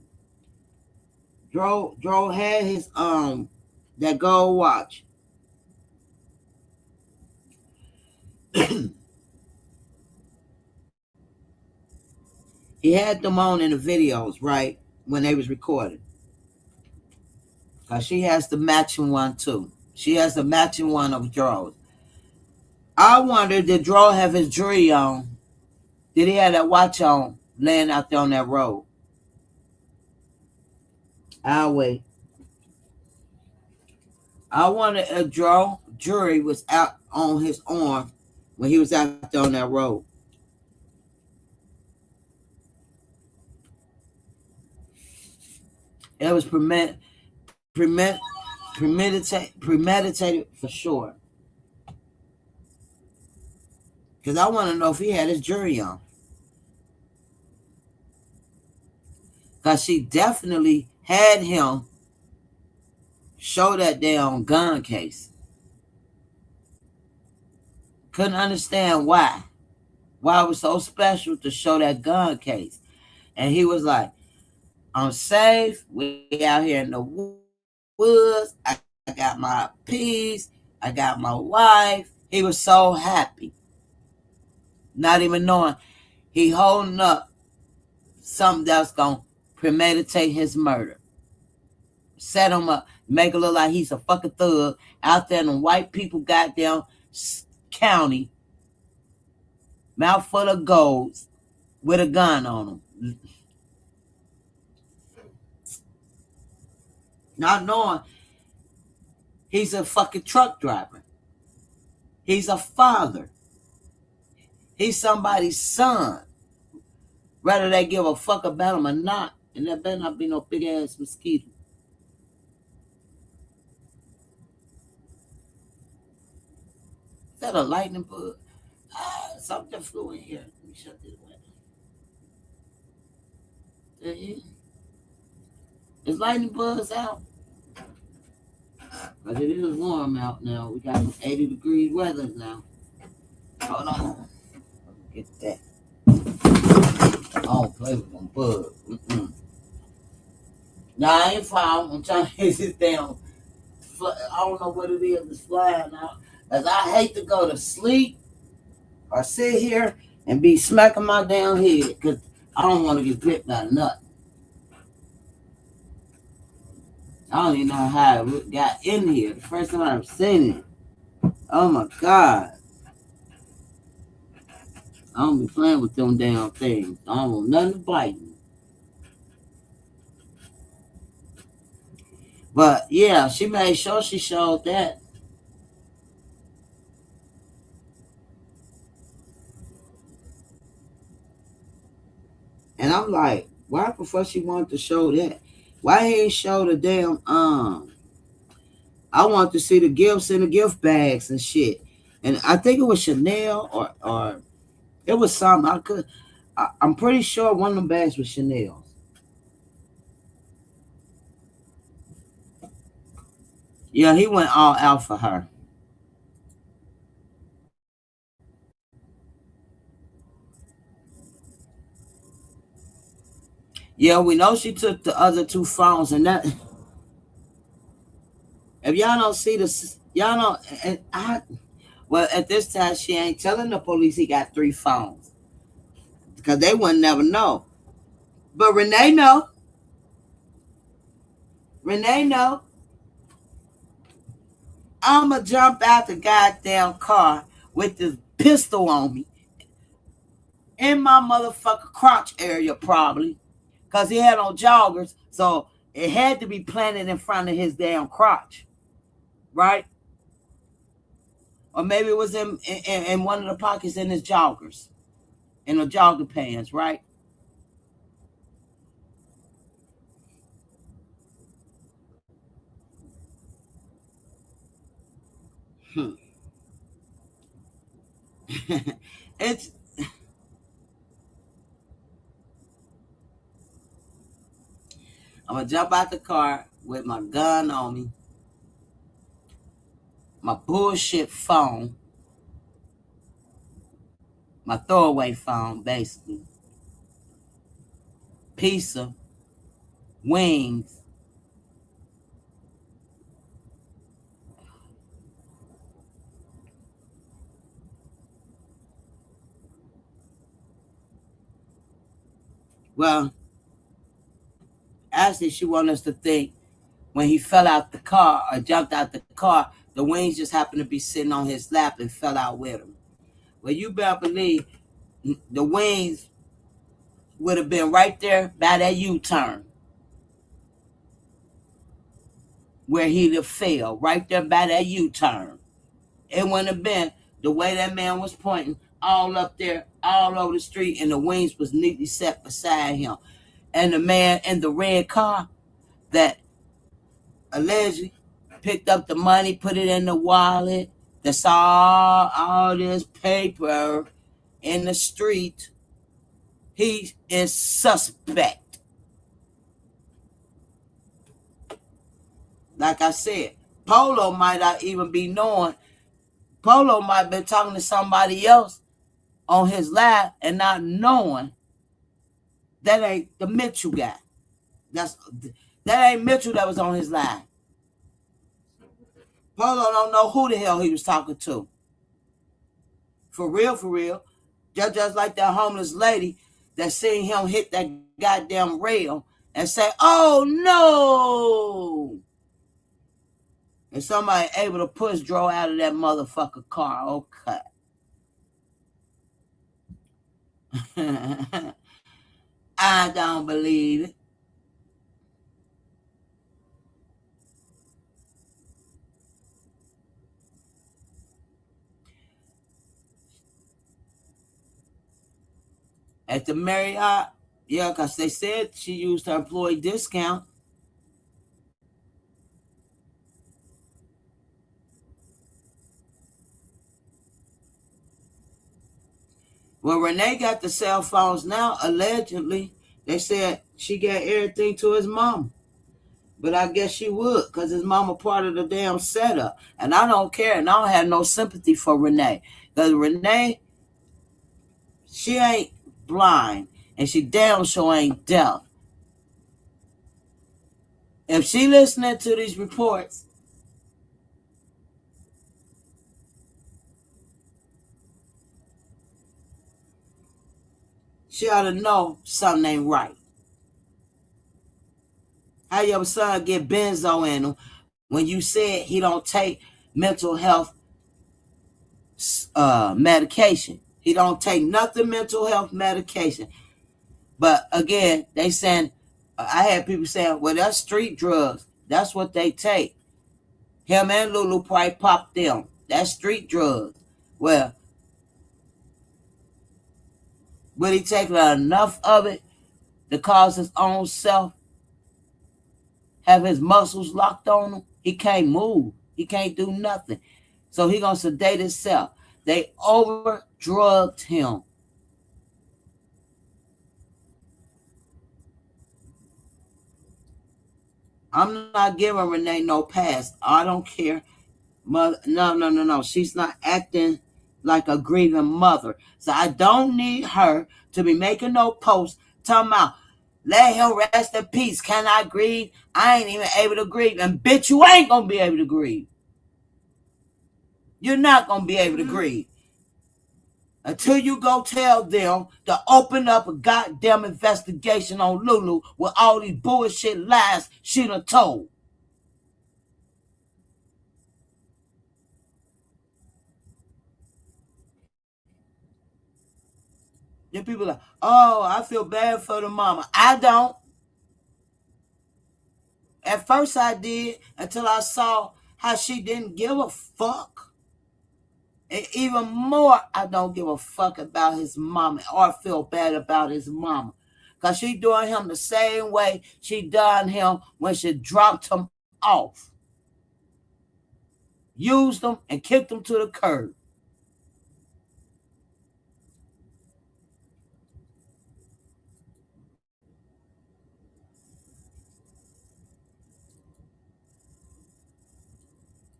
Dro had his that gold watch. He had them on in the videos, right? When they was recording. Because she has the matching one too. She has the matching one of Dro's. I wonder, did Dro have his jewelry on? Did he have that watch on laying out there on that road? I'll wait. I wonder if Dro jewelry was out on his arm when he was out there on that road. It was premeditated for sure. Because I want to know if he had his jewelry on. Because she definitely had him show that damn gun case. Couldn't understand why. Why it was so special to show that gun case. And he was like, I'm safe. We out here in the woods. I got my peace. I got my wife. He was so happy. Not even knowing he holding up something that's going to premeditate his murder. Set him up. Make it look like he's a fucking thug out there in the white people goddamn county. Mouthful of golds with a gun on him. Not knowing he's a fucking truck driver. He's a father. He's somebody's son. Whether they give a fuck about him or not. And there better not be no big ass mosquito. Is that a lightning bug? Something flew in here. Let me shut this window. Is lightning bugs out? But it is warm out now. We got 80 degree weather now. Hold on. Get that. I don't play with them bugs. Nah, I ain't found. I'm trying to hit this damn. I don't know what it is. It's flying out. As I hate to go to sleep or sit here and be smacking my damn head because I don't want to get bit by nothing. I don't even know how it got in here. The first time I've seen it. Oh my God. I don't be playing with them damn things. I don't want nothing to bite me. But yeah, she made sure she showed that. And I'm like, why before she wanted to show that? Why he ain't show the damn I want to see the gifts in the gift bags and shit. And I think it was Chanel or it was something. I'm pretty sure one of them bags was Chanel's. Yeah, he went all out for her. Yeah, we know she took the other two phones, and that if y'all don't see this, y'all don't. And well, at this time, she ain't telling the police he got three phones because they wouldn't never know. But Renee know. Renee know. I'ma jump out the goddamn car with this pistol on me in my motherfucker crotch area, probably, because he had on joggers, so it had to be planted in front of his damn crotch, right? Or maybe it was in one of the pockets in his joggers, in the jogger pants, right? Hmm. It's I'm gonna jump out the car with my gun on me, my bullshit phone, my throwaway phone, basically, pizza, wings. Well, actually, she wanted us to think when he fell out the car or jumped out the car, the wings just happened to be sitting on his lap and fell out with him. Well, you better believe the wings would have been right there by that U-turn where he'd have fell, right there by that U-turn. It wouldn't have been the way that man was pointing all up there, all over the street, and the wings was neatly set beside him. And the man in the red car that allegedly picked up the money, put it in the wallet, that saw all this paper in the street, he is suspect. Like I said, Polo might not even be knowing. Polo might have been talking to somebody else on his live and not knowing that ain't the Mitchell guy. That's that ain't Mitchell that was on his live. Polo don't know who the hell he was talking to. For real, for real. Just like that homeless lady that seen him hit that goddamn rail and say, "Oh no!" And somebody able to push Dro out of that motherfucker car. Okay. I don't believe it. At the Marriott, yeah, because they said she used her employee discount. Well, Renee got the cell phones now, allegedly. They said she got everything to his mom. But I guess she would, because his mama part of the damn setup. And I don't care, and I don't have no sympathy for Renee. Because Renee, she ain't blind, and she damn sure ain't deaf. If she listening to these reports, she ought to know something ain't right. How your son get benzo in him when you said he don't take mental health medication? He don't take nothing mental health medication. But again, they saying, I had people saying, well, that's street drugs. That's what they take. Him and Lulu probably popped them. That's street drugs. Well, will he take enough of it to cause his own self have his muscles locked on him? He can't move. He can't do nothing. So he gonna sedate himself. They over drugged him. I'm not giving Renee no pass. I don't care. Mother, no. She's not acting like a grieving mother. So I don't need her to be making no posts talking about let him rest in peace. Can I grieve? I ain't even able to grieve. And bitch, you ain't gonna be able to grieve. You're not gonna be able to grieve until you go tell them to open up a goddamn investigation on Lulu with all these bullshit lies she done told. Then people are like, oh, I feel bad for the mama. I don't. At first I did until I saw how she didn't give a fuck. And even more, I don't give a fuck about his mama or feel bad about his mama. Because she doing him the same way she done him when she dropped him off. Used him and kicked him to the curb.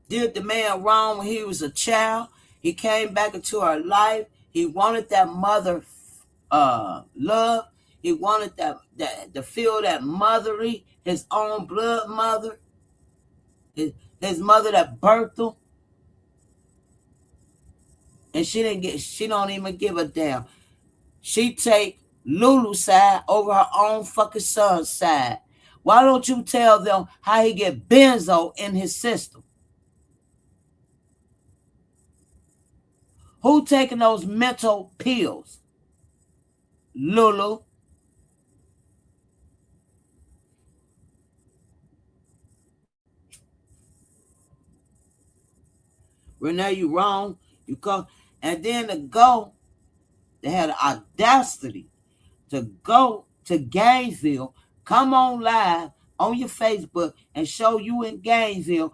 Did the man wrong when he was a child. He came back into her life. He wanted that mother love. He wanted that to feel that motherly, his own blood mother, his mother that birthed him. And she don't even give a damn. She take Lulu's side over her own fucking son's side. Why don't you tell them how he get benzo in his system? Who taking those mental pills? Lulu. Renee, you wrong. You come. And then they had the audacity to go to Gainesville, come on live on your Facebook and show you in Gainesville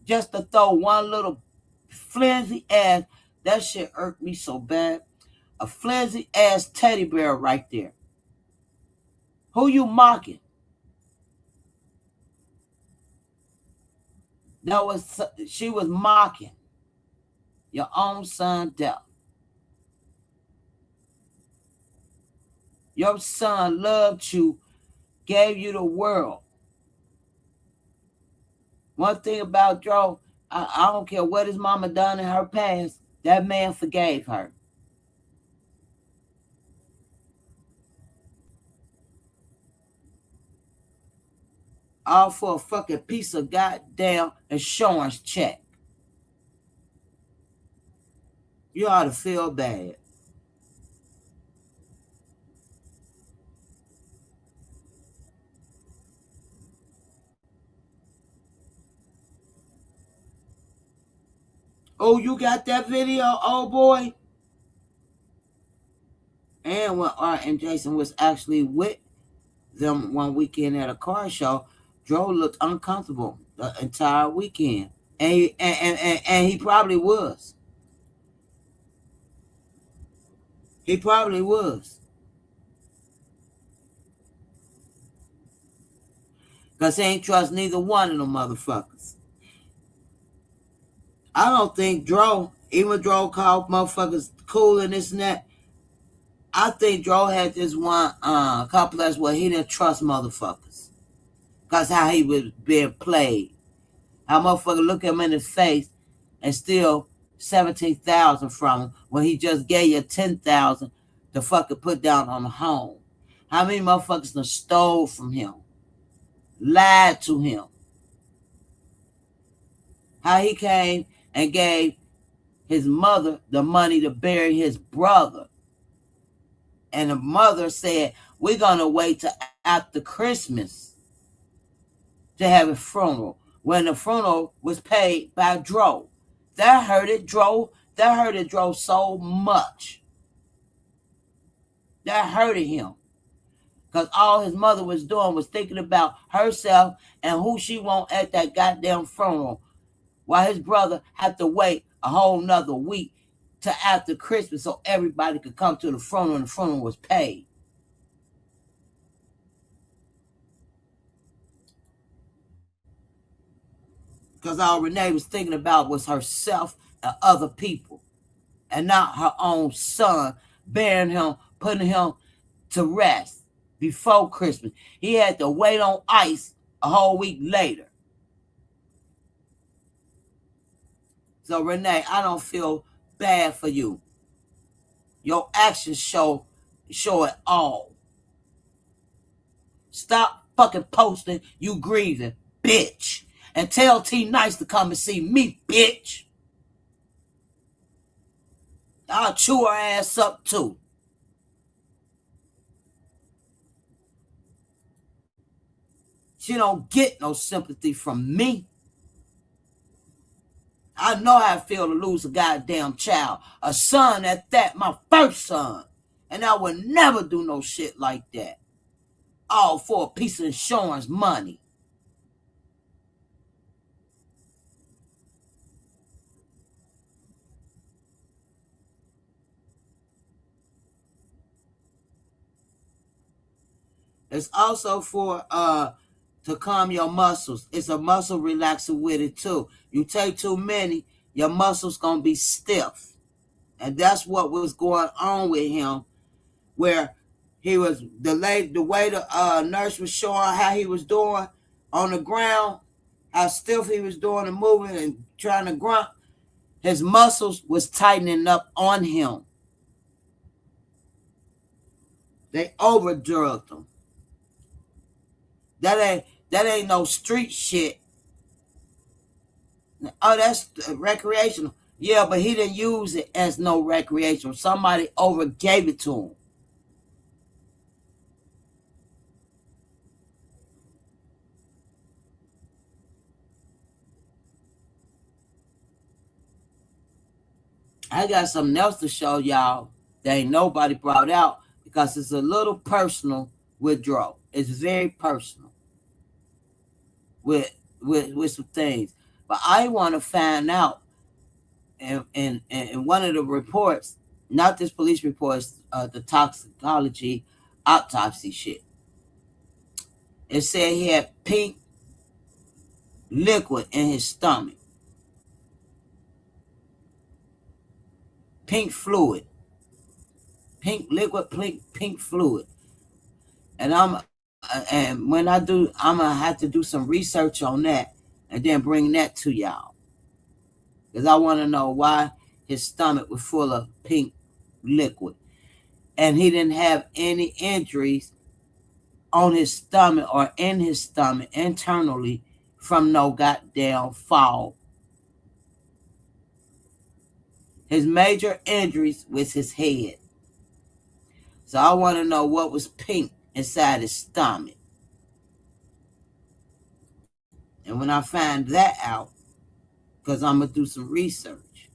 just to throw one little flimsy ass. That shit irked me so bad. A flimsy ass teddy bear right there. Who you mocking? She was mocking your own son death. Your son loved you, gave you the world. One thing about Joe, I don't care what his mama done in her past, that man forgave her. All for a fucking piece of goddamn insurance check. You ought to feel bad. Oh, you got that video, oh boy? And when Art and Jason was actually with them one weekend at a car show, Joe looked uncomfortable the entire weekend. And he probably was. He probably was. Because he ain't trust neither one of them motherfuckers. I don't think even Dro called motherfuckers cool and this and that. I think Dro had this one complex where he didn't trust motherfuckers. Because how he was being played. How motherfucker look him in the face and steal 17,000 from him when he just gave you 10,000 to fucking put down on the home. How many motherfuckers done stole from him? Lied to him. How he came and gave his mother the money to bury his brother. And the mother said, we're going to wait till after Christmas to have a funeral. When the funeral was paid by Dro. That hurted Dro so much. That hurted him. Because all his mother was doing was thinking about herself and who she want at that goddamn funeral. While his brother had to wait a whole nother week to after Christmas so everybody could come to the funeral and the funeral was paid. Because all Renee was thinking about was herself and other people, and not her own son, bearing him, putting him to rest before Christmas. He had to wait on ice a whole week later. So Renee, I don't feel bad for you. Your actions show it all. Stop fucking posting you grieving, bitch. And tell T Nice to come and see me, bitch. I'll chew her ass up too. She don't get no sympathy from me. I know how it feel to lose a goddamn child. A son at that, my first son. And I would never do no shit like that. All for a piece of insurance money. It's also for to calm your muscles. It's a muscle relaxer with it too. You take too many, your muscles gonna be stiff. And that's what was going on with him, where he was the way the nurse was showing how he was doing on the ground, how stiff he was doing and moving and trying to grunt. His muscles was tightening up on him. They overdrugged him. That ain't no street shit. Oh, that's recreational. Yeah, but he didn't use it as no recreational. Somebody over gave it to him. I got something else to show y'all that ain't nobody brought out because it's a little personal withdrawal. It's very personal with some things. But I want to find out in one of the reports, not this police reports, the toxicology autopsy shit. It said he had pink liquid in his stomach. Pink fluid. Pink liquid, pink fluid. And when I do, I'm gonna have to do some research on that and then bring that to y'all. Because I want to know why his stomach was full of pink liquid. And he didn't have any injuries on his stomach or in his stomach internally from no goddamn fall. His major injuries was his head. So I want to know what was pink inside his stomach. And when I find that out, because I'm going to do some research.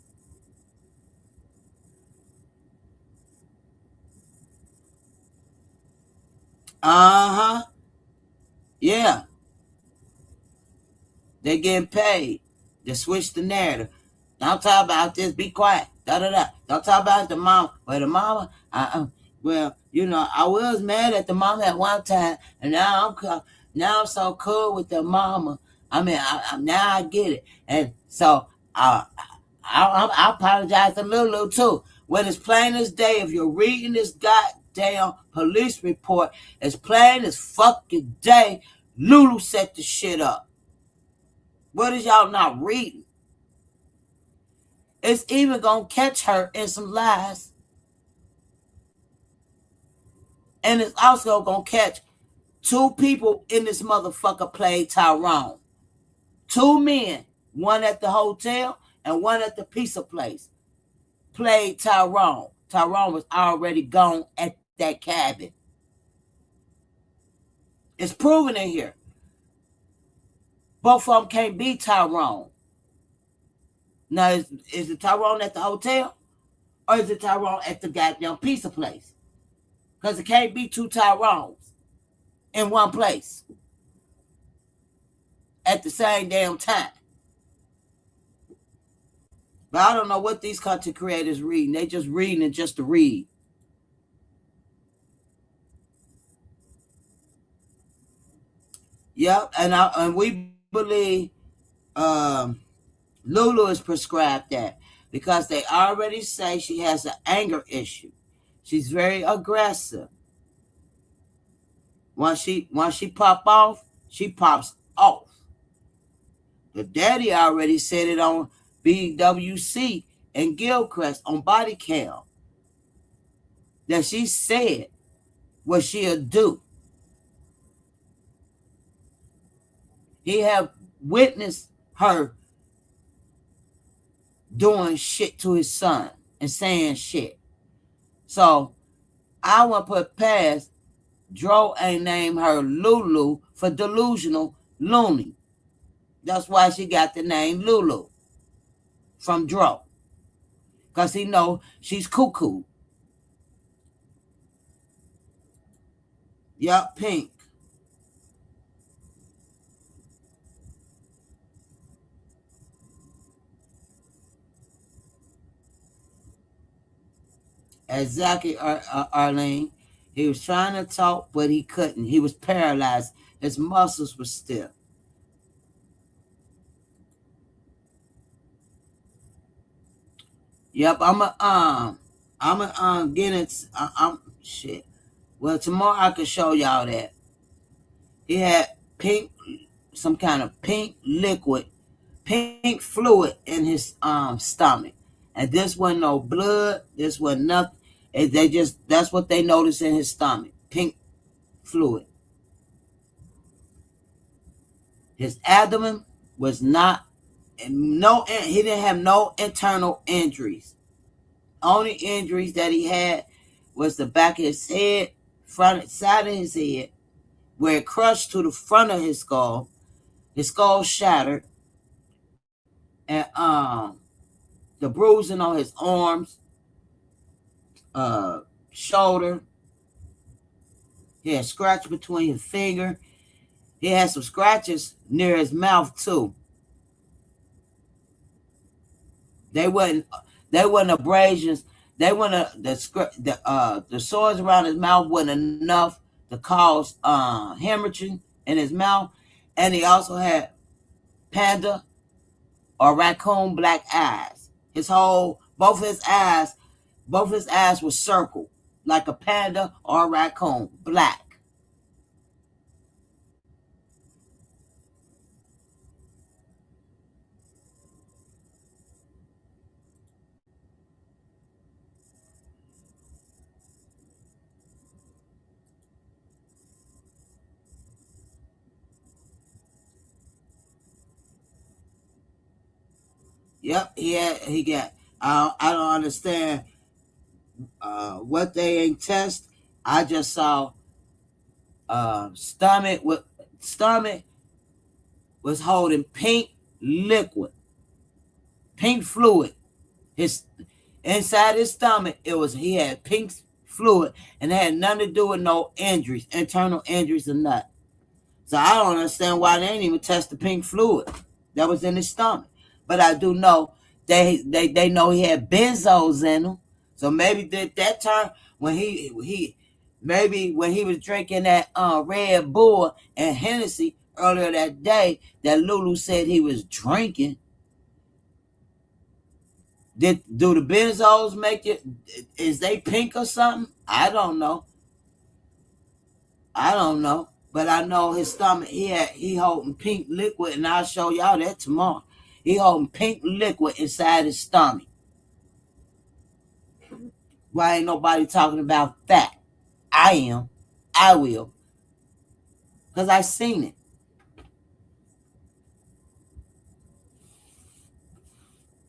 Uh-huh. Yeah. They getting paid to switch the narrative. Don't talk about this. Be quiet. Da-da-da. Don't talk about the mama. Well, the mama, well, I was mad at the mama at one time, and now I'm so cool with the mama. I mean, now I get it. And so I apologize to Lulu too. When it's plain as day, if you're reading this goddamn police report, it's plain as fucking day, Lulu set the shit up. What is y'all not reading? It's even gonna catch her in some lies. And it's also gonna catch two people in this motherfucker played Tyrone. Two men, one at the hotel and one at the pizza place, played Tyrone. Tyrone was already gone at that cabin. It's proven in here. Both of them can't be Tyrone. Now, is it Tyrone at the hotel or is it Tyrone at the goddamn pizza place? Because it can't be two Tyrones in one place at the same damn time. But I don't know what these content creators reading. They just reading it just to read. Yep, and we believe Lulu is prescribed that because they already say she has an anger issue. She's very aggressive. Once she pop off, she pops off. The daddy already said it on BWC and Gilchrist on body cam that she said what she'll do. He have witnessed her doing shit to his son and saying shit. So I want to put past Dro ain't named her Lulu for delusional loony. That's why she got the name Lulu from Dro. Because he know she's cuckoo. Yup, pink. Exactly, Arlene. He was trying to talk, but he couldn't. He was paralyzed. His muscles were stiff. Yep, I'm get it. I'm shit. Well, tomorrow I can show y'all that he had pink, some kind of pink liquid, pink fluid in his stomach, and this wasn't no blood. This wasn't nothing. That's what they noticed in his stomach, pink fluid. His abdomen was not no. He didn't have no internal injuries. Only injuries that he had was the back of his head, front side of his head, where it crushed to the front of his skull. His skull shattered, and the bruising on his arms, shoulder. He had a scratch between his finger. He had some scratches near his mouth too. They wasn't abrasions. They wasn't the sores around his mouth wasn't enough to cause hemorrhaging in his mouth, and he also had panda or raccoon black eyes. Both his eyes were circled like a panda or a raccoon, black. Yep, he got. I don't understand what they ain't test. I just saw stomach was holding pink liquid, pink fluid. His inside his stomach, he had pink fluid, and it had nothing to do with no injuries, internal injuries or nothing. So I don't understand why they didn't even test the pink fluid that was in his stomach. But I do know they know he had benzos in him. So maybe that time when maybe when he was drinking that Red Bull and Hennessy earlier that day that Lulu said he was drinking. Do the benzos make it? Is they pink or something? I don't know. But I know his stomach. He holding pink liquid, and I'll show y'all that tomorrow. He holding pink liquid inside his stomach. Why ain't nobody talking about that? I am. I will, cause I seen it.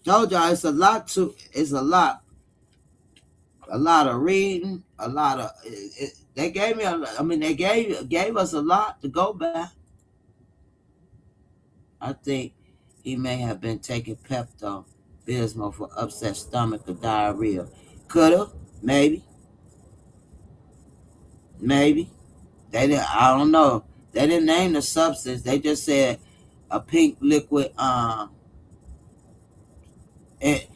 Told y'all it's a lot to. It's a lot. A lot of reading. A lot of. They gave me. They gave us a lot to go by. I think he may have been taking Pepto Bismol for upset stomach or diarrhea. Coulda, maybe. Maybe. They didn't I don't know. They didn't name the substance. They just said a pink liquid it,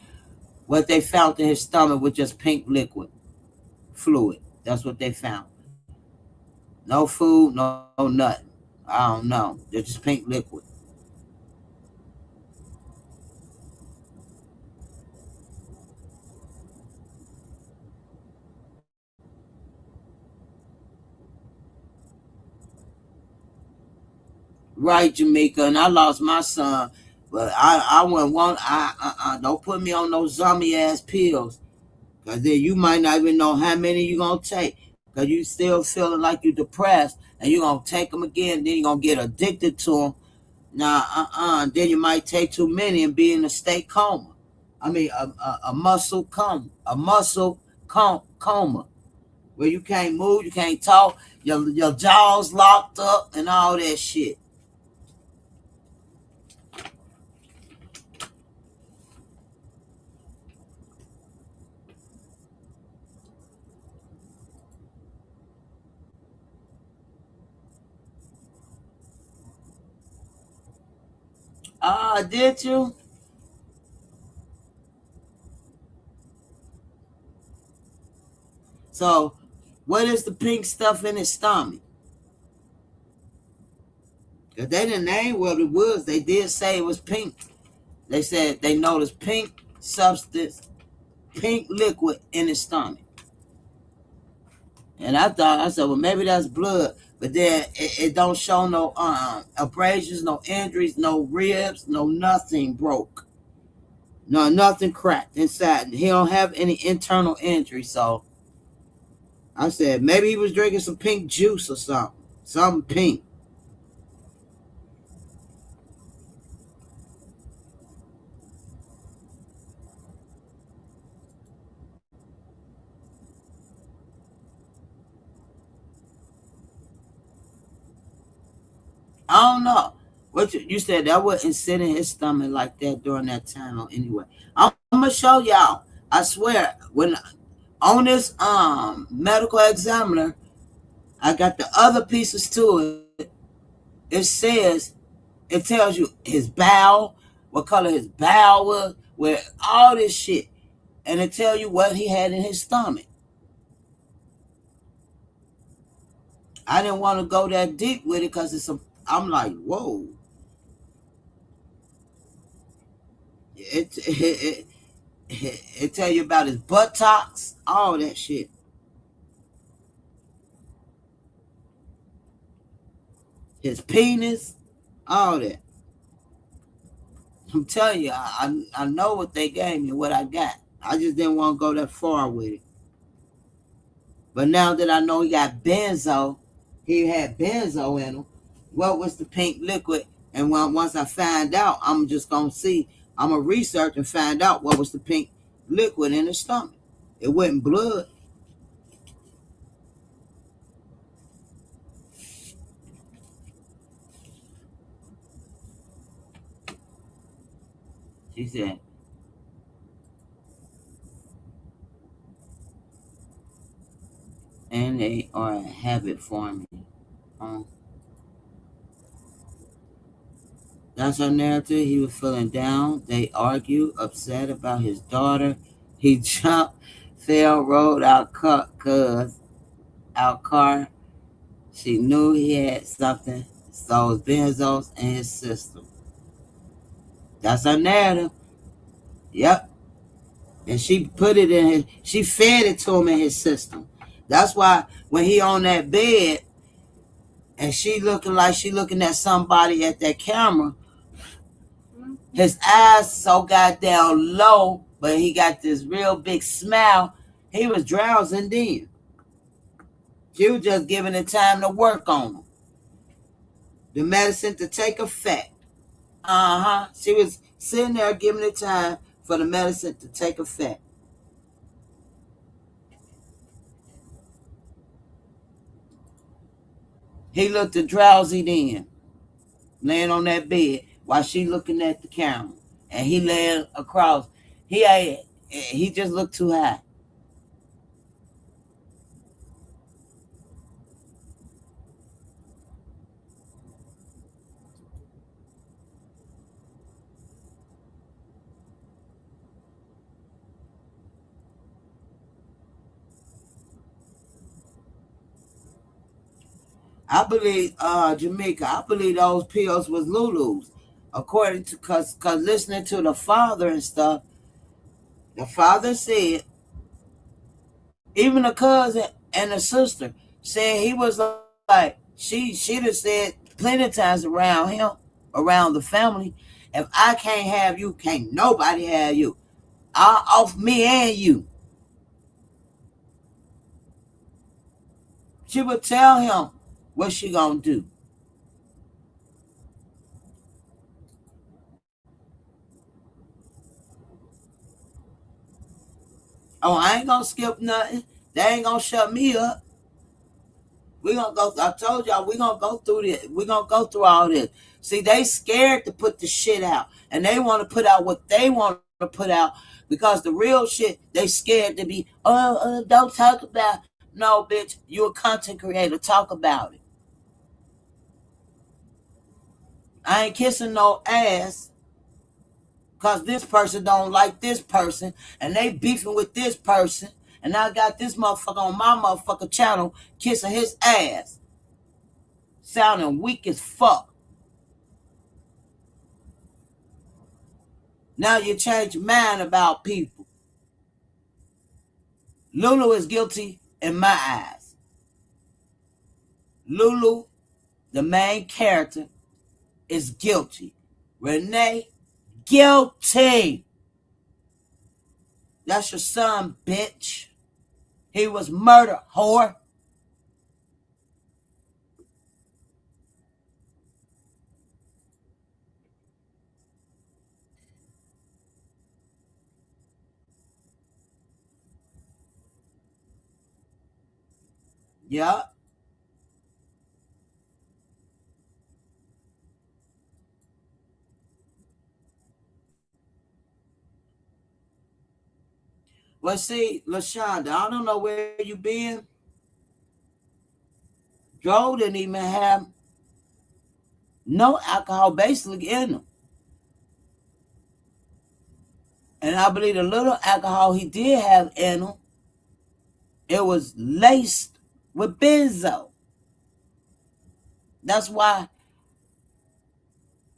what they found in his stomach was just pink liquid fluid. That's what they found. No food, no nothing. I don't know. They're just pink liquid. right, Jamaica, and I lost my son, but I wouldn't want. Don't put me on those zombie ass pills, cause then you might not even know how many you gonna take, cause you still feeling like you depressed, and you gonna take them again. Then you gonna get addicted to them. Now, then you might take too many and be in a state coma. I mean, a muscle coma, coma, where you can't move, you can't talk, your jaws locked up, and all that shit. Did you? So, what is the pink stuff in his stomach? If they didn't name what it was, they did say it was pink. They said they noticed pink substance, pink liquid in his stomach. And I said, well, maybe that's blood. But then it don't show no abrasions, no injuries, no ribs, no nothing broke. No, nothing cracked inside. He don't have any internal injury. So I said, maybe he was drinking some pink juice or something. Something pink. I don't know. What you said that wouldn't sit in his stomach like that during that time anyway. I'm gonna show y'all. I swear, when on this medical examiner, I got the other pieces to it. It says it tells you his bowel, what color his bowel was, where all this shit, and it tell you what he had in his stomach. I didn't want to go that deep with it because I'm like, whoa. It tell you about his buttocks, all that shit, his penis, all that. I'm telling you, I know what they gave me, what I got. I just didn't want to go that far with it. But now that I know he had benzo in him. What was the pink liquid? And once I find out, I'm just gonna see. I'm gonna research and find out what was the pink liquid in his stomach. It wasn't blood. She said, and they are habit forming. Um, that's her narrative. He was feeling down. They argued, upset about his daughter. He jumped, fell, rolled out car. She knew he had something. So it was benzos in his system. That's her narrative. Yep. And she put it in she fed it to him in his system. That's why when he on that bed and she looking like she looking at somebody at that camera, his eyes so goddamn low, but he got this real big smile. He was drowsing then. She was just giving it time to work on him. The medicine to take effect. She was sitting there giving it time for the medicine to take effect. He looked drowsy then, laying on that bed while she looking at the camera, and he laying across. He just looked too high. I believe Jamaica. I believe those pills was Lulu's, according to cause listening to the father and stuff. The father said even the cousin and the sister said he was like she should have said plenty of times around him, around the family. If I can't have you, can't nobody have you. I'll off me and you. She would tell him what she gonna do. Oh, I ain't gonna skip nothing. They ain't gonna shut me up. We gonna go. I told y'all we gonna go through this. We gonna go through all this. See, they scared to put the shit out, and they want to put out what they want to put out because the real shit they scared to be. Don't talk about. No, bitch, you a content creator. Talk about it. I ain't kissing no ass because this person don't like this person, and they beefing with this person, and I got this motherfucker on my motherfucker channel kissing his ass, sounding weak as fuck. Now you change your mind about people. Lulu is guilty in my eyes. Lulu, the main character, is guilty. Renee, guilty. That's your son, bitch. He was murdered, whore. Yeah. Well, see, LaShonda, I don't know where you been. Joe didn't even have no alcohol basically in him. And I believe the little alcohol he did have in him, it was laced with benzo. That's why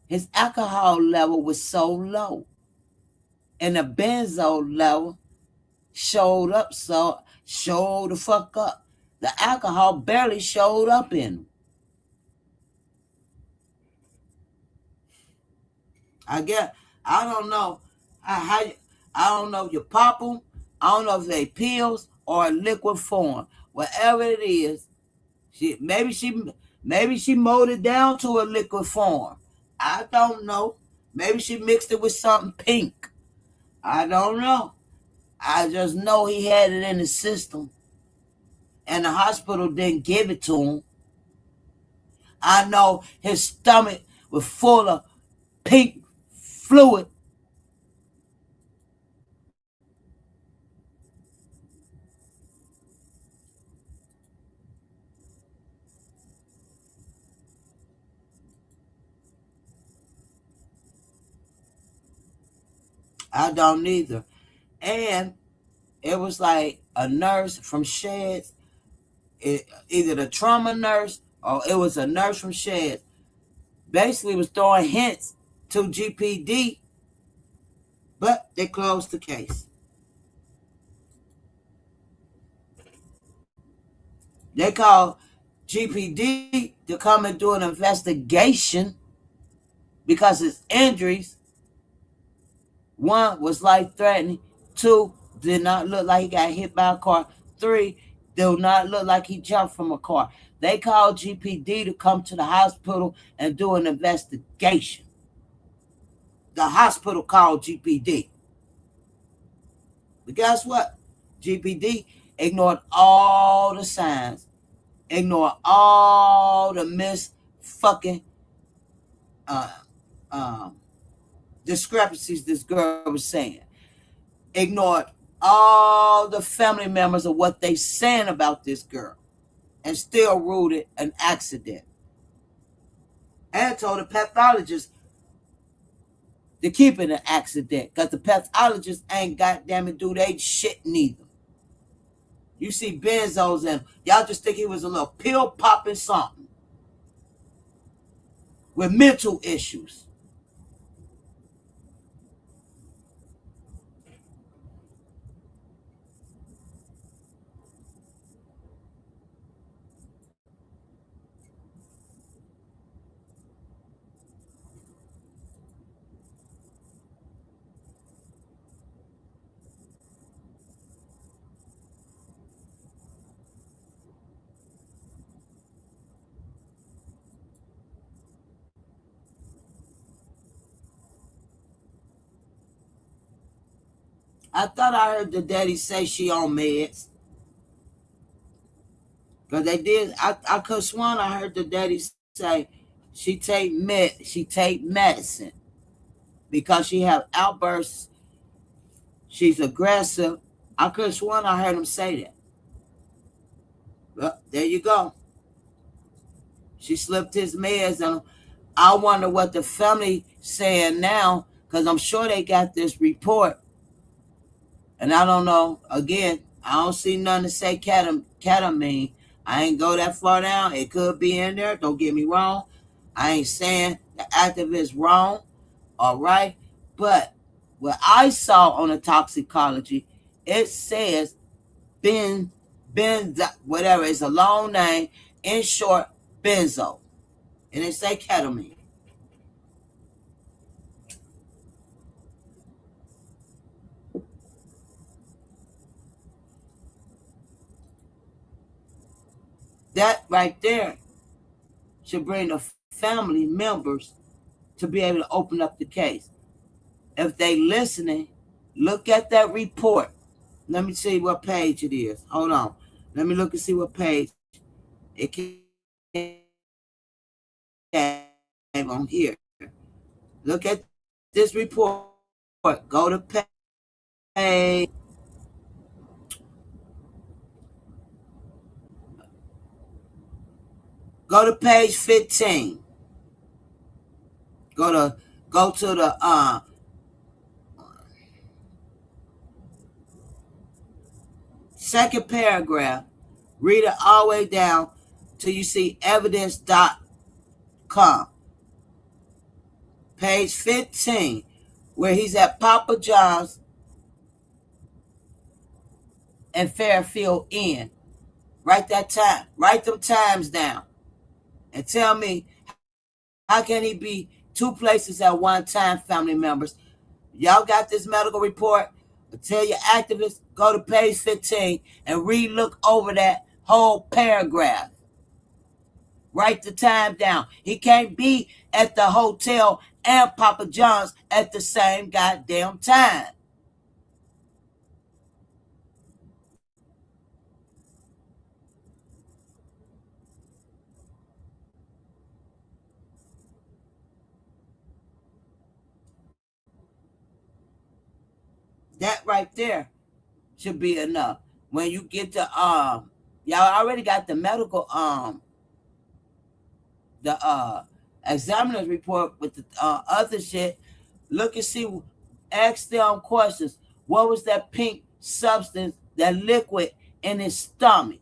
his alcohol level was so low. And the benzo level showed the fuck up. The alcohol barely showed up in him. I guess I don't know I don't know if you pop them. I don't know if they pills or liquid form. Whatever it is, she maybe she mowed it down to a liquid form. I don't know. Maybe she mixed it with something pink. I don't know. I just know he had it in his system, and the hospital didn't give it to him. I know his stomach was full of pink fluid. I don't either. And it was like a nurse from Sheds, either the trauma nurse or it was a nurse from Sheds, basically was throwing hints to GPD, but they closed the case. They called GPD to come and do an investigation because his injuries, one was life threatening, two did not look like he got hit by a car, three did not look like he jumped from a car. They called GPD to come to the hospital and do an investigation. The hospital called GPD. But guess what? GPD ignored all the signs, ignored all the miss fucking uh, um, discrepancies this girl was saying, ignored all the family members of what they saying about this girl, and still ruled it an accident. And told the pathologist to keep it an accident because the pathologist ain't goddamn it do they shit neither. You see benzos and y'all just think he was a little pill popping something with mental issues. I thought I heard the daddy say she on meds. Cause they did. I could sworn I heard the daddy say she take medicine because she have outbursts. She's aggressive. I could sworn I heard him say that. Well, there you go. She slipped his meds, and I wonder what the family saying now, because I'm sure they got this report, and I don't know. Again, I don't see nothing to say ketamine. I ain't go that far down. It could be in there. Don't get me wrong. I ain't saying the activist wrong, all right? But what I saw on the toxicology, it says whatever, it's a long name, in short, benzo. And it say ketamine. That right there should bring the family members to be able to open up the case. If they listening, look at that report. Let me see what page it is. Hold on. Let me look and see what page it came on here. Look at this report. Go to page. Go to page 15. Go to the second paragraph. Read it all the way down till you see evidence.com. Page 15, where he's at Papa John's and Fairfield Inn. Write them times down. And tell me, how can he be two places at one time, family members? Y'all got this medical report? Tell your activists, go to page 15 and look over that whole paragraph. Write the time down. He can't be at the hotel and Papa John's at the same goddamn time. That right there should be enough. When you get to y'all already got the medical the examiner's report with the other shit. Look and see, ask them questions. What was that pink substance, that liquid in his stomach?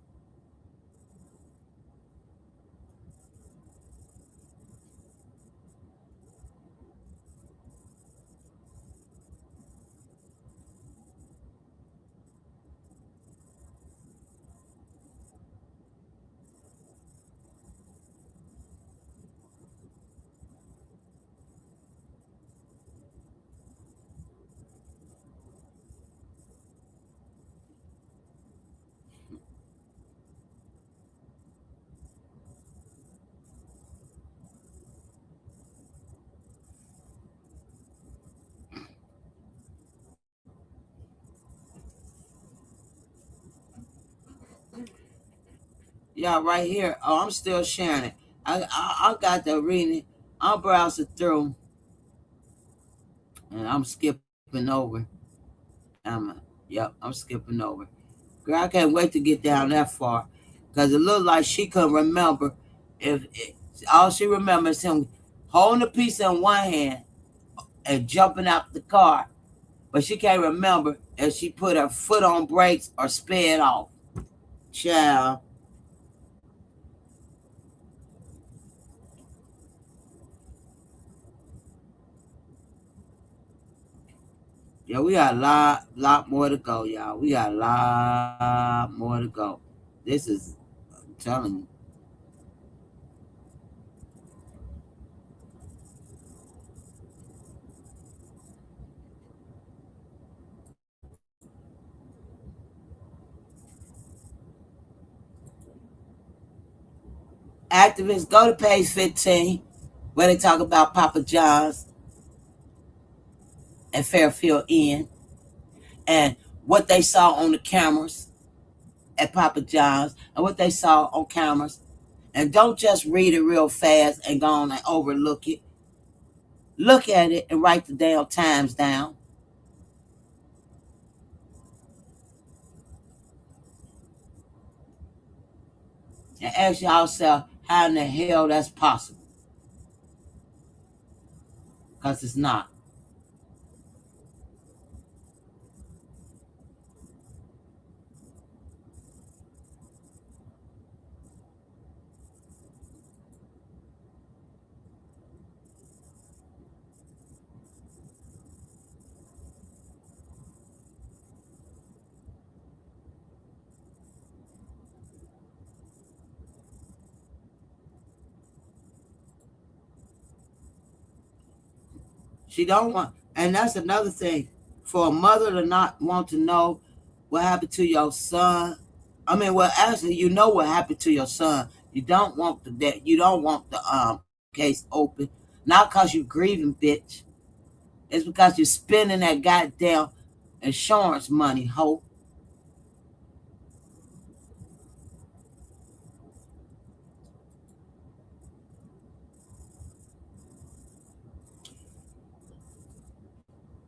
Yeah, right here. Oh, I'm still sharing it. I got the reading. I'm browsing through, and I'm skipping over. I'm skipping over. Girl, I can't wait to get down that far, because it looked like she couldn't remember if all she remembers is him holding the piece in one hand and jumping out the car, but she can't remember if she put her foot on brakes or sped off. Child. Yeah, we got a lot more to go, y'all. We got a lot more to go. This is, I'm telling you. Activists, go to page 15 where they talk about Papa John's and Fairfield Inn. and what they saw on the cameras at Papa John's and what they saw on cameras. And don't just read it real fast and go on and overlook it. Look at it and write the damn times down. And ask yourself how in the hell that's possible. Because it's not. She don't want, and that's another thing. For a mother to not want to know what happened to your son. I mean, well, actually, you know what happened to your son. You don't want the you don't want the case open, not because you grieving, bitch. It's because you're spending that goddamn insurance money, hoe.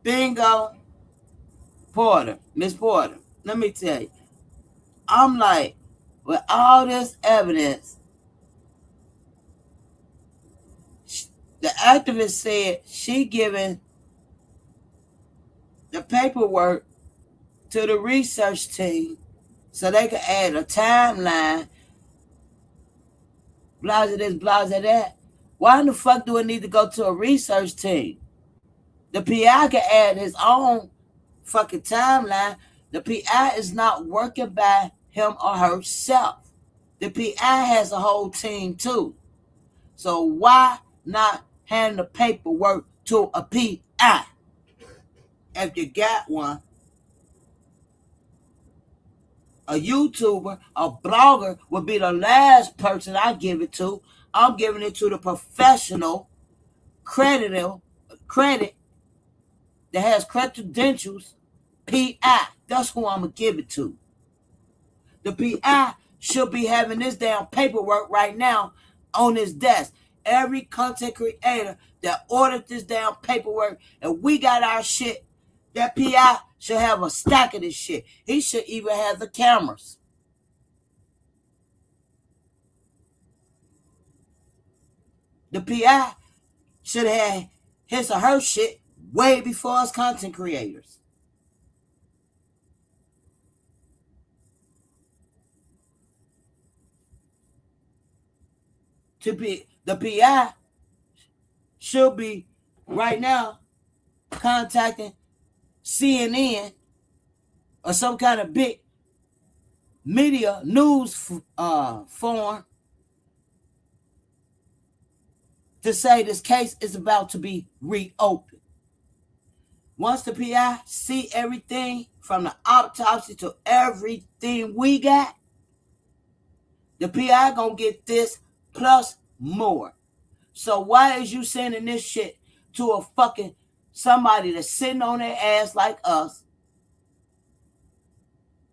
Bingo, Porter, Miss Porter. Let me tell you, I'm like, with all this evidence, the activist said she giving the paperwork to the research team so they could add a timeline, blah, this, blah, that. Why in the fuck do it need to go to a research team? The PI can add his own fucking timeline. The PI is not working by him or herself. The PI has a whole team too. So why not hand the paperwork to a PI? If you got one, a YouTuber, a blogger would be the last person I give it to. I'm giving it to the professional credit that has credentials, PI. That's who I'm gonna give it to. The PI should be having this damn paperwork right now on his desk. Every content creator that ordered this damn paperwork and we got our shit, that PI should have a stack of this shit. He should even have the cameras. The PI should have his or her shit way before us content creators. To be the PI should be right now contacting CNN or some kind of big media news forum to say this case is about to be reopened. Once the PI see everything from the autopsy to everything we got, the PI gonna get this plus more. So why is you sending this shit to a fucking somebody that's sitting on their ass like us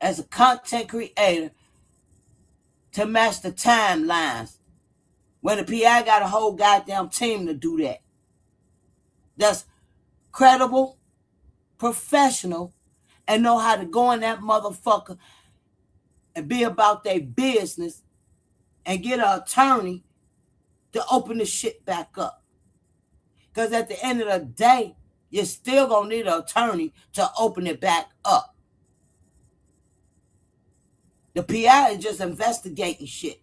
as a content creator to match the timelines when the PI got a whole goddamn team to do that? That's credible, professional, and know how to go in that motherfucker and be about their business and get an attorney to open the shit back up. Because at the end of the day, you're still going to need an attorney to open it back up. The PI is just investigating shit.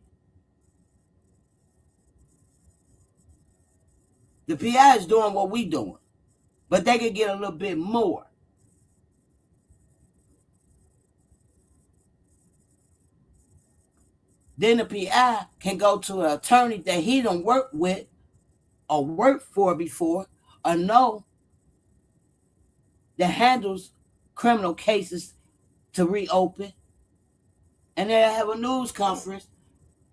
The PI is doing what we doing. But they can get a little bit more. Then the PI can go to an attorney that he don't work with or worked for before or know that handles criminal cases to reopen. And they'll have a news conference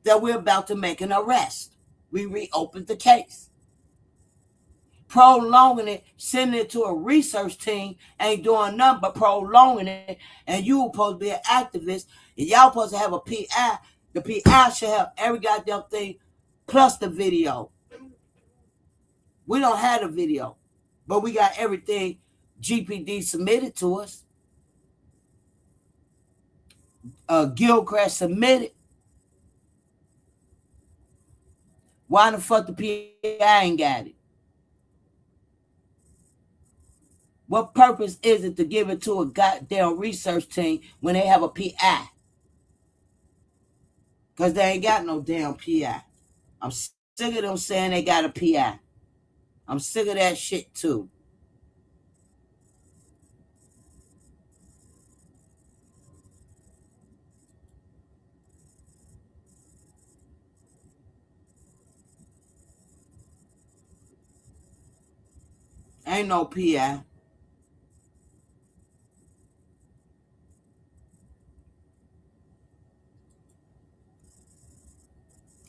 that we're about to make an arrest. We reopened the case. prolonging it, sending it to a research team, ain't doing nothing but prolonging it, and you supposed to be an activist, and y'all supposed to have a PI. The PI should have every goddamn thing plus the video. We don't have the video, but we got everything GPD submitted to us. Gilchrist submitted. Why the fuck the PI ain't got it? What purpose is it to give it to a goddamn research team when they have a PI? Because they ain't got no damn PI. I'm sick of them saying they got a PI. I'm sick of that shit too. Ain't no PI.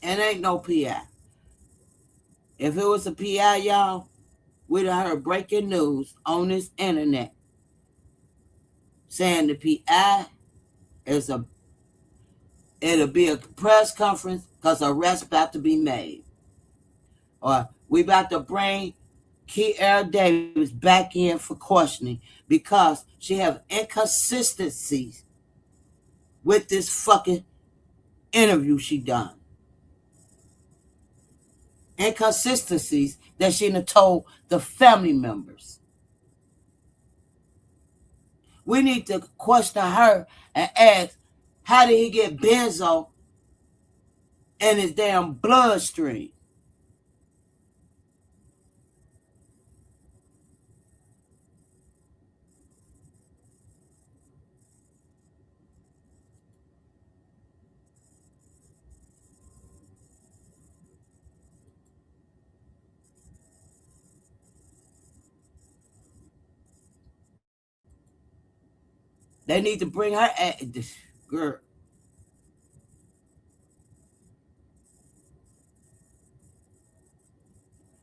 And ain't no PI. If it was a PI, y'all, we'd have heard breaking news on this internet saying the PI is it'll be a press conference because arrest about to be made. Or we about to bring Kiara Davis back in for questioning because she have inconsistencies with this fucking interview she done. Inconsistencies that she done told the family members. We need to question her and ask, how did he get benzo in his damn bloodstream? They need to bring her girl.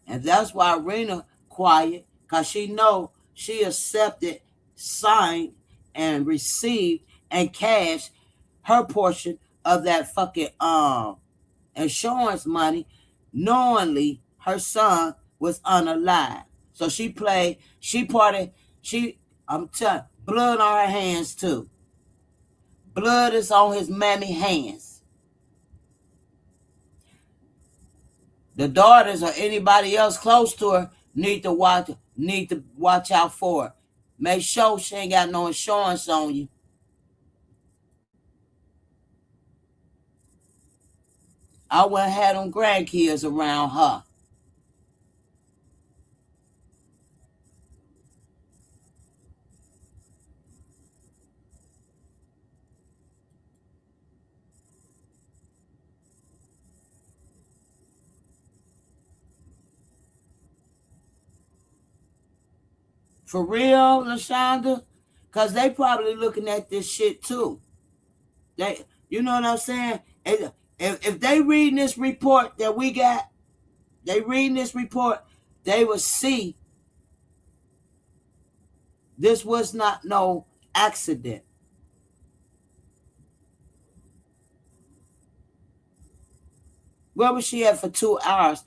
And that's why Rena quiet, because she know she accepted, signed, and received and cashed her portion of that fucking insurance money, knowingly her son was unalive. So she played, I'm telling, blood on her hands too. Blood is on his mammy hands. The daughters or anybody else close to her need to watch out for her. Make sure she ain't got no insurance on you. I wouldn't have them grandkids around her. For real, LaShonda? Because they probably looking at this shit too. You know what I'm saying? If they reading this report that we got, they reading this report, they will see this was not no accident. Where was she at for 2 hours?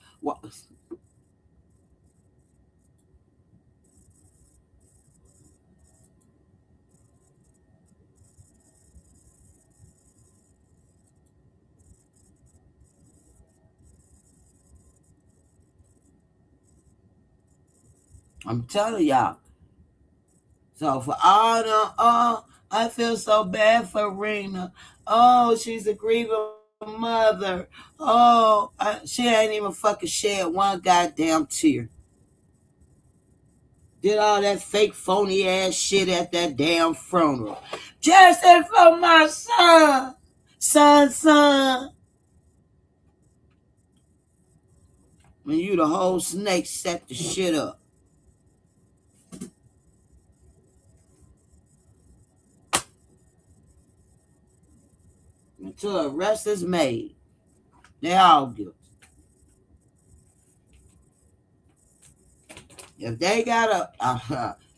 I'm telling y'all. So for all the, I feel so bad for Rena. Oh, she's a grieving mother. Oh, she ain't even fucking shed one goddamn tear. Did all that fake phony ass shit at that damn funeral. Justice for my son. Son. When you the whole snake set the shit up. Until arrest is made. They all guilty. If they got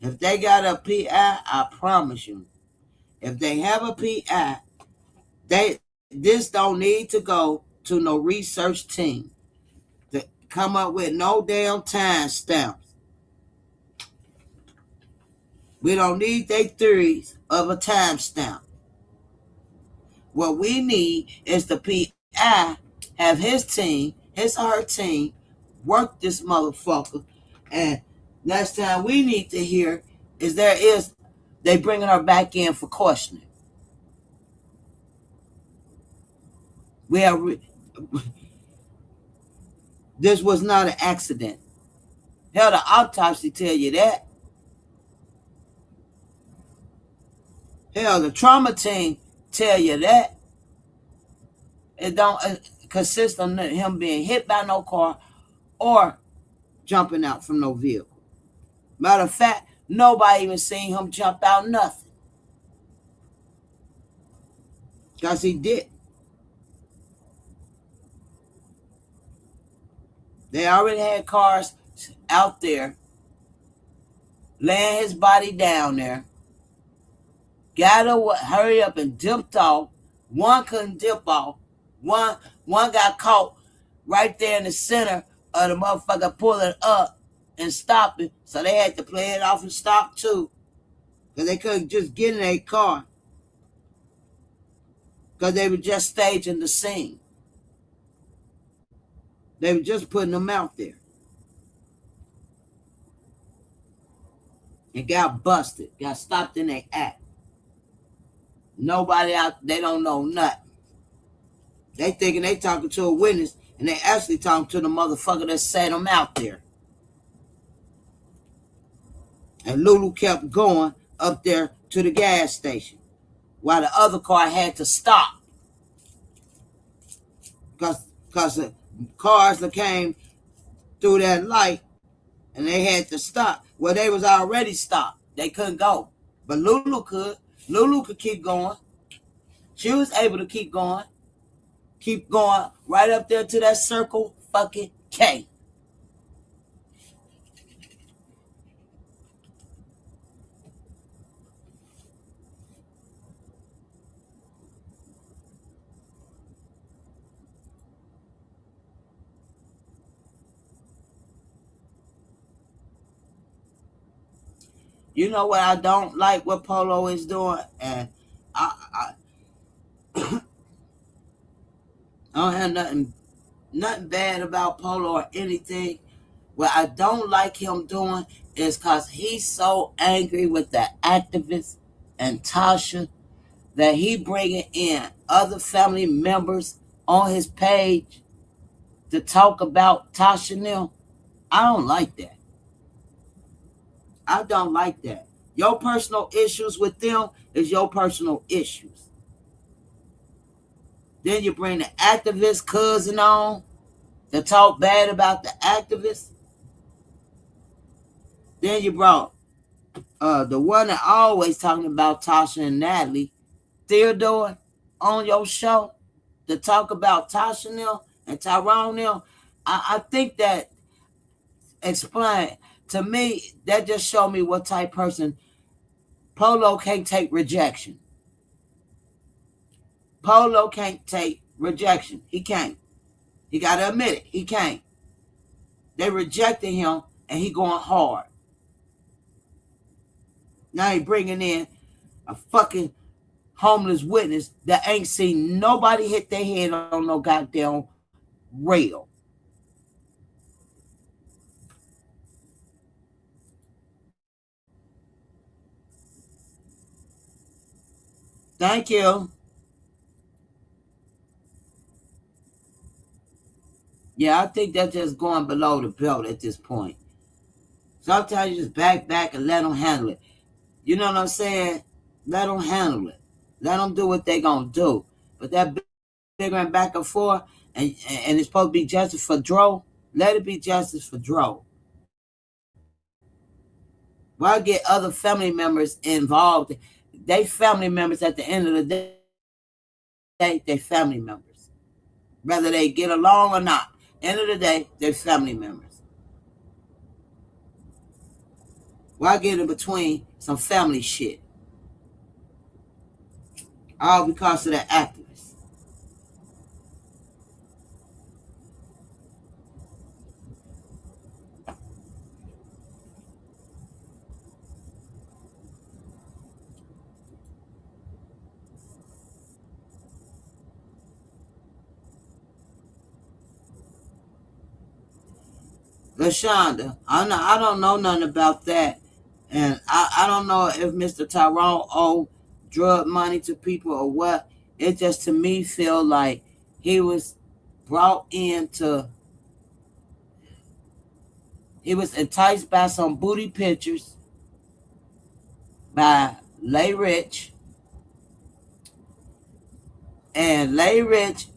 if they got a PI, I promise you, if they have a PI, they this don't need to go to no research team to come up with no damn time stamps. We don't need their theories of a time stamp. What we need is the PI have his team, his or her team, work this motherfucker. And next time we need to hear is they bringing her back in for questioning. We have this was not an accident. Hell, the autopsy tell you that. Hell, the trauma team tell you that. It don't consist of him being hit by no car or jumping out from no vehicle. Matter of fact, nobody even seen him jump out nothing. Because he did. They already had cars out there laying his body down there. Got to hurry up and dipped off. One couldn't dip off. One got caught right there in the center of the motherfucker pulling up and stopping. So they had to play it off and stop too. Because they couldn't just get in a car. Because they were just staging the scene. They were just putting them out there. And got busted. Got stopped in their act. Nobody out, they don't know nothing. They thinking they talking to a witness, and they actually talking to the motherfucker that set them out there. And Lulu kept going up there to the gas station while the other car had to stop. Because the cars that came through that light and they had to stop. Well, they was already stopped. They couldn't go. But Lulu could. Lulu could keep going. She was able to keep going. Keep going right up there to that Circle fucking K. You know what I don't like what Polo is doing? And I don't have nothing bad about Polo or anything. What I don't like him doing is because he's so angry with the activists and Tasha that he bringing in other family members on his page to talk about Tasha now. I don't like that. I don't like that. Your personal issues with them is your personal issues. Then you bring the activist cousin on to talk bad about the activists. Then you brought the one that always talking about Tasha and Natalie, Theodore, on your show to talk about Tasha now and Tyrone now. I think that explain to me, that just showed me what type person Polo can't take rejection. Polo can't take rejection. He can't. He got to admit it. He can't. They rejected him and he going hard. Now he bringing in a fucking homeless witness that ain't seen nobody hit their head on no goddamn rail. Thank you. Yeah, I think that's just going below the belt at this point. Sometimes you just back and let them handle it. You know what I'm saying? Let them handle it. Let them do what they gonna do. But that bigger and back and forth, and it's supposed to be justice for Dro. Let it be justice for Dro. Why get other family members involved? They family members at the end of the day, they family members. Whether they get along or not. End of the day, they're family members. Why get in between some family shit? All because of the activists. LaShonda, I don't know nothing about that. And I don't know if Mr. Tyrone owed drug money to people or what. It just to me feel like he was brought into, he was enticed by some booty pictures by Lay Rich. And Lay Rich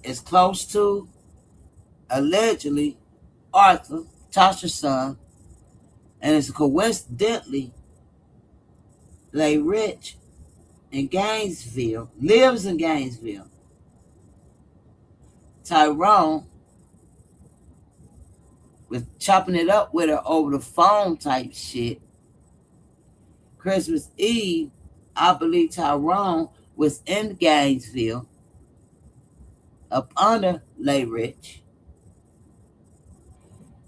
is close to, allegedly, Arthur, Tasha's son. And it's coincidentally, Lay Rich in Gainesville, lives in Gainesville. Tyrone was chopping it up with her over the phone type shit. Christmas Eve, I believe Tyrone was in Gainesville up under Lay Rich.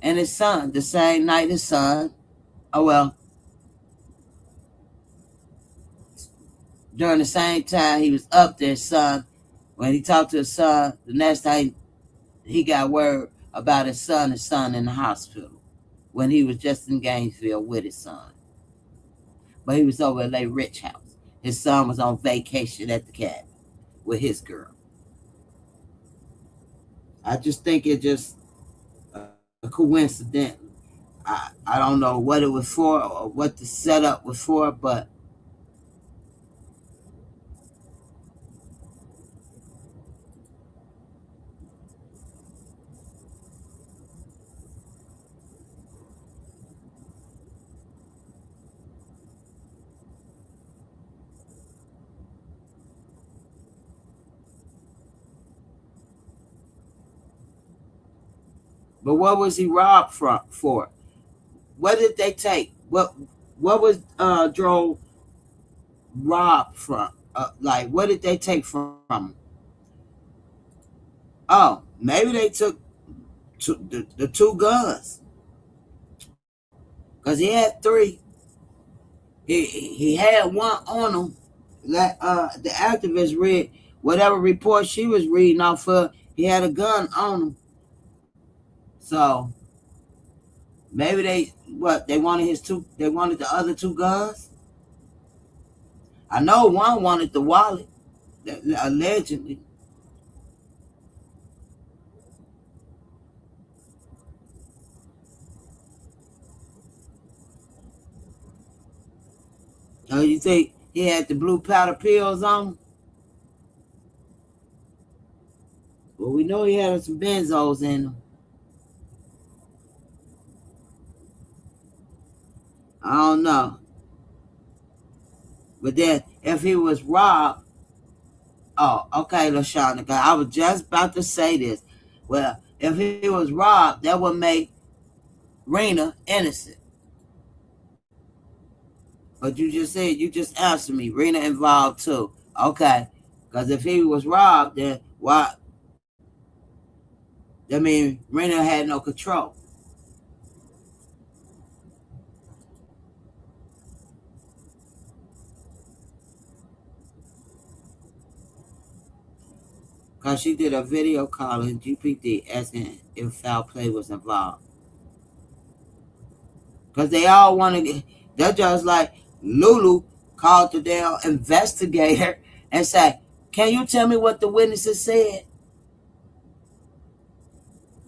And his son, the same night his son, oh well, during the same time he was up there, his son, when he talked to his son, the next time he got word about his son in the hospital when he was just in Gainesville with his son. But he was over at Lay Rich house. His son was on vacation at the cabin with his girl. I just think it just a coincidence. I don't know what it was for or what the setup was for, but what was he robbed for? What did they take? What was Joe robbed from? Like what did they take from him? Oh, maybe they took the two guns because he had three. He had one on him. That the activist read whatever report she was reading off of. He had a gun on him. So maybe they wanted his two. They wanted the other two guns. I know one wanted the wallet, allegedly. Oh, you think he had the blue powder pills on him? Well, we know he had some benzos in him. I don't know. But then if he was robbed, oh, okay, LaShonda, I was just about to say this. Well, if he was robbed, that would make Rena innocent. But you just said, you just answered me, Rena involved too. Okay. Because if he was robbed, then why? I mean, Rena had no control. Because she did a video calling GPT asking if foul play was involved. Because they all want to, they're just like Lulu called the damn investigator and said, can you tell me what the witnesses said?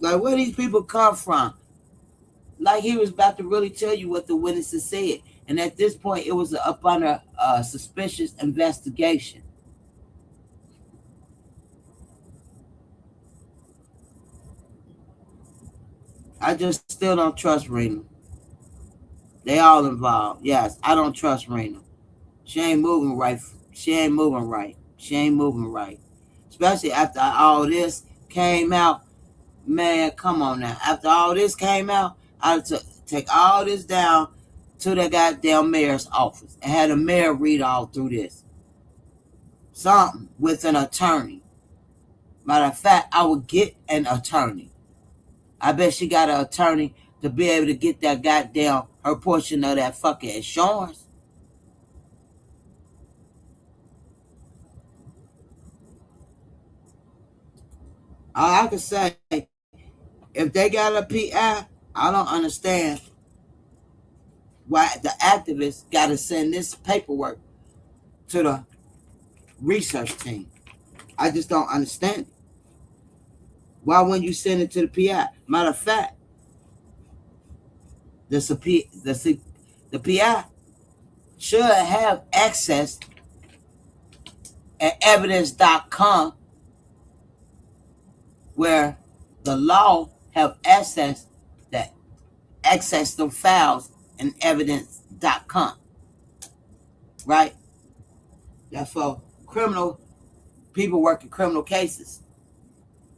Like, where these people come from? Like he was about to really tell you what the witnesses said. And at this point, it was up under a suspicious investigation. I just still don't trust Rena. They all involved. Yes, I don't trust Rena. She ain't moving right. She ain't moving right. She ain't moving right. Especially after all this came out. Man, come on now. After all this came out, I take all this down to the goddamn mayor's office and had the mayor read all through this. Something with an attorney. Matter of fact, I would get an attorney. I bet she got an attorney to be able to get that goddamn her portion of that fucking insurance. All I can say, if they got a PI, I don't understand why the activists got to send this paperwork to the research team. I just don't understand it. Why wouldn't you send it to the PI? Matter of fact, the PI should have access at evidence.com, where the law have access the files in evidence.com, right? That's for criminal people working criminal cases.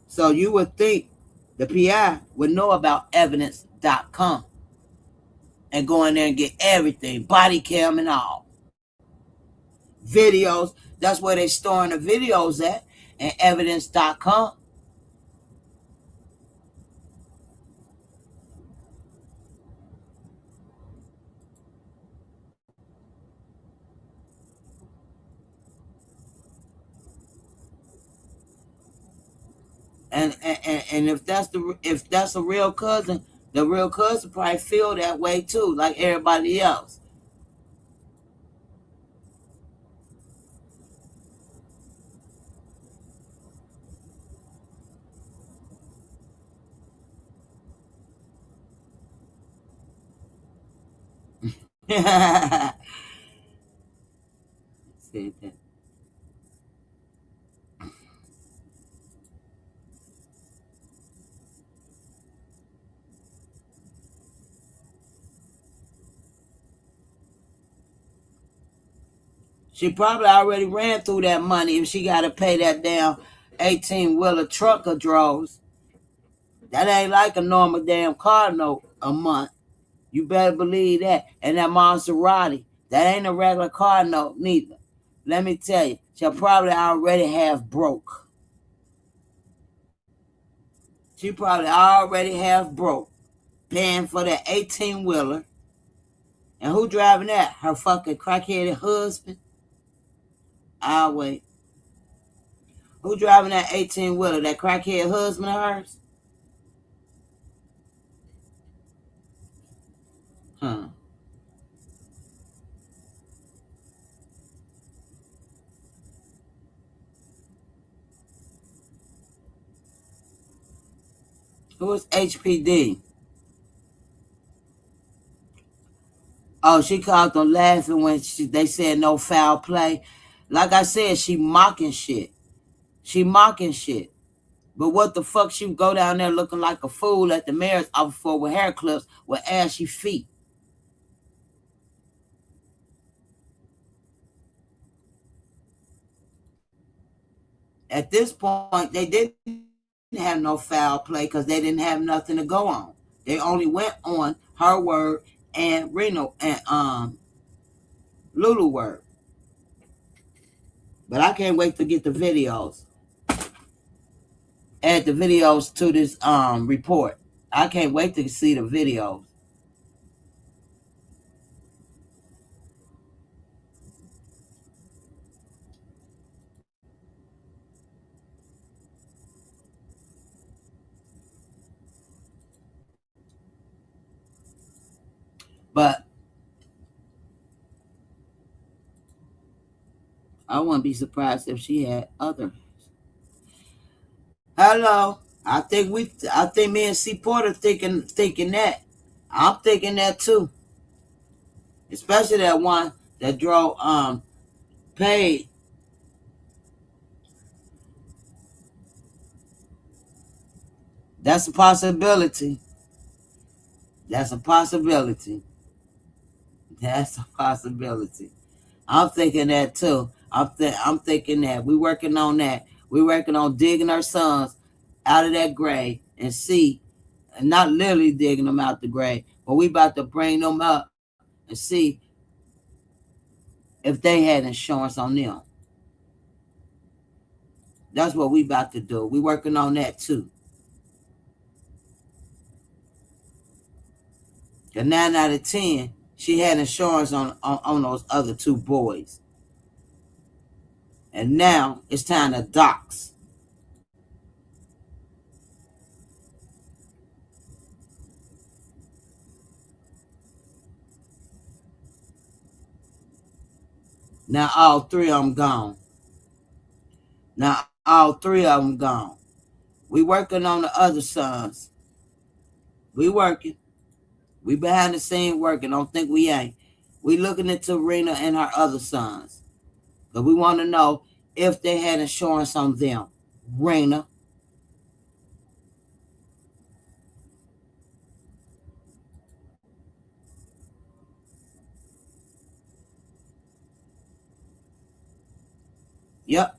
So you would think the PI would know about evidence.com and go in there and get everything, body cam and all. Videos, that's where they storing the videos at, and evidence.com. And if that's a real cousin, the real cousin probably feel that way too, like everybody else. Said that. She probably already ran through that money if she got to pay that damn 18-wheeler trucker draws. That ain't like a normal damn car note a month. You better believe that. And that Maserati, that ain't a regular car note neither. Let me tell you, she'll probably already have broke. She probably already have broke, paying for that 18-wheeler. And who driving that? Her fucking crackheaded husband? I'll wait. Who driving that 18-wheeler? That crackhead husband of hers? Huh. Who is HPD? Oh, she called them laughing when they said no foul play. Like I said, she mocking shit. She mocking shit. But what the fuck she go down there looking like a fool at the mayor's office for with hair clips with ashy feet? At this point, they didn't have no foul play because they didn't have nothing to go on. They only went on her word and Reno and Lulu word. But I can't wait to get the videos. Add the videos to this report. I can't wait to see the videos. But I wouldn't be surprised if she had other. Hello. I think me and C Porter thinking that. I'm thinking that too. Especially that one that drove paid. That's a possibility. That's a possibility. That's a possibility. I'm thinking that too. I'm thinking that we working on that. We working on digging our sons out of that grave and see, and not literally digging them out the grave, but we about to bring them up and see if they had insurance on them. That's what we about to do. We working on that too. And 9 out of 10, she had insurance on those other 2 boys. And now it's time to dox. Now all 3 of them gone. Now all 3 of them gone. We working on the other sons. We working. We behind the scene working. Don't think we ain't. We looking into Rena and her other sons. But we want to know if they had insurance on them. Rena. Yep.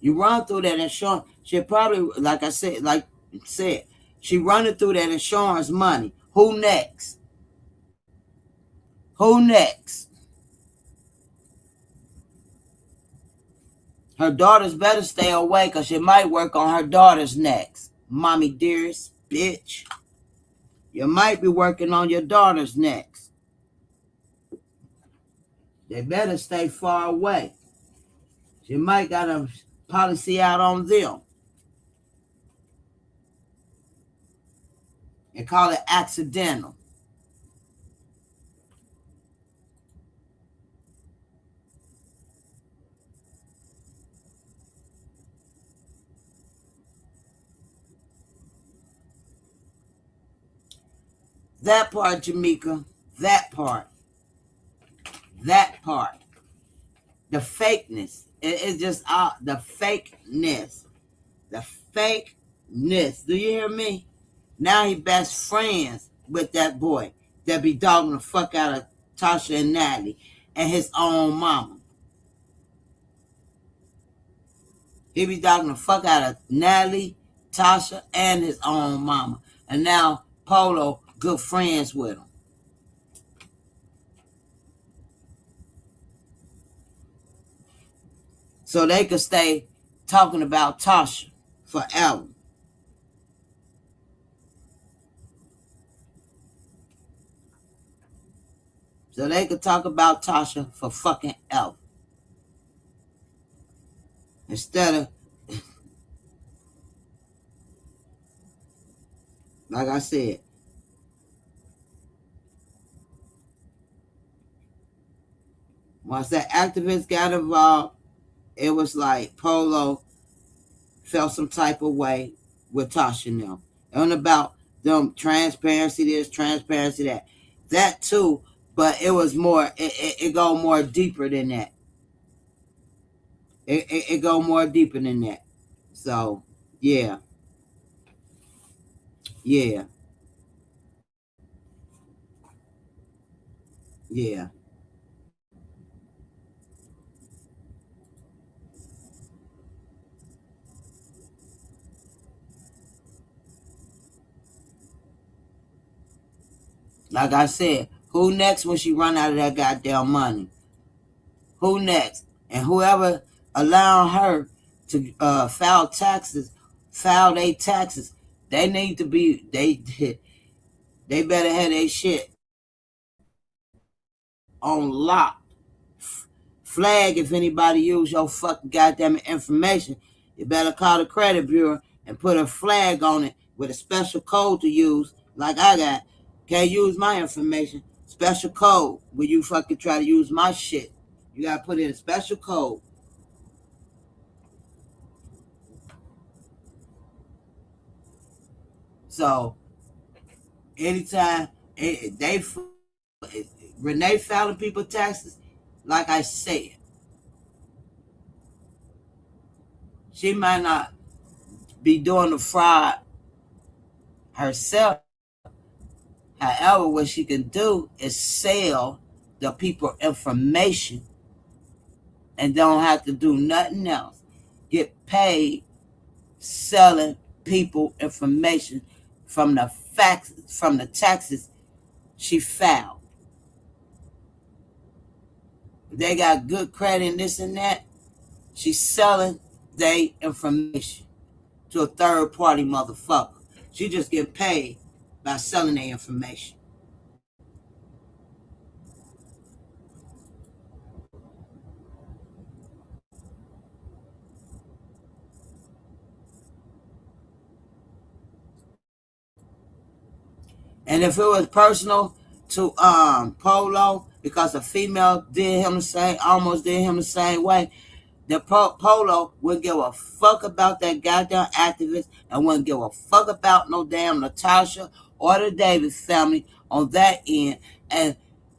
You run through that insurance. She probably, like I said, she running through that insurance money. Who next? Who next? Her daughters better stay away because she might work on her daughters next. Mommy dearest, bitch. You might be working on your daughters next. They better stay far away. She might got a policy out on them. And call it accidental. That part, Jamaica. That part. That part. The fakeness. It's just the fakeness. The fakeness. Do you hear me? Now he best friends with that boy that be dogging the fuck out of Tasha and Natalie and his own mama. He be dogging the fuck out of Natalie, Tasha, and his own mama. And now Polo good friends with him. So they could stay talking about Tasha forever. So they could talk about Tasha for fucking ever. Instead of, like I said, once that activist got involved, it was like Polo felt some type of way with Tasha now. It wasn't about them transparency this, transparency that. That too, but it was more, it go more deeper than that. It go more deeper than that. So, yeah. Yeah. Yeah. Like I said, who next when she run out of that goddamn money? Who next? And whoever allowing her to file their taxes, they need to be they better have their shit on lock. Flag if anybody use your fucking goddamn information. You better call the credit bureau and put a flag on it with a special code to use, like I got. Can't use my information. Special code when you fucking try to use my shit. You gotta put in a special code. So anytime they Renee filing people taxes, like I said, she might not be doing the fraud herself. However, what she can do is sell the people information and don't have to do nothing else. Get paid selling people information from the facts, from the taxes she filed. They got good credit and this and that. She's selling their information to a third party motherfucker. She just get paid by selling their information. And if it was personal to Polo, because a female did him the same, almost did him the same way, the Polo wouldn't give a fuck about that goddamn activist and wouldn't give a fuck about no damn Natasha or the Davis family on that end. And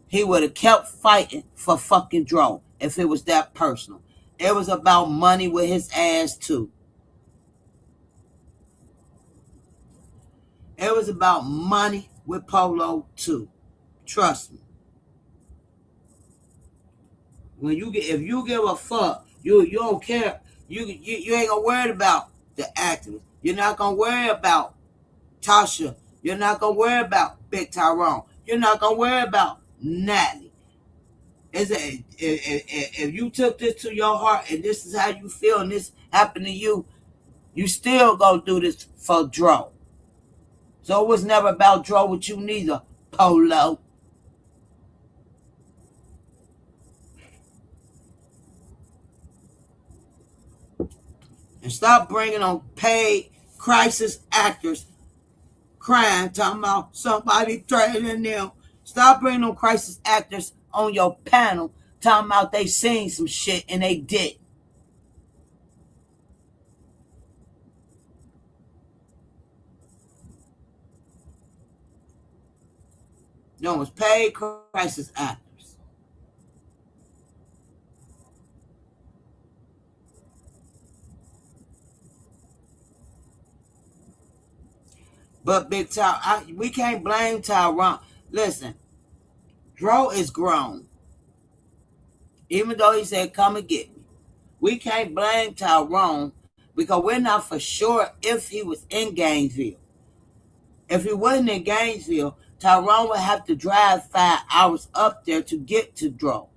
he would have kept fighting for fucking Dro if it was that personal. It was about money with his ass too. It was about money with Polo too. Trust me. When you get, if you give a fuck, you don't care. You ain't gonna worry about the activists. You're not gonna worry about Tasha. You're not gonna worry about Big Tyrone. You're not gonna worry about Natalie. If you took this to your heart and this is how you feel and this happened to you, you still gonna do this for Dro. So it was never about Dro with you neither, Polo. And stop bringing on paid crisis actors crying, talking about somebody threatening them. Stop bringing on crisis actors on your panel, talking about they seen some shit and they did. No, it's paid crisis actors. But Big Ty, we can't blame Tyrone. Listen, Dro is grown. Even though he said, come and get me. We can't blame Tyrone because we're not for sure if he was in Gainesville. If he wasn't in Gainesville, Tyrone would have to drive 5 hours up there to get to Dro.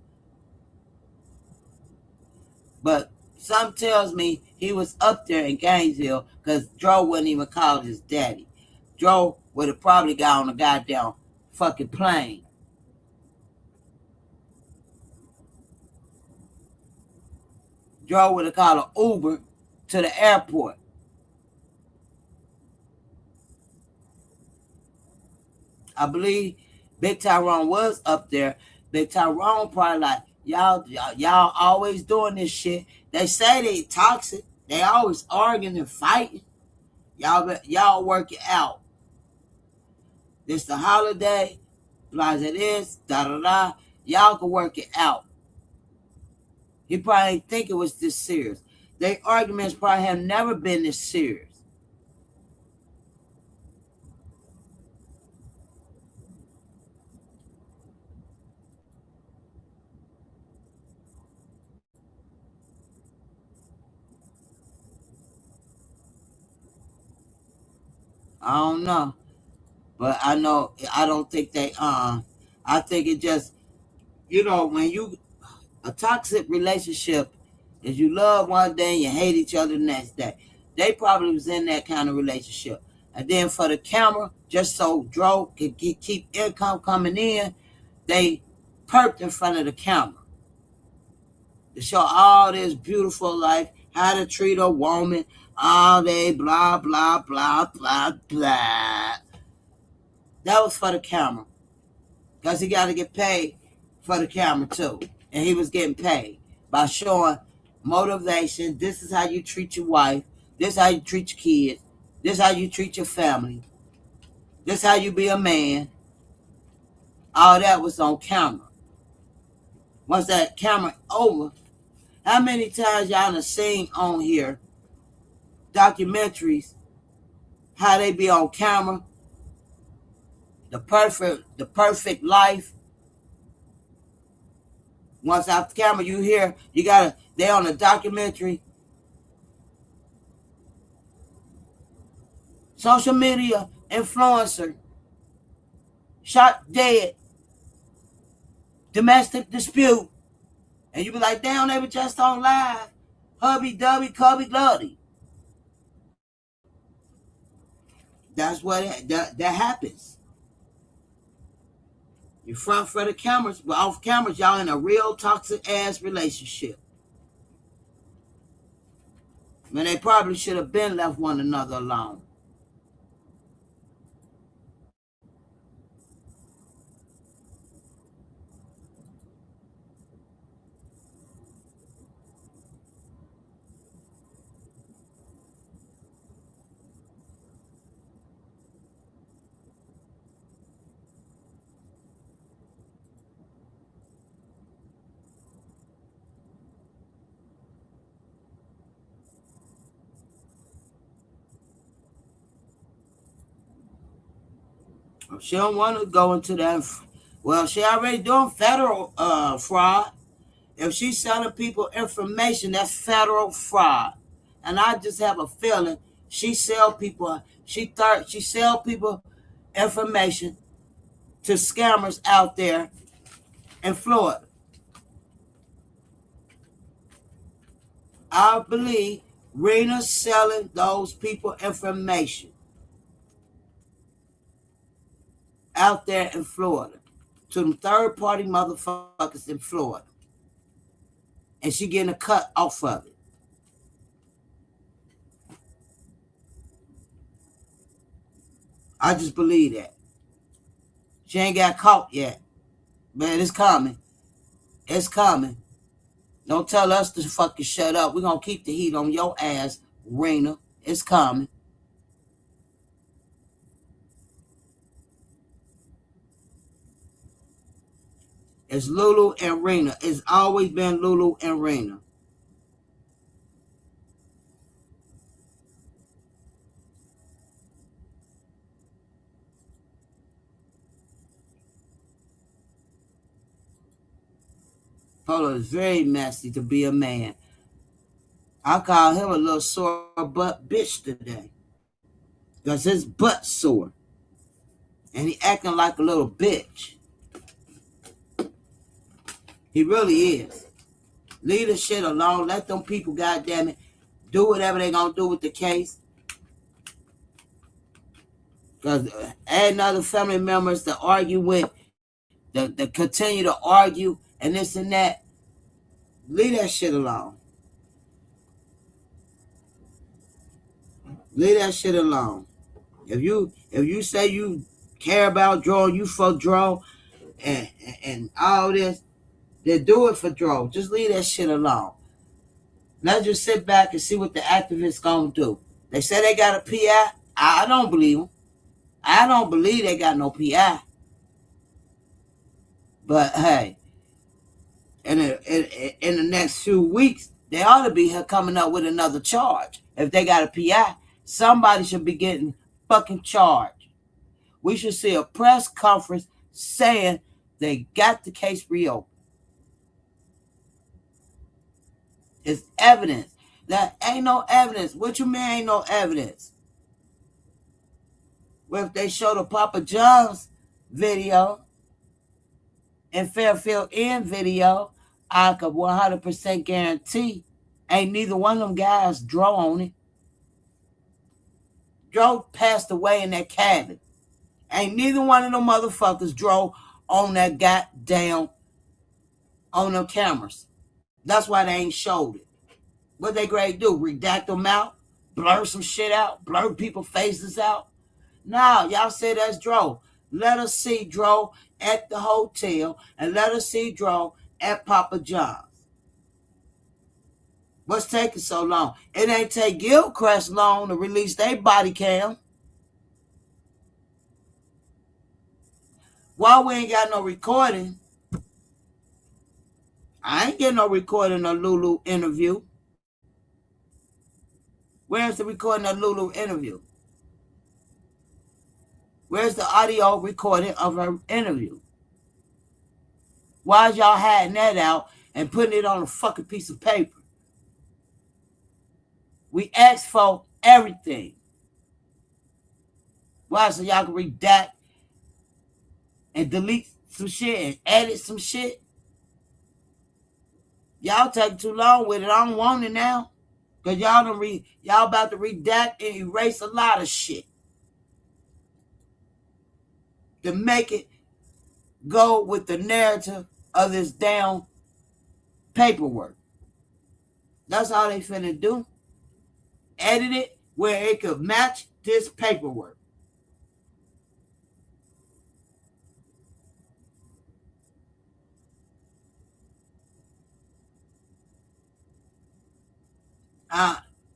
But some tells me he was up there in Gainesville because Dro wouldn't even call his daddy. Dro would have probably got on a goddamn fucking plane. Dro would have called an Uber to the airport. I believe Big Tyrone was up there. Big Tyrone probably like, y'all always doing this shit. They say they toxic. They always arguing and fighting. Y'all work it out. This the holiday, plaza this, da. Y'all can work it out. He probably didn't think it was this serious. Their arguments probably have never been this serious. I don't know. But I know I don't think they I think it just, when you, a toxic relationship is you love one day and you hate each other the next day. They probably was in that kind of relationship. And then for the camera, just so Dro could keep income coming in, they perked in front of the camera to show all this beautiful life, how to treat a woman, all day, blah, blah, blah, blah, blah. That was for the camera. Because he got to get paid for the camera too. And he was getting paid by showing motivation. This is how you treat your wife. This is how you treat your kids. This is how you treat your family. This is how you be a man. All that was on camera. Once that camera over, how many times y'all have seen on here documentaries how they be on camera, the perfect life. Once off the camera, you hear they on a documentary. Social media influencer shot dead. Domestic dispute. And you be like, damn, they were just on live. Hubby, dubby, cubby, gluddy. That's what that happens. You front for the cameras, but off cameras, y'all in a real toxic ass relationship. When they probably should have been left one another alone. She don't want to go into that. Well, she already doing federal fraud. If she's selling people information, that's federal fraud. And I just have a feeling she sell people. She sell people information to scammers out there in Florida. I believe Rena's selling those people information out there in Florida to them third-party motherfuckers in Florida. And she getting a cut off of it. I just believe that. She ain't got caught yet. But it's coming. It's coming. Don't tell us to fucking shut up. We're going to keep the heat on your ass, Rena. It's coming. It's Lulu and Rena. It's always been Lulu and Rena. Polo is very messy to be a man. I call him a little sore butt bitch today. Because his butt's sore. And he acting like a little bitch. He really is. Leave the shit alone. Let them people, goddamn it, do whatever they gonna do with the case. Because adding other family members to argue with, to continue to argue and this and that, leave that shit alone. Leave that shit alone. If you say you care about Dro, you for Dro, and all this, then do it for Dro. Just leave that shit alone. Let's just sit back and see what the activists gonna do. They say they got a PI. I don't believe them. I don't believe they got no PI. But hey, in the next few weeks, they ought to be coming up with another charge. If they got a PI, somebody should be getting fucking charged. We should see a press conference saying they got the case reopened. It's evidence. That ain't no evidence. What you mean ain't no evidence? Well, if they show the Papa John's video and Fairfield Inn video, I could 100% guarantee ain't neither one of them guys draw on it. Dro passed away in that cabin. Ain't neither one of them motherfuckers drove on that goddamn, on them cameras. That's why they ain't showed it. What they grade do? Redact them out? Blur some shit out? Blur people's faces out? No, y'all say that's Dro. Let us see Dro at the hotel and let us see Dro at Papa John's. What's taking so long? It ain't take Gilchrist long to release their body cam. Why we ain't got no recording? I ain't getting no recording of Lulu interview. Where's the recording of Lulu interview? Where's the audio recording of her interview? Why is y'all hiding that out and putting it on a fucking piece of paper? We asked for everything. Why? So y'all can redact and delete some shit and edit some shit? Y'all taking too long with it. I don't want it now. Cause y'all about to redact and erase a lot of shit to make it go with the narrative of this damn paperwork. That's all they finna do. Edit it where it could match this paperwork.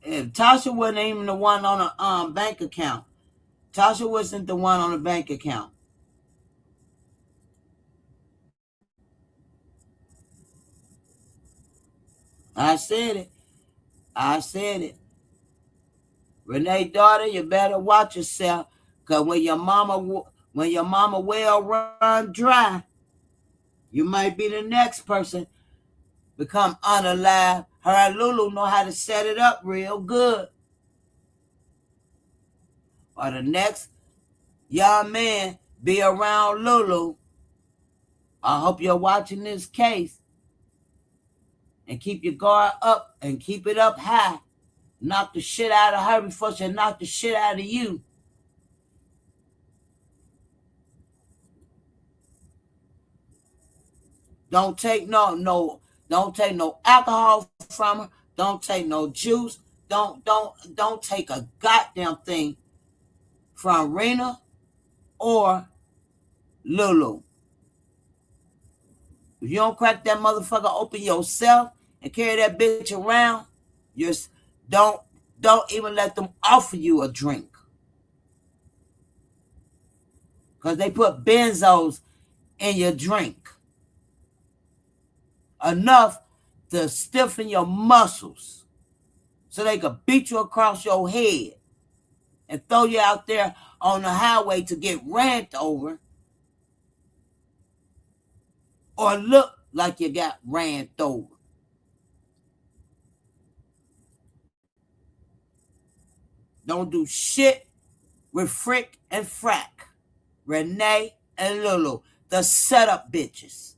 If Tasha wasn't even the one on the bank account. Tasha wasn't the one on the bank account. I said it. I said it. Renee daughter, you better watch yourself. Cause when your mama well run dry, you might be the next person become unalive. Her and Lulu know how to set it up real good. Or the next young man be around Lulu. I hope you're watching this case and keep your guard up and keep it up high. Knock the shit out of her before she knock the shit out of you. Don't take don't take no alcohol from her. Don't take no juice. Don't take a goddamn thing from Rena or Lulu. If you don't crack that motherfucker open yourself and carry that bitch around, just don't even let them offer you a drink. Because they put benzos in your drink. Enough to stiffen your muscles so they could beat you across your head and throw you out there on the highway to get ran over or look like you got ran over. Don't do shit with Frick and Frack, Renee and Lulu, the setup bitches.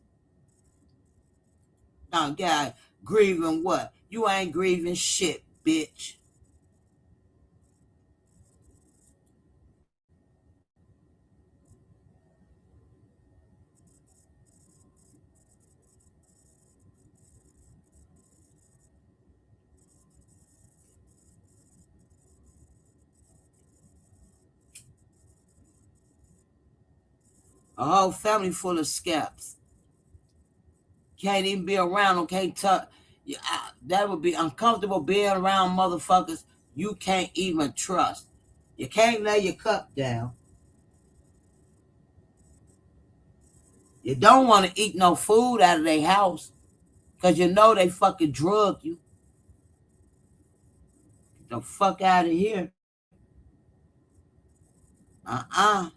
Now, guy, grieving what? You ain't grieving shit, bitch. A whole family full of scabs. Can't even be around them, can't touch. That would be uncomfortable being around motherfuckers you can't even trust. You can't lay your cup down. You don't want to eat no food out of their house because you know they fucking drug you. Get the fuck out of here. Uh-uh.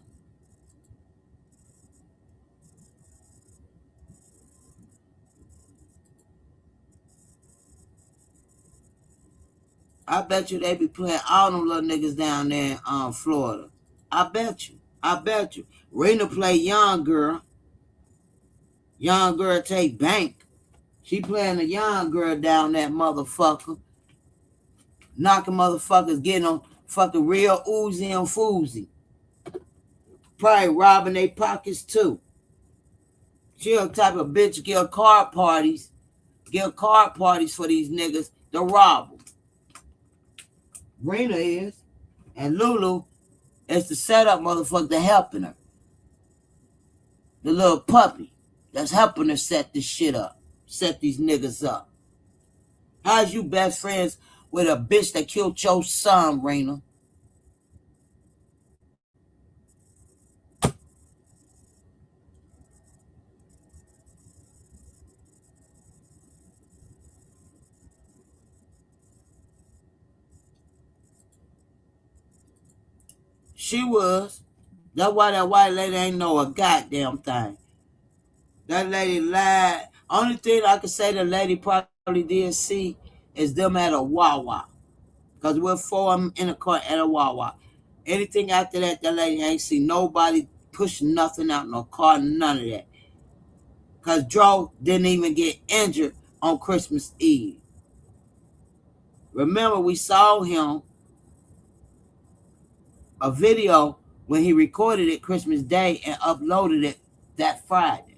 I bet you they be playing all them little niggas down there in Florida. I bet you. I bet you. Rena play young girl. Young girl take bank. She playing a young girl down that motherfucker. Knocking motherfuckers, getting on fucking real oozy and foozy. Probably robbing their pockets too. She the type of bitch give card parties. Give card parties for these niggas to rob them. Rena is. And Lulu is the setup motherfucker helping her. The little puppy that's helping her set this shit up. Set these niggas up. How's you best friends with a bitch that killed your son, Rena? She was. That's why that white lady ain't know a goddamn thing. That lady lied. Only thing I could say the lady probably did see is them at a Wawa. Because we're four of them in a car at a Wawa. Anything after that, that lady ain't see nobody pushing nothing out, no car, none of that. Because Joe didn't even get injured on Christmas Eve. Remember, we saw him a video when he recorded it Christmas Day and uploaded it that Friday.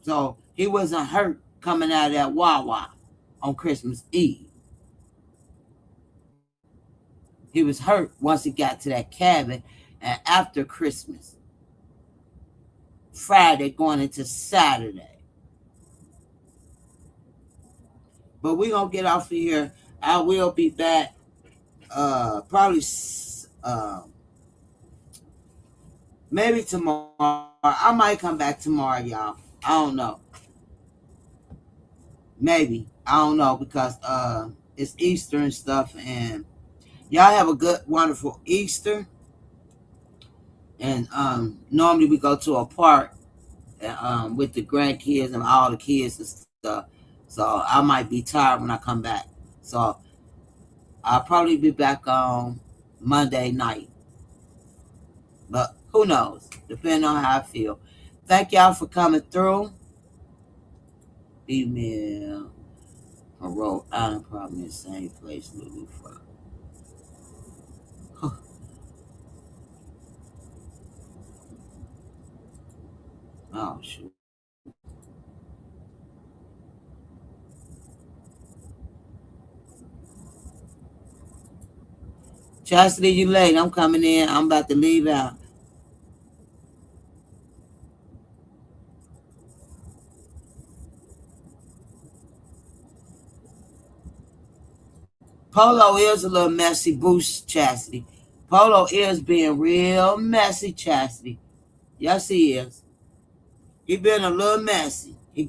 So he wasn't hurt coming out of that Wawa on Christmas Eve. He was hurt once he got to that cabin, and after Christmas, Friday going into Saturday. But we're going to get off of here. I will be back probably maybe tomorrow. I might come back tomorrow, y'all. I don't know. Maybe. I don't know, because it's Easter and stuff, and y'all have a good, wonderful Easter. And normally we go to a park with the grandkids and all the kids and stuff. So I might be tired when I come back. So I'll probably be back on Monday night. But who knows? Depending on how I feel. Thank y'all for coming through. Email from Rhode Island, probably in the same place Lulu from. Oh, shoot. Chastity, you late. I'm coming in. I'm about to leave out. Polo is a little messy, Boost Chastity. Polo is being real messy, Chastity. Yes, he is. He been a little messy. He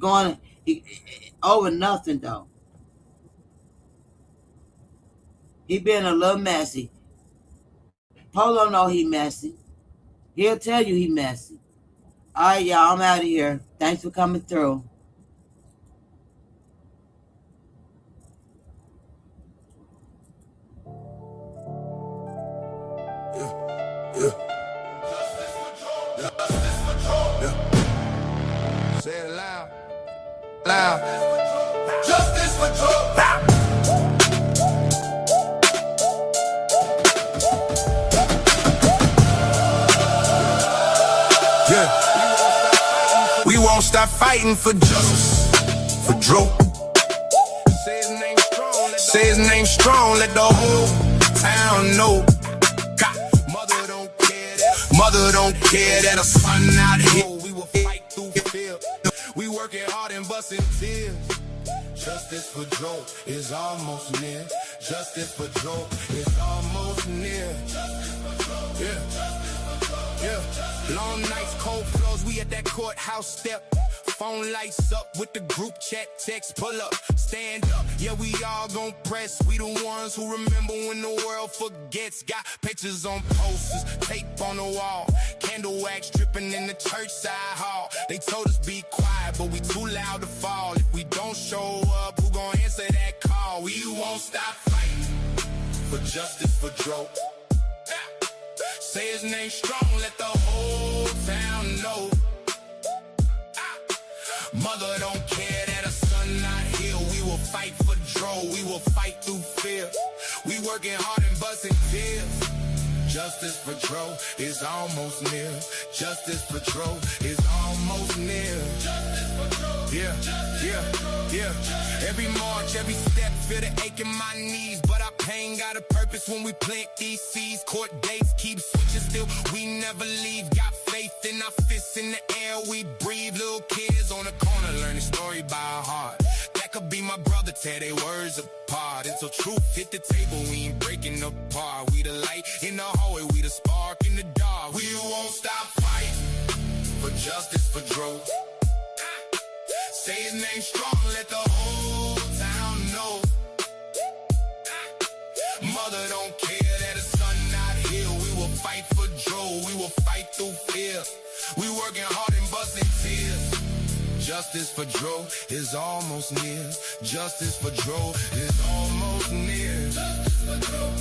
over nothing, though. He been a little messy. Polo know he messy. He'll tell you he messy. All right, y'all, I'm out of here. Thanks for coming through. Say it loud. Loud. Justice for Joe. Yeah. We won't stop fighting for justice for Joe. Say his name strong, let the whole town know. Mother don't care that a son out here. We will fight through fear. We working hard and busting tears. Justice for Joe is almost near. Justice for Joe is almost near. Yeah. Long nights, cold floors, we at that courthouse step. Phone lights up with the group chat text. Pull up, stand up, yeah, we all gon' press. We the ones who remember when the world forgets. Got pictures on posters, tape on the wall, candle wax dripping in the church side hall. They told us be quiet, but we too loud to fall. If we don't show up, who gon' answer that call? We won't stop fighting for justice for Joe. Say his name strong, let the whole town know. Mother don't care that a son not here. We will fight for Joe, we will fight through fear. We working hard and busting tears. Justice for Joe is almost near. Justice for Joe is almost near. Justice for Joe. Yeah. Every march, every step, feel the ache in my knees. But our pain got a purpose when we plant these seeds. Court dates keep switching still, we never leave. Got faith in our fists in the air, we breathe. Little kids on the corner learning story by heart. That could be my brother, tear they words apart. Until truth hit the table, we ain't breaking apart. We the light in the hallway, we the spark in the dark. We won't stop fighting for justice for Joe. Say his name strong, let the whole town know. Mother don't care that a son not here. We will fight for Joe, we will fight through fear. We working hard and busting tears. Justice for Joe is almost near. Justice for Joe is almost near. Justice for Joe.